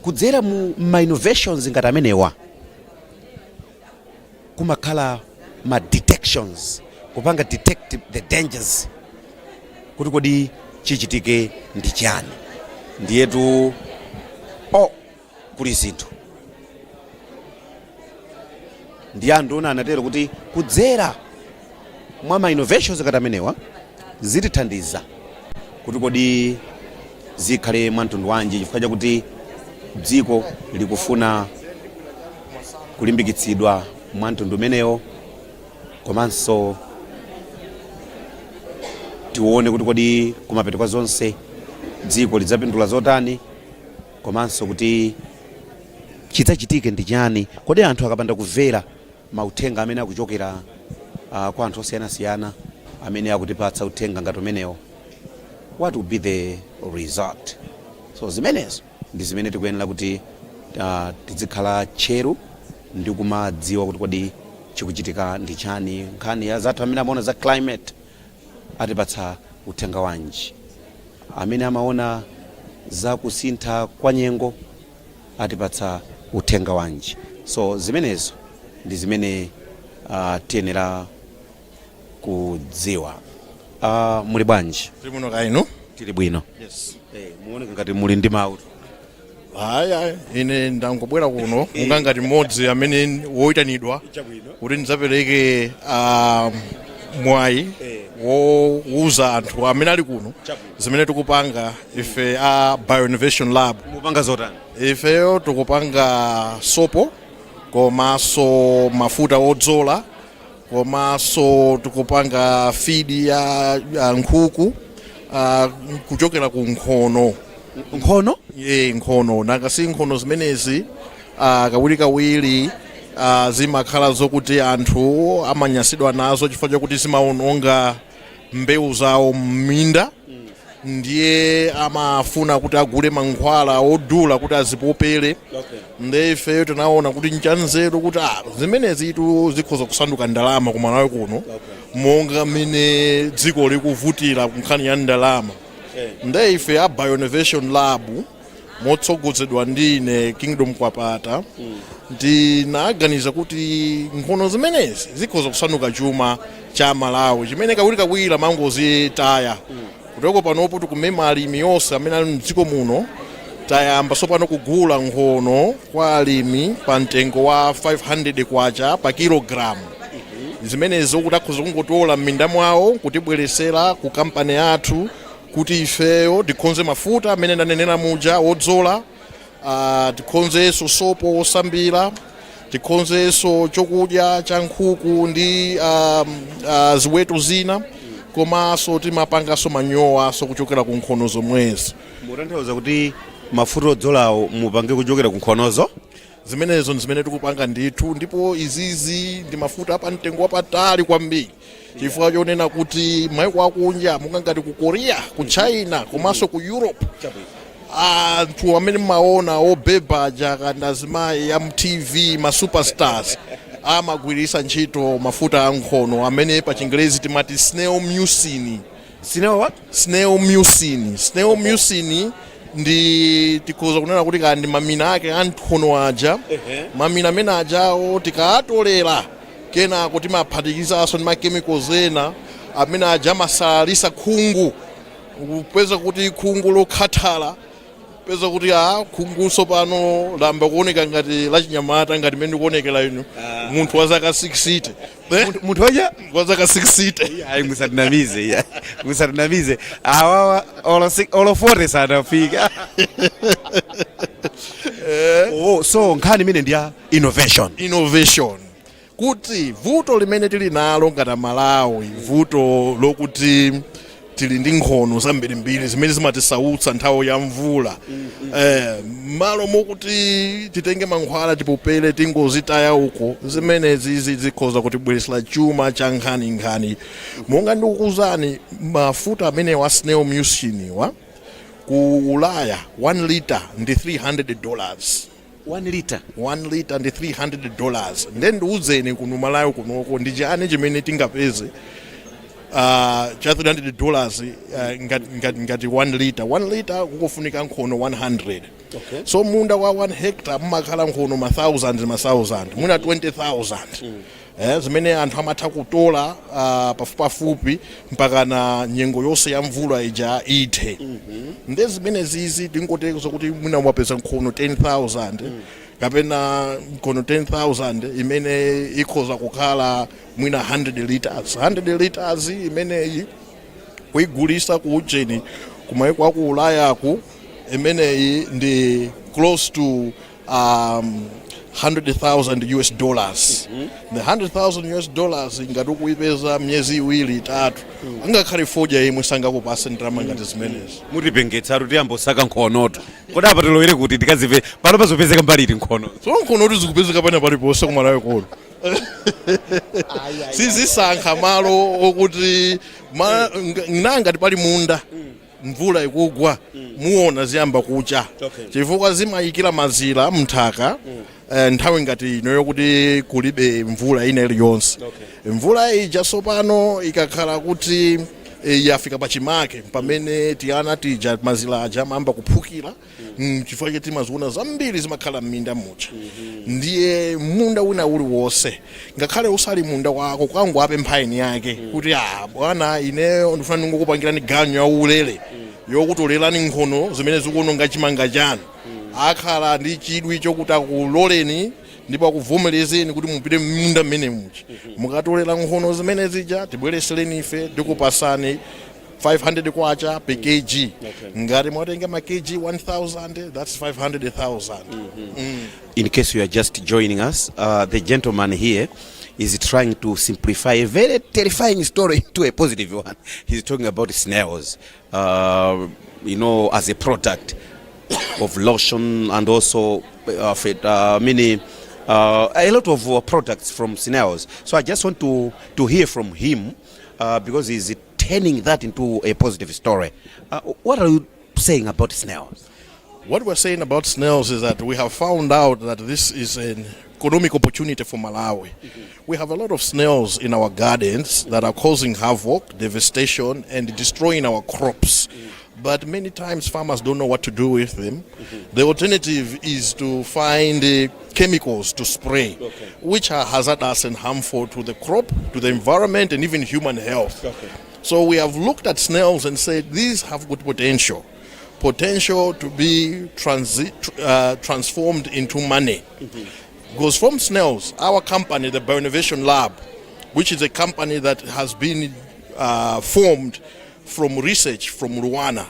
kudzera mu ma innovations ngati amenewa kumakhala ma detections, kupanga detect the dangers kuti kodi chichitike ndi chani. Ndiyetu kuli zinthu ndi anthu ona anatero kuti kudzera mwa ma innovations ngati amenewa zitithandiza kuti kodi zikhale mwantundu wanji, chifukwa chakuti dziko likufuna kulimbikitsidwa mwantundu umenewo, komanso tione kuti kodi kumapeto kwa zonse dziko lidzapindula zotani, komanso kuti chidzachitike ndi chani. Kodi anthu akapanda kumvera mauthenga amene akuchokera kwa anthu osiyanasiyana amene akutipatsa uthenga ngati umenewo, what will be the result? So zimenezo ndi zimene tikuyenera kuti tizikhala tcheru ndi kumadziwa kuti kodi chikuchitika ndi chani. Nkhani ya zathu amene amaona za climate atipatsa uthenga wanji, amene amaona za kusintha kwa nyengo atipatsa uthenga wanji. So zimenezo ndi zimene tiyenera kudziwa. Muli bwanji? Tili muno kaino? Tili bwino. Yes. Muone ngati muli ndi mawu. Haya, ine ndangobwera kuno ngati mmodzi amene woyitanidwa kuti ndidzapereke mwayi wouza anthu amene ali kuno zimene tikupanga ife a Bioinnovation Lab. Mupanga zotani? Ifeyo tikupanga sopo, komanso mafuta odzola, komanso tikupanga feed ya nkhuku kuchokera ku nkhono. Nkhono? Nkhono. Nakasi nkhono zimenezi kawirikawiri zimakhala zokuti anthu amanyasidwa nazo chifukwa chakuti zimaononga mbewu zawo m'minda. Ndiye amafuna kuti agule mankhwala odula kuti azipopere. Ndiye ifeyo tinaona kuti nchanzeru kuti zimenezi zikhoza kusanduka ndalama ku Malawi kuno, monga mmene dziko likuvutira kunkhani ya ndalama. Ndiye ife a Bioinnovation Lab motsogozedwa ndine Kingdom Kwapata ndinaganiza kuti nkhono zimenezi zikhoza kusanduka chuma cha Malawi chimene kawirikawiri mangozitaya. Kutoko panopo tikumema alimi yonse amene ali mdziko muno tayamba sopano kugula nkhono kwa alimi pa mtengo wa 500 kwacha pa kilogramu. Zimenezo kuti akhoza kungotola m'minda mwawo kutibweresera ku kampani yathu kuti ifeyo tikonze mafuta amene ndanenera muja odzola, tikonzenso sopo osambira, tikonzenso chokudya cha nkhuku ndi ziweto zina, komanso timapanganso manyowaso kuchokera ku nkhono zomwezi. Mutanthauza kuti mafuta odzolawo mupange kuchokera ku nkhonozo? Zimenezo zimene tikupanga ndithu, ndipo izizi ndi mafuta apamtengo wapatali kwambiri, chifukwa chonena kuti maiko akunja mungangati ku Korea, ku China komanso ku Europe, anthu amene maona obeba jakanda azimayi ya mtv ma superstars amagwirisa ntchito mafuta a nkhono amene pa Chingerezi timati snail mucin. Snail mucin ndi tikhoza kunena kuti kandi mamina ake a nkhono aja, mamina amene ajawo tikaatolera kenako timaphatikizaso ndi makemicals ena amene aja masalisa khungu, kupeza kuti khungu lokhathala, peza kuti khunguso pano lamba kuoneka ngati lachinyamata, ngati mene ndikuonekera ino munthu wa zaka 60. Munthu waja wa zaka 60. Ayi musatinamize awawa olo 40 sanafika. So nkhani imene ndiya innovation kuti vuto limene tili nalo ngati Malawi, vuto lokuti tili ndi nkhono zambirimbiri zimene zimatisautsa nthawi ya mvula. Malo mokuti titenge mankhwala tipupele tingozitaya uko, zimenezi zikhoza kutibweresera chuma cha nkhani. Monga ndikukuwuzani mafuta amene wa snail mucin wa ku Ulaya 1 liter ndi $300. 1 liter ndi $300. Ndiuzeni kuno Malawi kunoko ndi chani chimene tingapeze cha $300 ngati 1 liter. 1 liter kukufunika nkhono 100. So munda wa 1 hectare mumakhala nkhono ma thousand muna 20,000. Zimene anthu amatha kutola pafupi mpaka na nyengo yonse ya mvula ija ithe. Ndi zimene zizi tingotezo kuti mwina wapeza nkhono 10,000 kapena nkhono 10,000 imene ikhoza kukhala mwina 100 liters. 100 liters imeneyi kuigulisa ku ujeni kumaiko aku Ulayaku imeneyi ndi close to $100,000. The $100,000 ngati ukuipeza myezi 2-3 angakhale foja yemwe sangakupase ndalama ngati zimenezi. Mutipengetsa kuti ambosaka nkhonoto kodi apa tilowere kuti tikazive pano pazopezeka mbaliti nkhono. So nkhonoto zikupezeka pana paliponse kumalawi kono. Sizisankha malo okuti ngati pali munda mvula ikugwa muona ziyamba kucha, chifukwa zimayikira mazira mnthaka nthawi ngati ino yokuti kulibe mvula ina iliyonse. Mvula ija sopano ikakhala kuti yafika pachimake pamene tiana tija mazira aja mayamba kuphukira, chifukwa choti maziona zambiri zimakhala m'minda mucha. Ndiye munda wina uliwonse ngakhale usali munda wako kwangu ape mphaini yake kuti bwana ine ndifuna ndingokupangirani ganyo ya ulere yokutolerani nkhono zimene zikuononga chimanga chanu, akhala ndi chidwi chokuti akuloleni ndipo akuvomerezeni kuti mupite m'munda mmene mucha mukatolera nkhono zimene zija tibweresereni ife tikupasani 500 kwacha per kg. Ngati mwatenga ma kg 1,000, that's 500,000. In case you are just joining us, the gentleman here is trying to simplify a very terrifying story into a positive one. He's talking about snails, as a product of lotion and also of a lot of products from snails. So I just want to hear from him because he's turning that into a positive story. What are you saying about snails? What we're saying about snails is that we have found out that this is an economic opportunity for Malawi. We have a lot of snails in our gardens that are causing havoc, devastation, and destroying our crops. But many times farmers don't know what to do with them. The alternative is to find chemicals to spray, which are hazardous and harmful to the crop, to the environment, and even human health. So we have looked at snails and said these have good potential to be transformed into money. Because from snails, our company, the Bioinnovation Lab, which is a company that has been formed from research from Rwanda.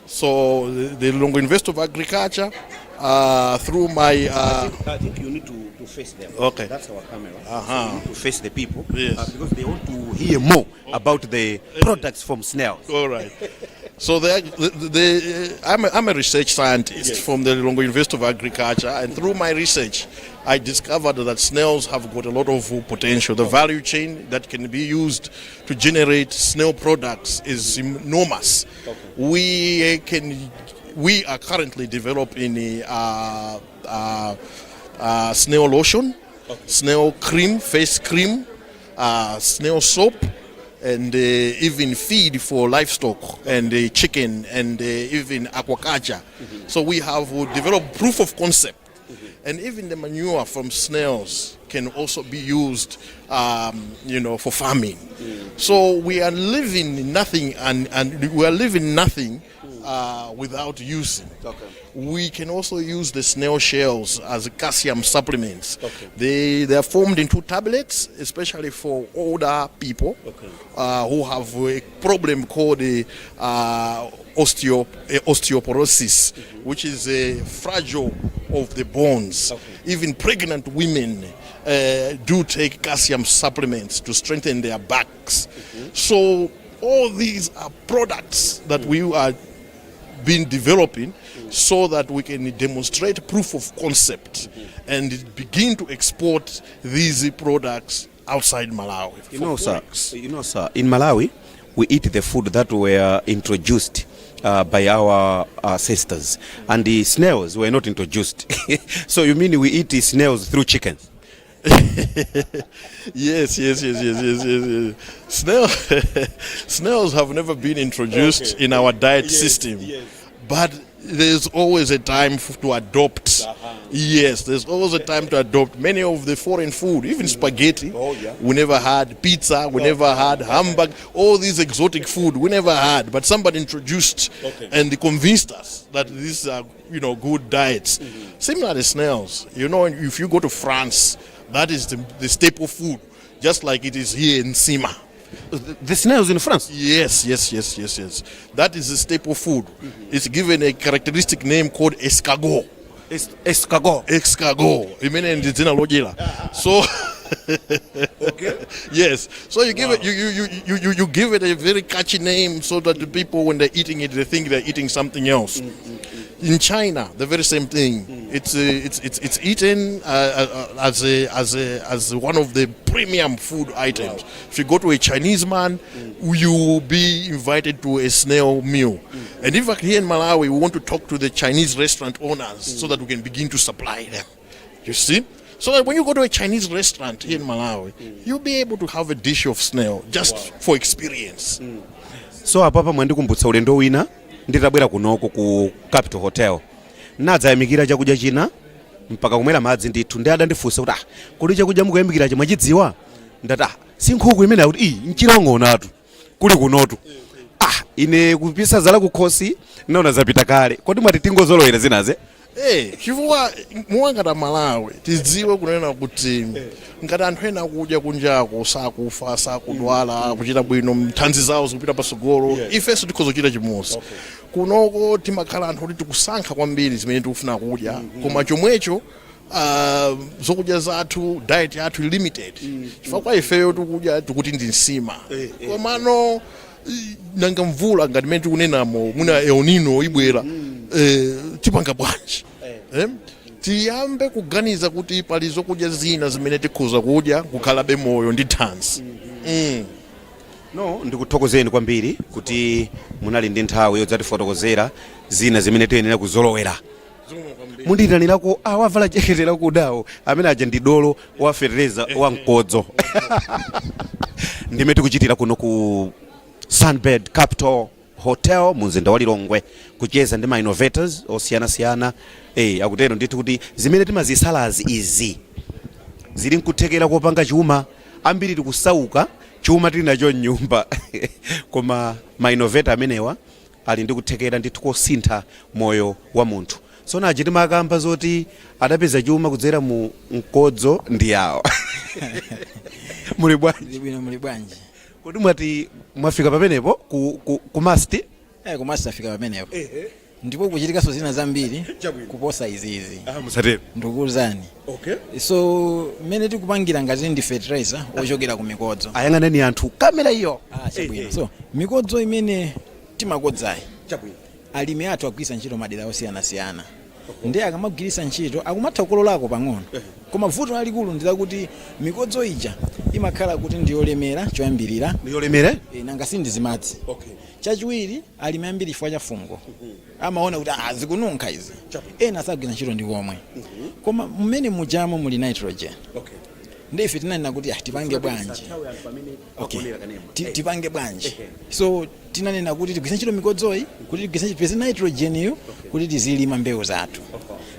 So the Longo University of Agriculture, through my... I think you need to to face them. Okay. That's our camera. Uh-huh. So we need to face the people. Yes. Because they want to hear more about the products from snails. All right. So I'm a research scientist from the Lilongwe University of Agriculture, and through my research, I discovered that snails have got a lot of potential. The value chain that can be used to generate snail products is enormous. We are currently developing snail lotion, snail cream, face cream, snail soap, and even feed for livestock and chicken and even aquaculture. So we have developed proof of concept. And even the manure from snails can also be used, for farming. So we are living nothing, and we are living nothing without using. We can also use the snail shells as calcium supplements. They are formed into tablets, especially for older people who have a problem called osteoporosis, which is a fragile of the bones. Even pregnant women do take calcium supplements to strengthen their backs. So all these are products that we are been developing so that we can demonstrate proof of concept and begin to export these products outside Malawi. You know, sir, in Malawi, we eat the food that were introduced by our ancestors, and the snails were not introduced. So you mean we eat the snails through chickens? Yes. Snails have never been introduced in our diet system, but there's always a time to adopt. Yes, there's always a time to adopt many of the foreign food, even spaghetti. We never had pizza, we never had hamburger, all these exotic food we never had, but somebody introduced and they convinced us that these are, good diets. Similar to snails, if you go to France, that is the staple food, just like it is here in Sima. The snails in France? Yes. That is the staple food. It's given a characteristic name called escargot. Escargot. So yes. So you give it you give it a very catchy name so that the people, when they're eating it, they think they're eating something else. In China, the very same thing. It's eaten as one of the premium food items. If you go to a Chinese man, you will be invited to a snail meal. And in fact, here in Malawi, we want to talk to the Chinese restaurant owners so that we can begin to supply them. You see? So that when you go to a Chinese restaurant here in Malawi, you'll be able to have a dish of snail just for experience. So apapa mwandikumbutsa ulendo wina nditabwera kunoko ku Capital Hotel. Nadzayamikira chakudya china mpaka kumwera madzi ndithu ndi adandifunsa kuti kuli chakudya mukuyamikira mwachidziwa? Ndati si nkhuku imene kuti nchilong'onatu kuli kunotu. Ine kupisa zala kukhosi naona zapita kale. Kodi mwati tingozolowera zinaze? Chifukwa muwangata Malawi tidziwe kunena kuti ngati anthu ena kudya kunjako sakufa sakudwala kuchita bwino nthanzi zawo zikupita pasogolo, ifenso tikhozochita chimozi. Kunoko timakhala anthu kuti tikusankha kwambiri zimene tikufuna kudya, koma chomwecho zokudya zathu, diet yathu limited. Chifukwa ifeyo tikudya tikuti ndi nsima. Komano nanga mvula ngati mene tikunenamo muna El Nino ibwera, tipanga bwanji? Tiyambe kuganiza kuti pali zokudya zina zimene tikhoza kudya kukhalabe moyo ndi thanzi. No, ndikuthokozeni kwambiri kuti munali ndi nthawi yodzatifotokozera zina zimene tiyenera kuzolowera. Mundiyitanirako wavala jekete lakudawo amene aja ndi dolo wafetereza wamkodzo. Ndimene tikuchitira kuno ku Sunbed Capital Hotel mumzinda wa Lilongwe kucheza ndi ma innovators osiyanasiyana. Akutero ndithu kuti zimene timazisalazi izi zili nkuthekera kopanga chuma, ambiri tikusauka chuma tili nacho nyumba. Koma ma innovator amenewa ali ndi kuthekera ndithu kosintha moyo wa munthu. So naje timakamba zoti adapeza chuma kudzera mu mkodzo ndi yawo. Muli bwanji? Muli bwanji? Kodi mwati mwafika pamenepo ku masti? Ku masti afika pamenepo. ndipo kuchitikaso zina zambiri kuposa izizi musatero ndikuwuzani. Okay. So mmene tikupangira ngati ndi fertilizer ochokera ku mikodzo. Ayang'aneni anthu kamera iyo. Chabwino. So mikodzo imene timakodzayi alimi athu agwisa ntchito madera osiyanasiyana. Ndi akamagwirisa ntchito akumatha kukololako pang'ono. Koma vuto lalikulu ndi lakuti mikodzo ija imakhala kuti ndiyolemera choyambirira. Ndiyolemera? Nanga sindizimadzi. Okay. Chachiwiri alimi ambiri chifukwa cha fungo. Amaona kuti zikununkha izi. Ena asagwira ntchito ndi komwe. Koma mmene mujamo muli nitrogen. Okay. Ndife tinanena kuti tipange bwanji. Okay. Tipange bwanji. So tinanena kuti tigwise ntchito mikodzoyi kuti tigwise ntchito nitrogen iyo kuti tizilima mbewu zathu.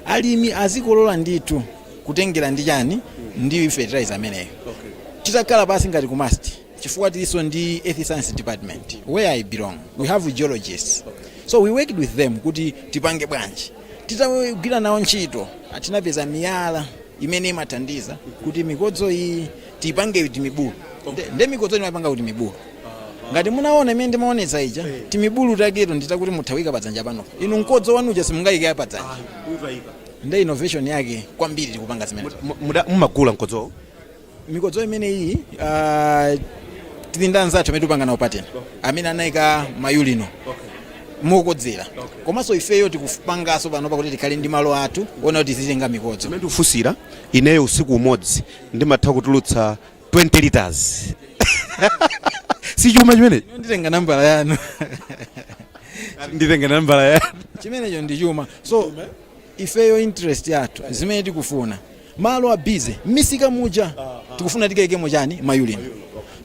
Alimi azikolola nditu kutengera ndi chani ndi fertilizer ameneyo. Titakhala basi ngati ku must chifukwa tiliso ndi earth science department where I belong. We have geologists. So we worked with them kuti tipange bwanji. Titagwira nawo ntchito atinapeza miyala imene imathandiza kuti mikodzo iyi tipange kuti mibulu. Nde mikodzo imapanga kuti mibulu. Ngati munaona imene ndimaonetsa ija timibulu taketo nditakuti muthawika padzanja pano. Inu mkodzo wanu uja simungayike padzanja. Nde innovation yake kwambiri tikupanga zimene. Mumagula mkodzo? Mikodzo imene iyi tilinda anzathu amene tupanga nawo patent. Amene anayika mayulino. Mukodzera. Komanso ifeyo tikupangaso panopa kuti tikhale ndi malo athu ona kuti tizitenga mikodzo. Mmene ufusira ineyo usiku umodzi ndimatha kutulutsa 20 liters. Si chuma chimene? Nditenga nambala yanu. Nditenga nambala yanu. Chimenecho ndi chuma. So ifeyo interest yathu zimene tikufuna. Malo abize misika muja tikufuna tikaikemo chani mayulino.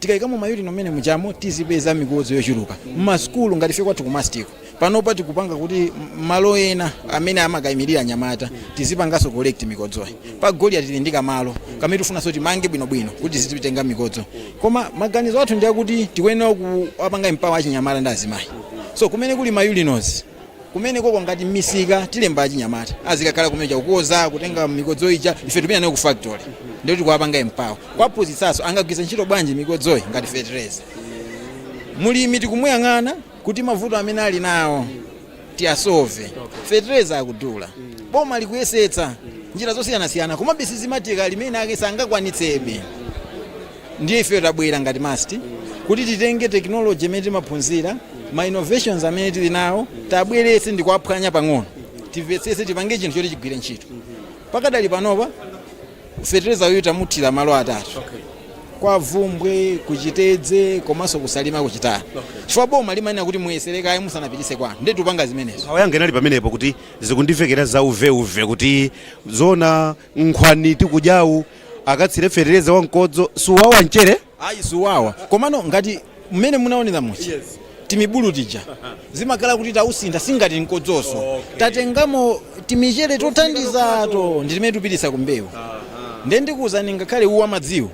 Tikaikamo mayulino mmene mujamo tizipeza mikodzo yochuluka. Mmaskulu ngati ife kwathu kumastiko. Panopa tikupanga kuti malo ena amene amakayimirira anyamata tizipangaso collect mikodzoyi. Pa goli atitindika malo kamene tufuna so timange bwinobwino kuti zititenga mikodzo. Koma maganizo athu ndi akuti tikuyenera kuapanga mpawa achinyamata ndi azimayi. So kumene kuli mayulinozi kumene koko ngati misika tilemba achinyamata azikakhala kumene chakukoza kutenga mikodzo ija ife tupita nayo ku factory ndio tikuapanga mpawa kwaphunzitsaso angagwiza ntchito bwanji mikodzoyi ngati fertilizer. Mulimi tikumuyang'ana kuti mavuto amene ali nawo tiasove. Fertilizer akudula. Boma likuyesetsa njira zosiyanasiyana koma bisi zimatika limene ake sangakwanitsebe. Ndiye ife tabwera ngati must kuti titenge technology imene timaphunzira ma innovations amene tili nawo tabweretse ndi kuaphwanya pang'ono. Timvetsetse tipange chinthu choti chigwire ntchito. Pakadali panopa fertilizer uyu tamuthira malo atatu. Kwa Vumbwe, kuchitedze, komanso kusalima kuchitala. Chifukwa boma limanena kuti muyesereka ayi musanapitise kwanu. Ndi tupanga zimenezo. Awayanga nali pamenepo kuti zikundivekera za uve kuti zona nkhwani tikudyawu akatsire fertilizer wa mkodzo suwawa nchere? Ayi suwawa. Komano ngati mmene munaonera muchi. Timibulu tija. Zimakhala kuti tausinda singati nkodzoso. Tatengamo timichere tothandizato ndimene tupitisa ku mbewu. Ndikuwuzani ngakhale uwa madziwo.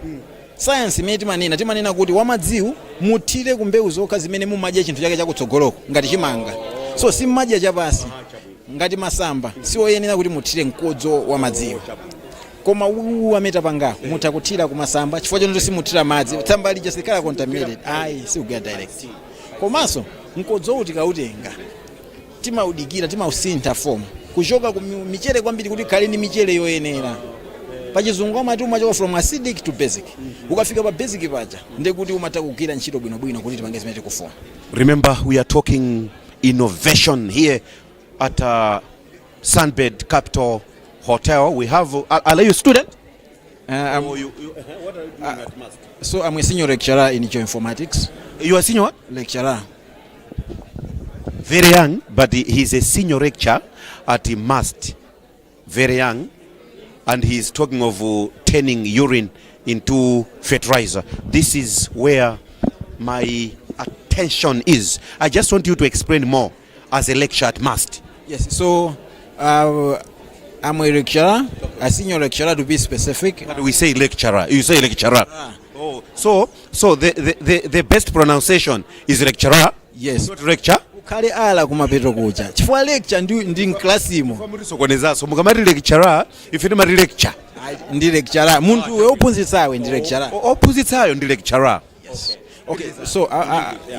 Science imene timanena kuti wamadziwo muthire ku mbewu zokha zimene mumadya chinthu chake chakutsogoloko ngati chimanga. So simmadya chapasi ngati masamba siwoyenera kuti muthire mkodzo wa madziwo. Koma uwu ameta panga mutha kuthira ku masamba chifukwa choncho simuthira madzi tsamba lija sikala contaminated ayi sikugera direct. Komanso mkodzo uti kautenga timaudikira timausintha form kuchoka ku michere kwambiri kuti khale ni michere yoyenera. Pachizungu amati umachoka from acidic to basic. Ukafika pa basic paja ndekuti umatha kugwira ntchito bwinobwino kuti tipange zimene tikufuna. Remember, we are talking innovation here at Sunbed Capital Hotel. We have, are you a student? What are you doing at MAST? So I'm a senior lecturer in geoinformatics. You are a senior what? Lecturer. Very young, but he's a senior lecturer at MAST. Very young. And he's talking of turning urine into fertilizer. This is where my attention is. I just want you to explain more as a lecturer at MAST. Yes, so I'm a lecturer, a senior lecturer to be specific. But we say lecturer, you say lecturer. Oh, so the best pronunciation is lecturer? Yes. Not lecture? Kale ala kumapeto kucha. Chifukwa lecture ndi mklasimo. Sokonezaso mukamati lecturer ife timati lecture. Ndi lecturer. Muntu we ophunzitsawe ndi lecturer. Ophunzitsayo ndi lecturer. Yes. Okay, so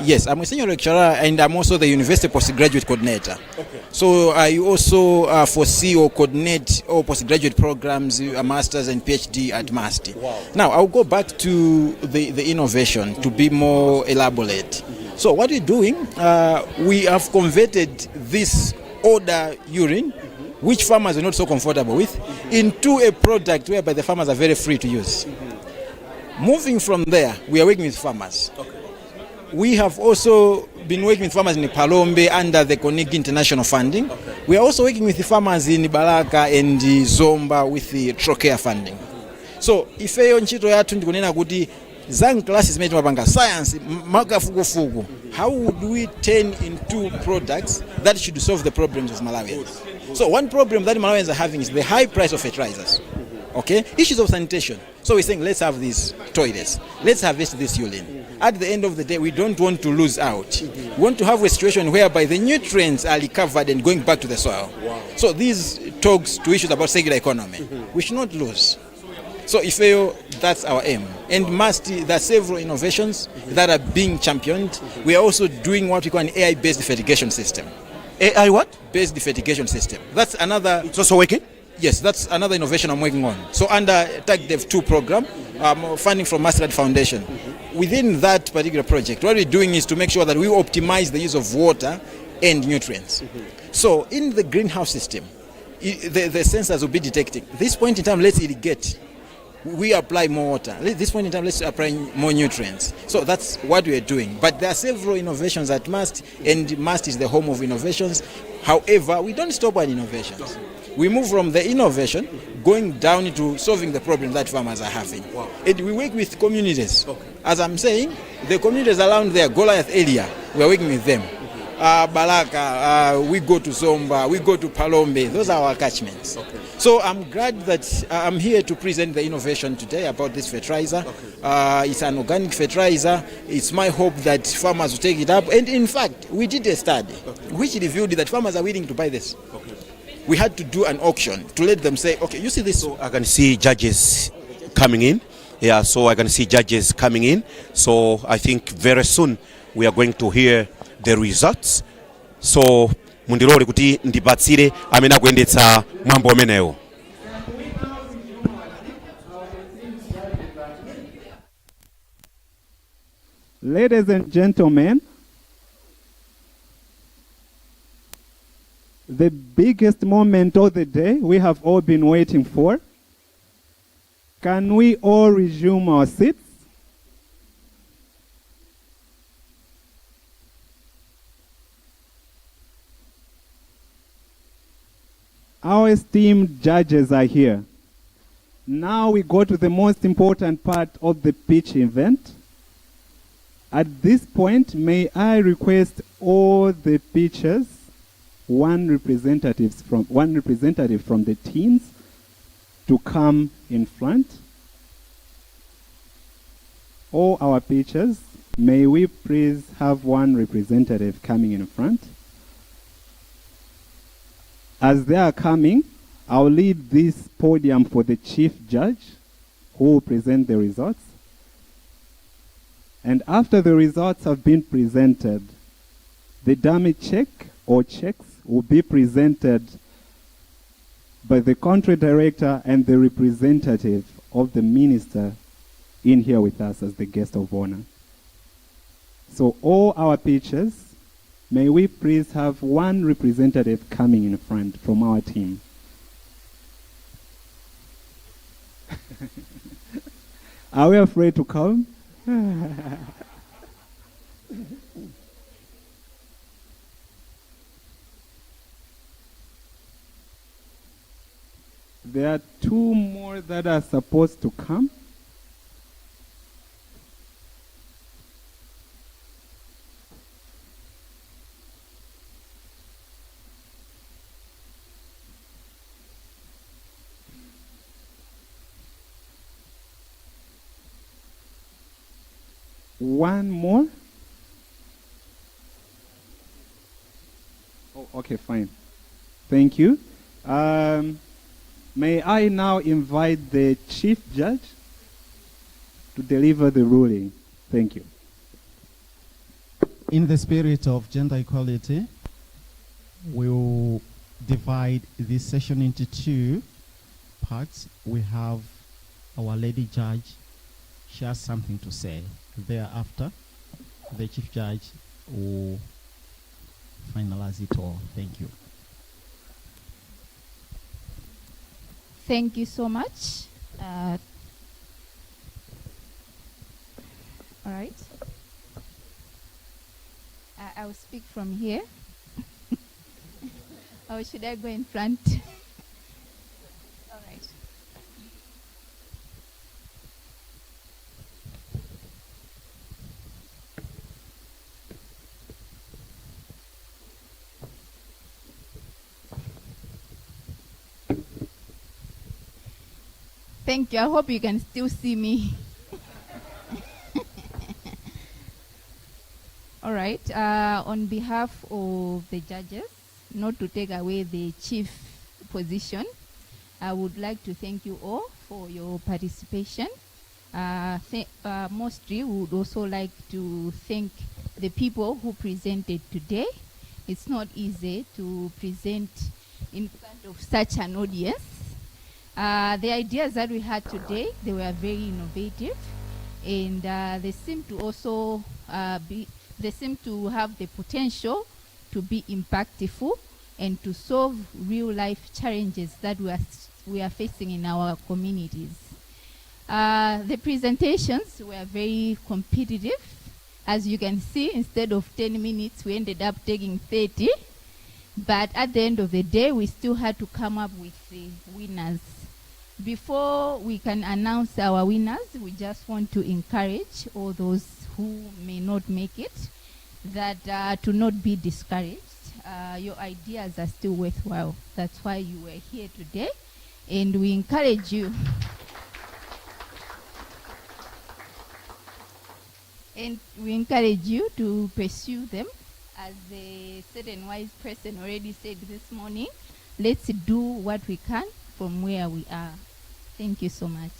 yes, I'm a senior lecturer and I'm also the university postgraduate coordinator. Okay. So I also foresee or coordinate all postgraduate programs, masters and PhD at MAST. Wow. Now I'll go back to the innovation to be more elaborate. So what we're doing, we have converted this odor urine, which farmers are not so comfortable with, into a product whereby the farmers are very free to use. Moving from there, we are working with farmers. Okay. We have also been working with farmers in Palombe under the Konigi International funding. Okay. We are also working with the farmers in Baraka and Zomba with the Trocare funding. So, ifeyo nchito yatu ndikunena kuti zang classes made mapanga science makafukufuku. How would we turn into products that should solve the problems of Malawians? So one problem that Malawians are having is the high price of fertilizers. Okay, issues of sanitation. So we're saying let's have these toilets, let's harvest this urine. At the end of the day, we don't want to lose out. We want to have a situation whereby the nutrients are recovered and going back to the soil. Wow. So these talks to issues about circular economy, we should not lose. So that's our aim. And there are several innovations that are being championed. We are also doing what we call an AI-based fertigation system. AI what? Based fertigation system. That's another. It's also working? Yes, that's another innovation I'm working on. So under TACDEV 2 program, funding from Mastercard Foundation. Within that particular project, what we're doing is to make sure that we optimize the use of water and nutrients. So in the greenhouse system, the sensors will be detecting. This point in time, let's irrigate. We apply more water. At this point in time, let's apply more nutrients. So that's what we are doing. But there are several innovations at MAST, and MAST is the home of innovations. However, we don't stop at innovations. We move from the innovation going down into solving the problem that farmers are having. Wow. And we work with communities. Okay. As I'm saying, the communities around their Goliath area, we are working with them. Baraka, we go to Zomba, we go to Palombe. Those are our catchments. Okay. So I'm glad that I'm here to present the innovation today about this fertilizer. Okay. It's an organic fertilizer. It's my hope that farmers will take it up. And in fact, we did a study which revealed that farmers are willing to buy this. Okay. We had to do an auction to let them say, okay, you see this. So I can see judges coming in. Yeah, so I can see judges coming in. So I think very soon we are going to hear the results. So mundilole kuti ndipatsire amene akuyendetsa mwambo umenewo. Ladies and gentlemen, the biggest moment of the day we have all been waiting for. Can we all resume our seats? Our esteemed judges are here. Now we go to the most important part of the pitch event. At this point, may I request all the pitchers, one representative from the teams, to come in front. All our pitchers, may we please have one representative coming in front. As they are coming, I'll leave this podium for the chief judge who will present the results. And after the results have been presented, the dummy check or checks will be presented by the country director and the representative of the minister in here with us as the guest of honor. So all our pitchers, may we please have one representative coming in front from our team. Are we afraid to come? There are two more that are supposed to come. One more. Oh, okay, fine. Thank you. May I now invite the chief judge to deliver the ruling. Thank you. In the spirit of gender equality, we will divide this session into two parts. We have our lady judge. She has something to say. Thereafter, the chief judge will finalize it all. Thank you. Thank you so much. All right. I will speak from here. Or should I go in front? All right. Thank you. I hope you can still see me. All right. On behalf of the judges, not to take away the chief position, I would like to thank you all for your participation. Mostly, we would also like to thank the people who presented today. It's not easy to present in front of such an audience. The ideas that we had today, they were very innovative, and they seem to also they seem to have the potential to be impactful and to solve real life challenges that we are facing in our communities. The presentations were very competitive. As you can see, instead of 10 minutes, we ended up taking 30. But at the end of the day, we still had to come up with the winners. Before we can announce our winners, we just want to encourage all those who may not make it that to not be discouraged. Your ideas are still worthwhile. That's why you were here today, and we encourage you. And we encourage you to pursue them. As the certain wise person already said this morning, let's do what we can from where we are. Thank you so much.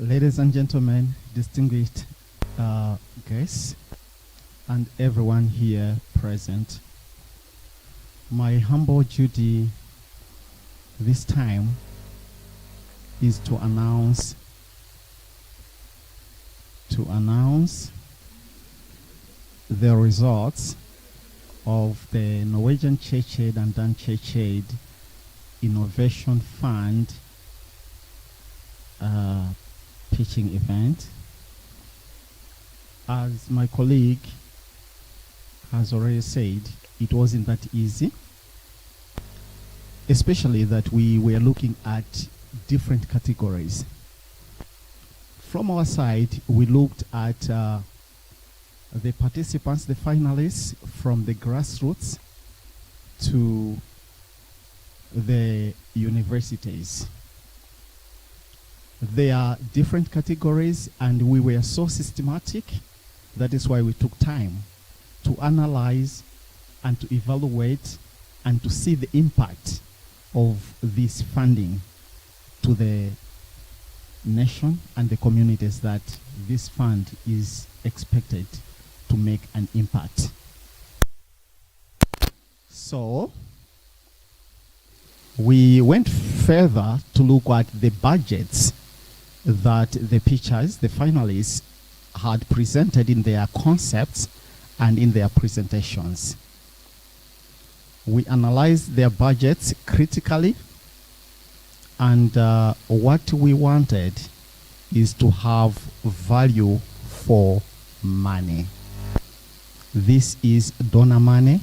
Ladies and gentlemen, distinguished guests, and everyone here present, my humble duty this time is to announce the results of the Norwegian Church Aid and Dan Church Aid Innovation Fund pitching event. As my colleague has already said, it wasn't that easy, especially that we were looking at different categories. From our side, we looked at the participants, the finalists, from the grassroots to the universities. There are different categories, and we were so systematic. That is why we took time to analyze and to evaluate and to see the impact of this funding to the nation and the communities that this fund is expected to make an impact. So we went further to look at the budgets that the pitchers, the finalists, had presented in their concepts and in their presentations. We analyzed their budgets critically, and what we wanted is to have value for money. This is donor money,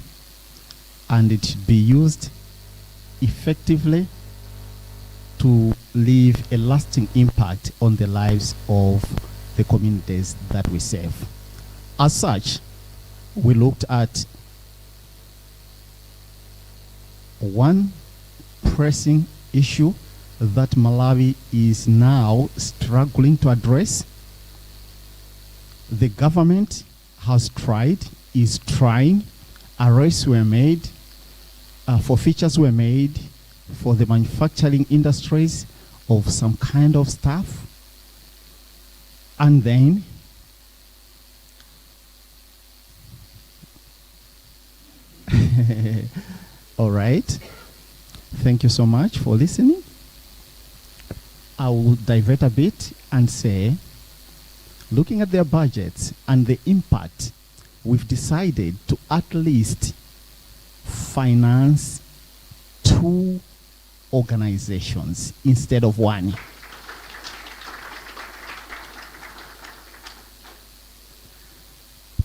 and it should be used effectively to leave a lasting impact on the lives of the communities that we serve. As such, we looked at one pressing issue that Malawi is now struggling to address. The government has tried, is trying. Arrests were made, forfeitures were made for the manufacturing industries of some kind of stuff. And then all right. Thank you so much for listening. I will divert a bit and say, looking at their budgets and the impact, we've decided to at least finance 2 organizations instead of 1.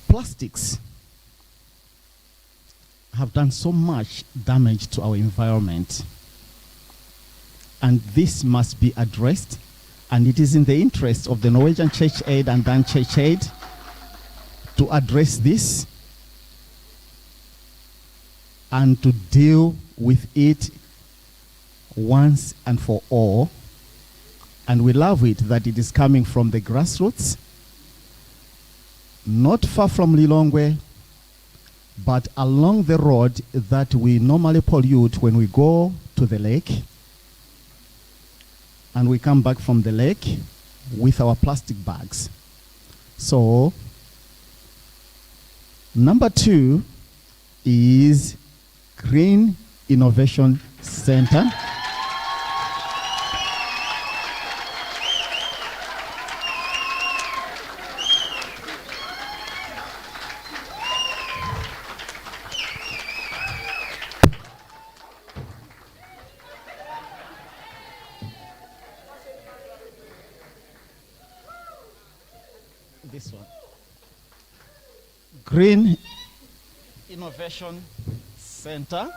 Plastics have done so much damage to our environment, and this must be addressed, and it is in the interest of the Norwegian Church Aid and Dan Church Aid to address this and to deal with it once and for all. And we love it that it is coming from the grassroots, not far from Lilongwe, but along the road that we normally pollute when we go to the lake, and we come back from the lake with our plastic bags. So, number 2 is Green Innovation Center. This one. Green Innovation Center.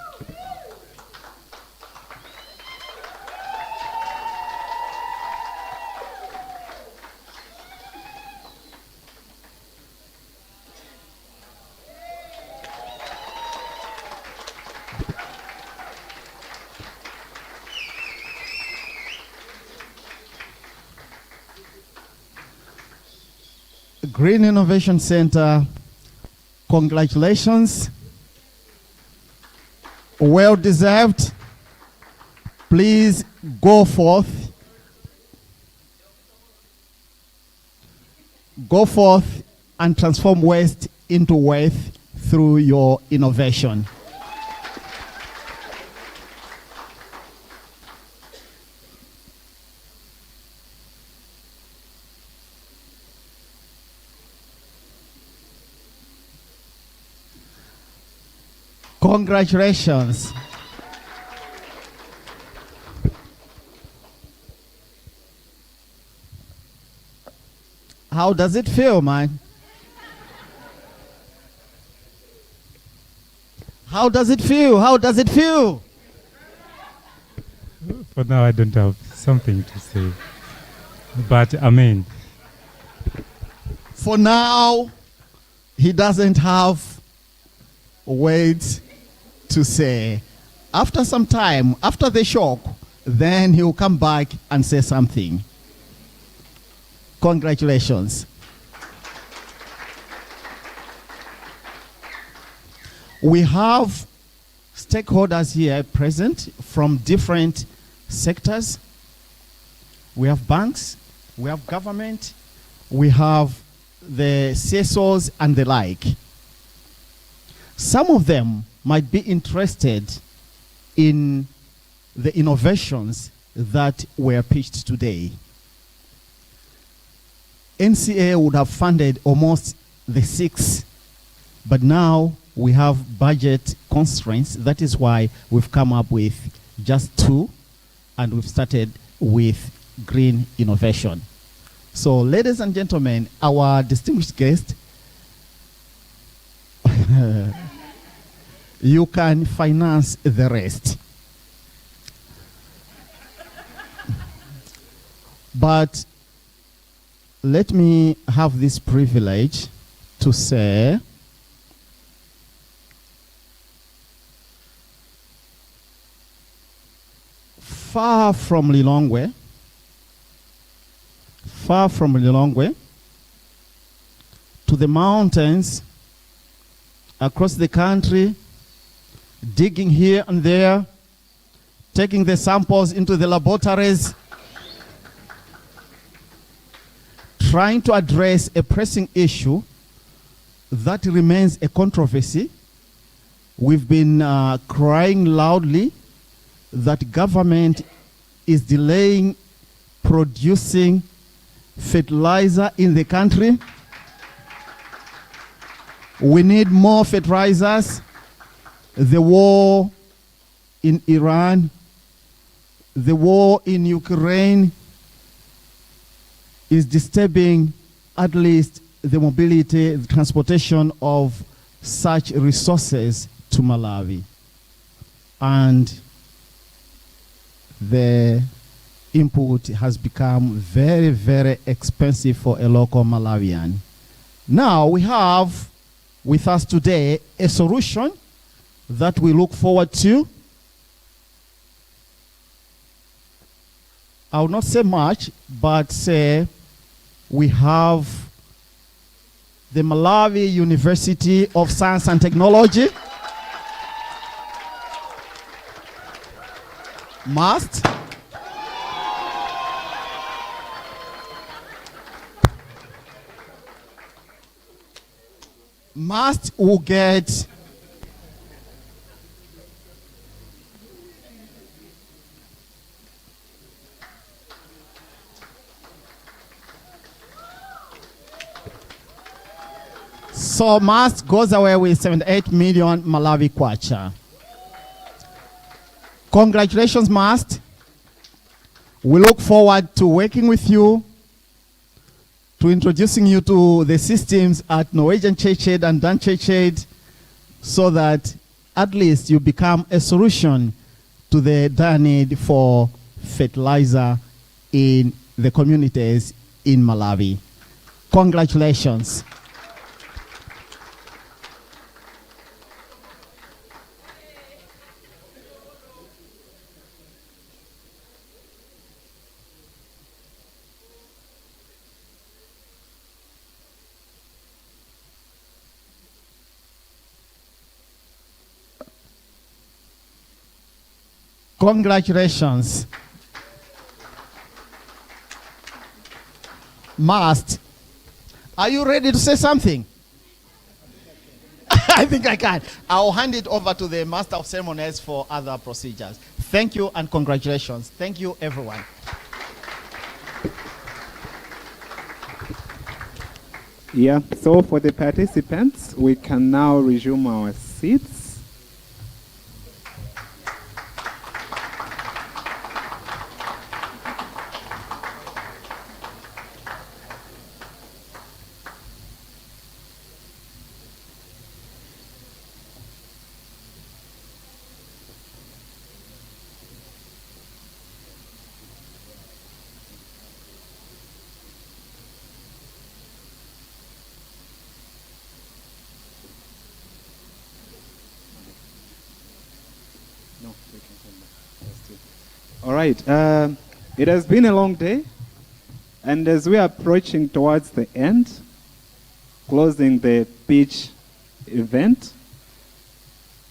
Green Innovation Center, congratulations. Well deserved. Please go forth. Go forth and transform waste into wealth through your innovation. Congratulations. How does it feel, man? How does it feel? How does it feel? For now, I don't have something to say. But amen. For now, he doesn't have words to say. After some time, after the shock, then he'll come back and say something. Congratulations. We have stakeholders here present from different sectors. We have banks, we have government, we have the CSOs and the like. Some of them might be interested in the innovations that were pitched today. NCA would have funded almost the 6, but now we have budget constraints. That is why we've come up with just 2, and we've started with green innovation. So, ladies and gentlemen, our distinguished guest, you can finance the rest. But let me have this privilege to say far from Lilongwe, to the mountains, across the country, digging here and there, taking the samples into the laboratories, trying to address a pressing issue that remains a controversy. We've been crying loudly that government is delaying producing fertilizer in the country. We need more fertilizers. The war in Iran, the war in Ukraine is disturbing at least the mobility, the transportation of such resources to Malawi. And the input has become very, very expensive for a local Malawian. Now we have with us today a solution that we look forward to. I will not say much, but say we have the Malawi University of Science and Technology. Must will get so Must goes away with 78 million Malawi kwacha. Congratulations, Must. We look forward to working with you, to introducing you to the systems at Norwegian Churched and Dan Churched, so that at least you become a solution to the dire need for fertilizer in the communities in Malawi. Congratulations. Congratulations. Must, are you ready to say something? I think I can. I'll hand it over to the Master of Ceremonies for other procedures. Thank you and congratulations. Thank you, everyone. Yeah, so for the participants, we can now resume our seats. All right. It has been a long day, and as we are approaching towards the end, closing the pitch event,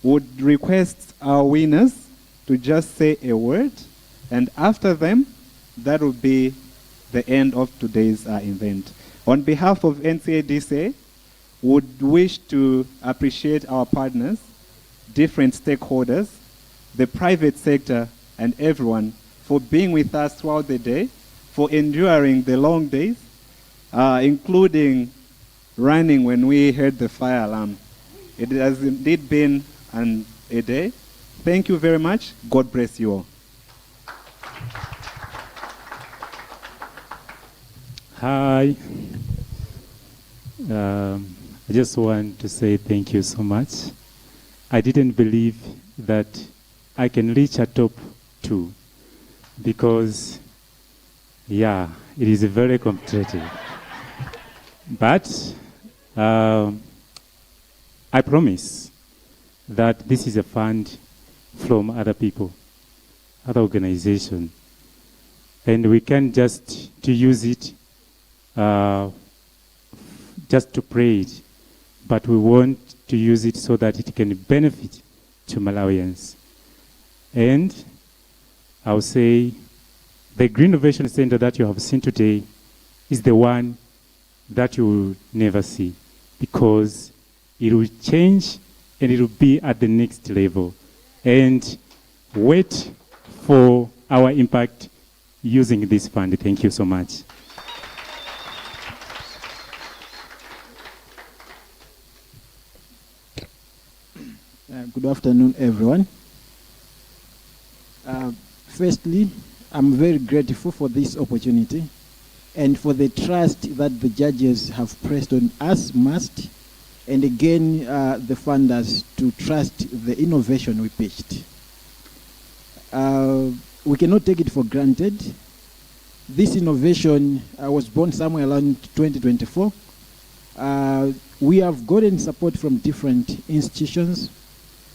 would request our winners to just say a word, and after them, that will be the end of today's event. On behalf of NCADCA, would wish to appreciate our partners, different stakeholders, the private sector, and everyone for being with us throughout the day, for enduring the long days, including running when we heard the fire alarm. It has indeed been a day. Thank you very much. God bless you all. Hi. I just want to say thank you so much. I didn't believe that I can reach a top 2 because, yeah, it is very competitive. But I promise that this is a fund from other people. other organization. And we can't just to use it just to pray it, but we want to use it so that it can benefit to Malawians. And I'll say the Green Innovation Center that you have seen today is the one that you will never see, because it will change and it will be at the next level. And wait for our impact using this fund. Thank you so much. Good afternoon, everyone. Firstly, I'm very grateful for this opportunity and for the trust that the judges have placed on us, MAST, and again, the funders to trust the innovation we pitched. We cannot take it for granted. This innovation was born somewhere around 2024. We have gotten support from different institutions.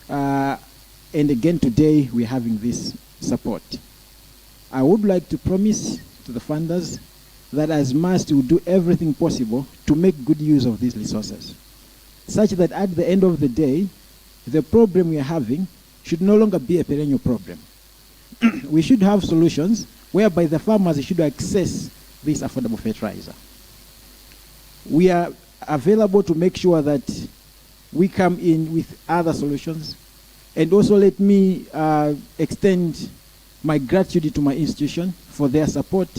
And again, today, we're having this support. I would like to promise to the funders that as MAST will do everything possible to make good use of these resources, such that at the end of the day, the problem we are having should no longer be a perennial problem. We should have solutions whereby the farmers should access this affordable fertilizer. We are available to make sure that we come in with other solutions. And also let me extend my gratitude to my institution for their support.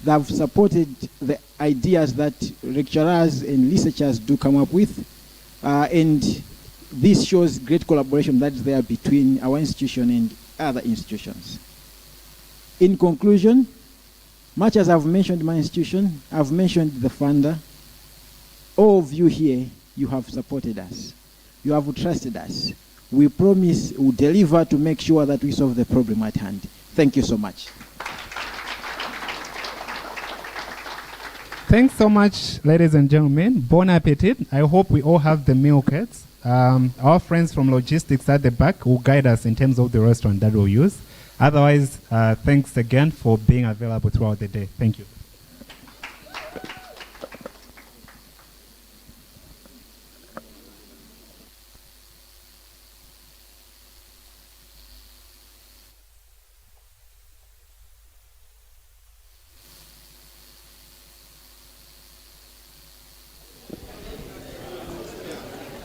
They have supported the ideas that lecturers and researchers do come up with. And this shows great collaboration that's there between our institution and other institutions. In conclusion, much as I've mentioned my institution, I've mentioned the funder, all of you here, you have supported us. You have trusted us. We promise we'll deliver to make sure that we solve the problem at hand. Thank you so much. Thanks so much, ladies and gentlemen. Bon appetit. I hope we all have the meal kits. Our friends from logistics at the back will guide us in terms of the restaurant that we'll use. Otherwise, thanks again for being available throughout the day. Thank you.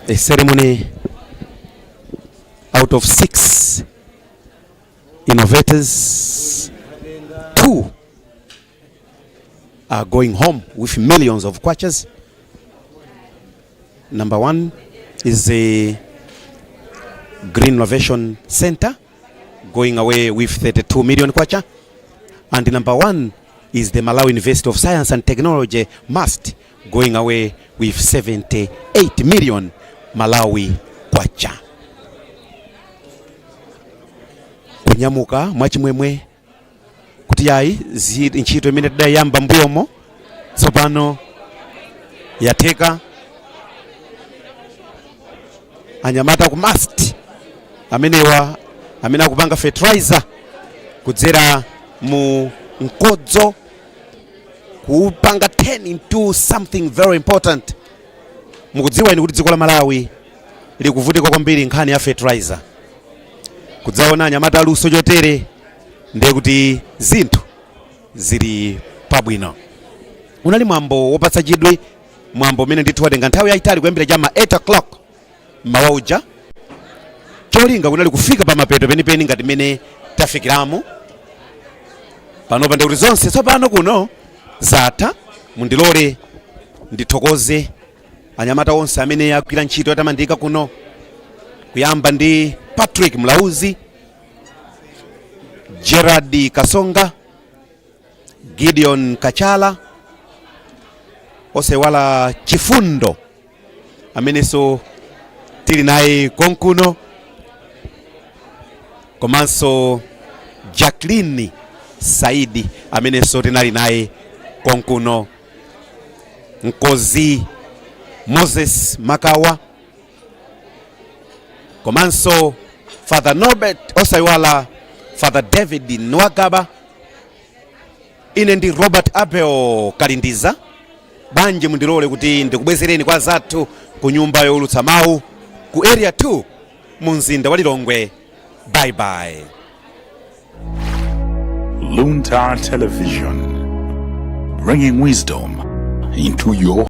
The ceremony, out of 6 innovators, 2 are going home with millions of kwachas. Number 1 is the Green Innovation Center, going away with 32 million kwacha. And number 1 is the Malawi University of Science and Technology, MAST, going away with 78 million Malawi kwacha. Kunyamuka mwachimwemwe kuti yayi ntchito imene tidayamba mbuyomo tsopano yatheka. Anyamata ku MAST amenewa amene akupanga fertilizer kudzera mu nkodzo kupanga 10 into something very important. Mukudziwa kuti dziko la Malawi likuvutika kwambiri nkhani ya fertilizer. Kudzaona anyamata aluso chotere ndiye kuti zinthu zili pabwino. Unali mwambo wopatsa chidwi, mwambo umene ndithu watenga nthawi yayitali kuyambira chama 8 o'clock mawauja. Cholinga kunali kufika pa mapeto penipeni ngati mene tafikiramo. Panopa ndi kuti zonse tsopano kuno zatha. Mundilole ndithokoze anyamata onse amene agwira ntchito yatamandika kuno, kuyamba ndi Patrick Mlauzi, Gerard Kasonga, Gideon Kachala, osewala Chifundo amenenso tili naye konkuno, komanso Jacqueline Saidi amenenso tinali naye konkuno, Nkozi Moses Makawa, komanso Father Norbert osaiwala Father David Nwagaba, ine ndi Robert Abel Kalindiza. Banje mundilole kuti ndikubwezereni kwa zathu ku nyumba youlutsa mawu ku area 2 mu mzinda wa Lilongwe. Bye bye. Luntha Television, bringing wisdom into your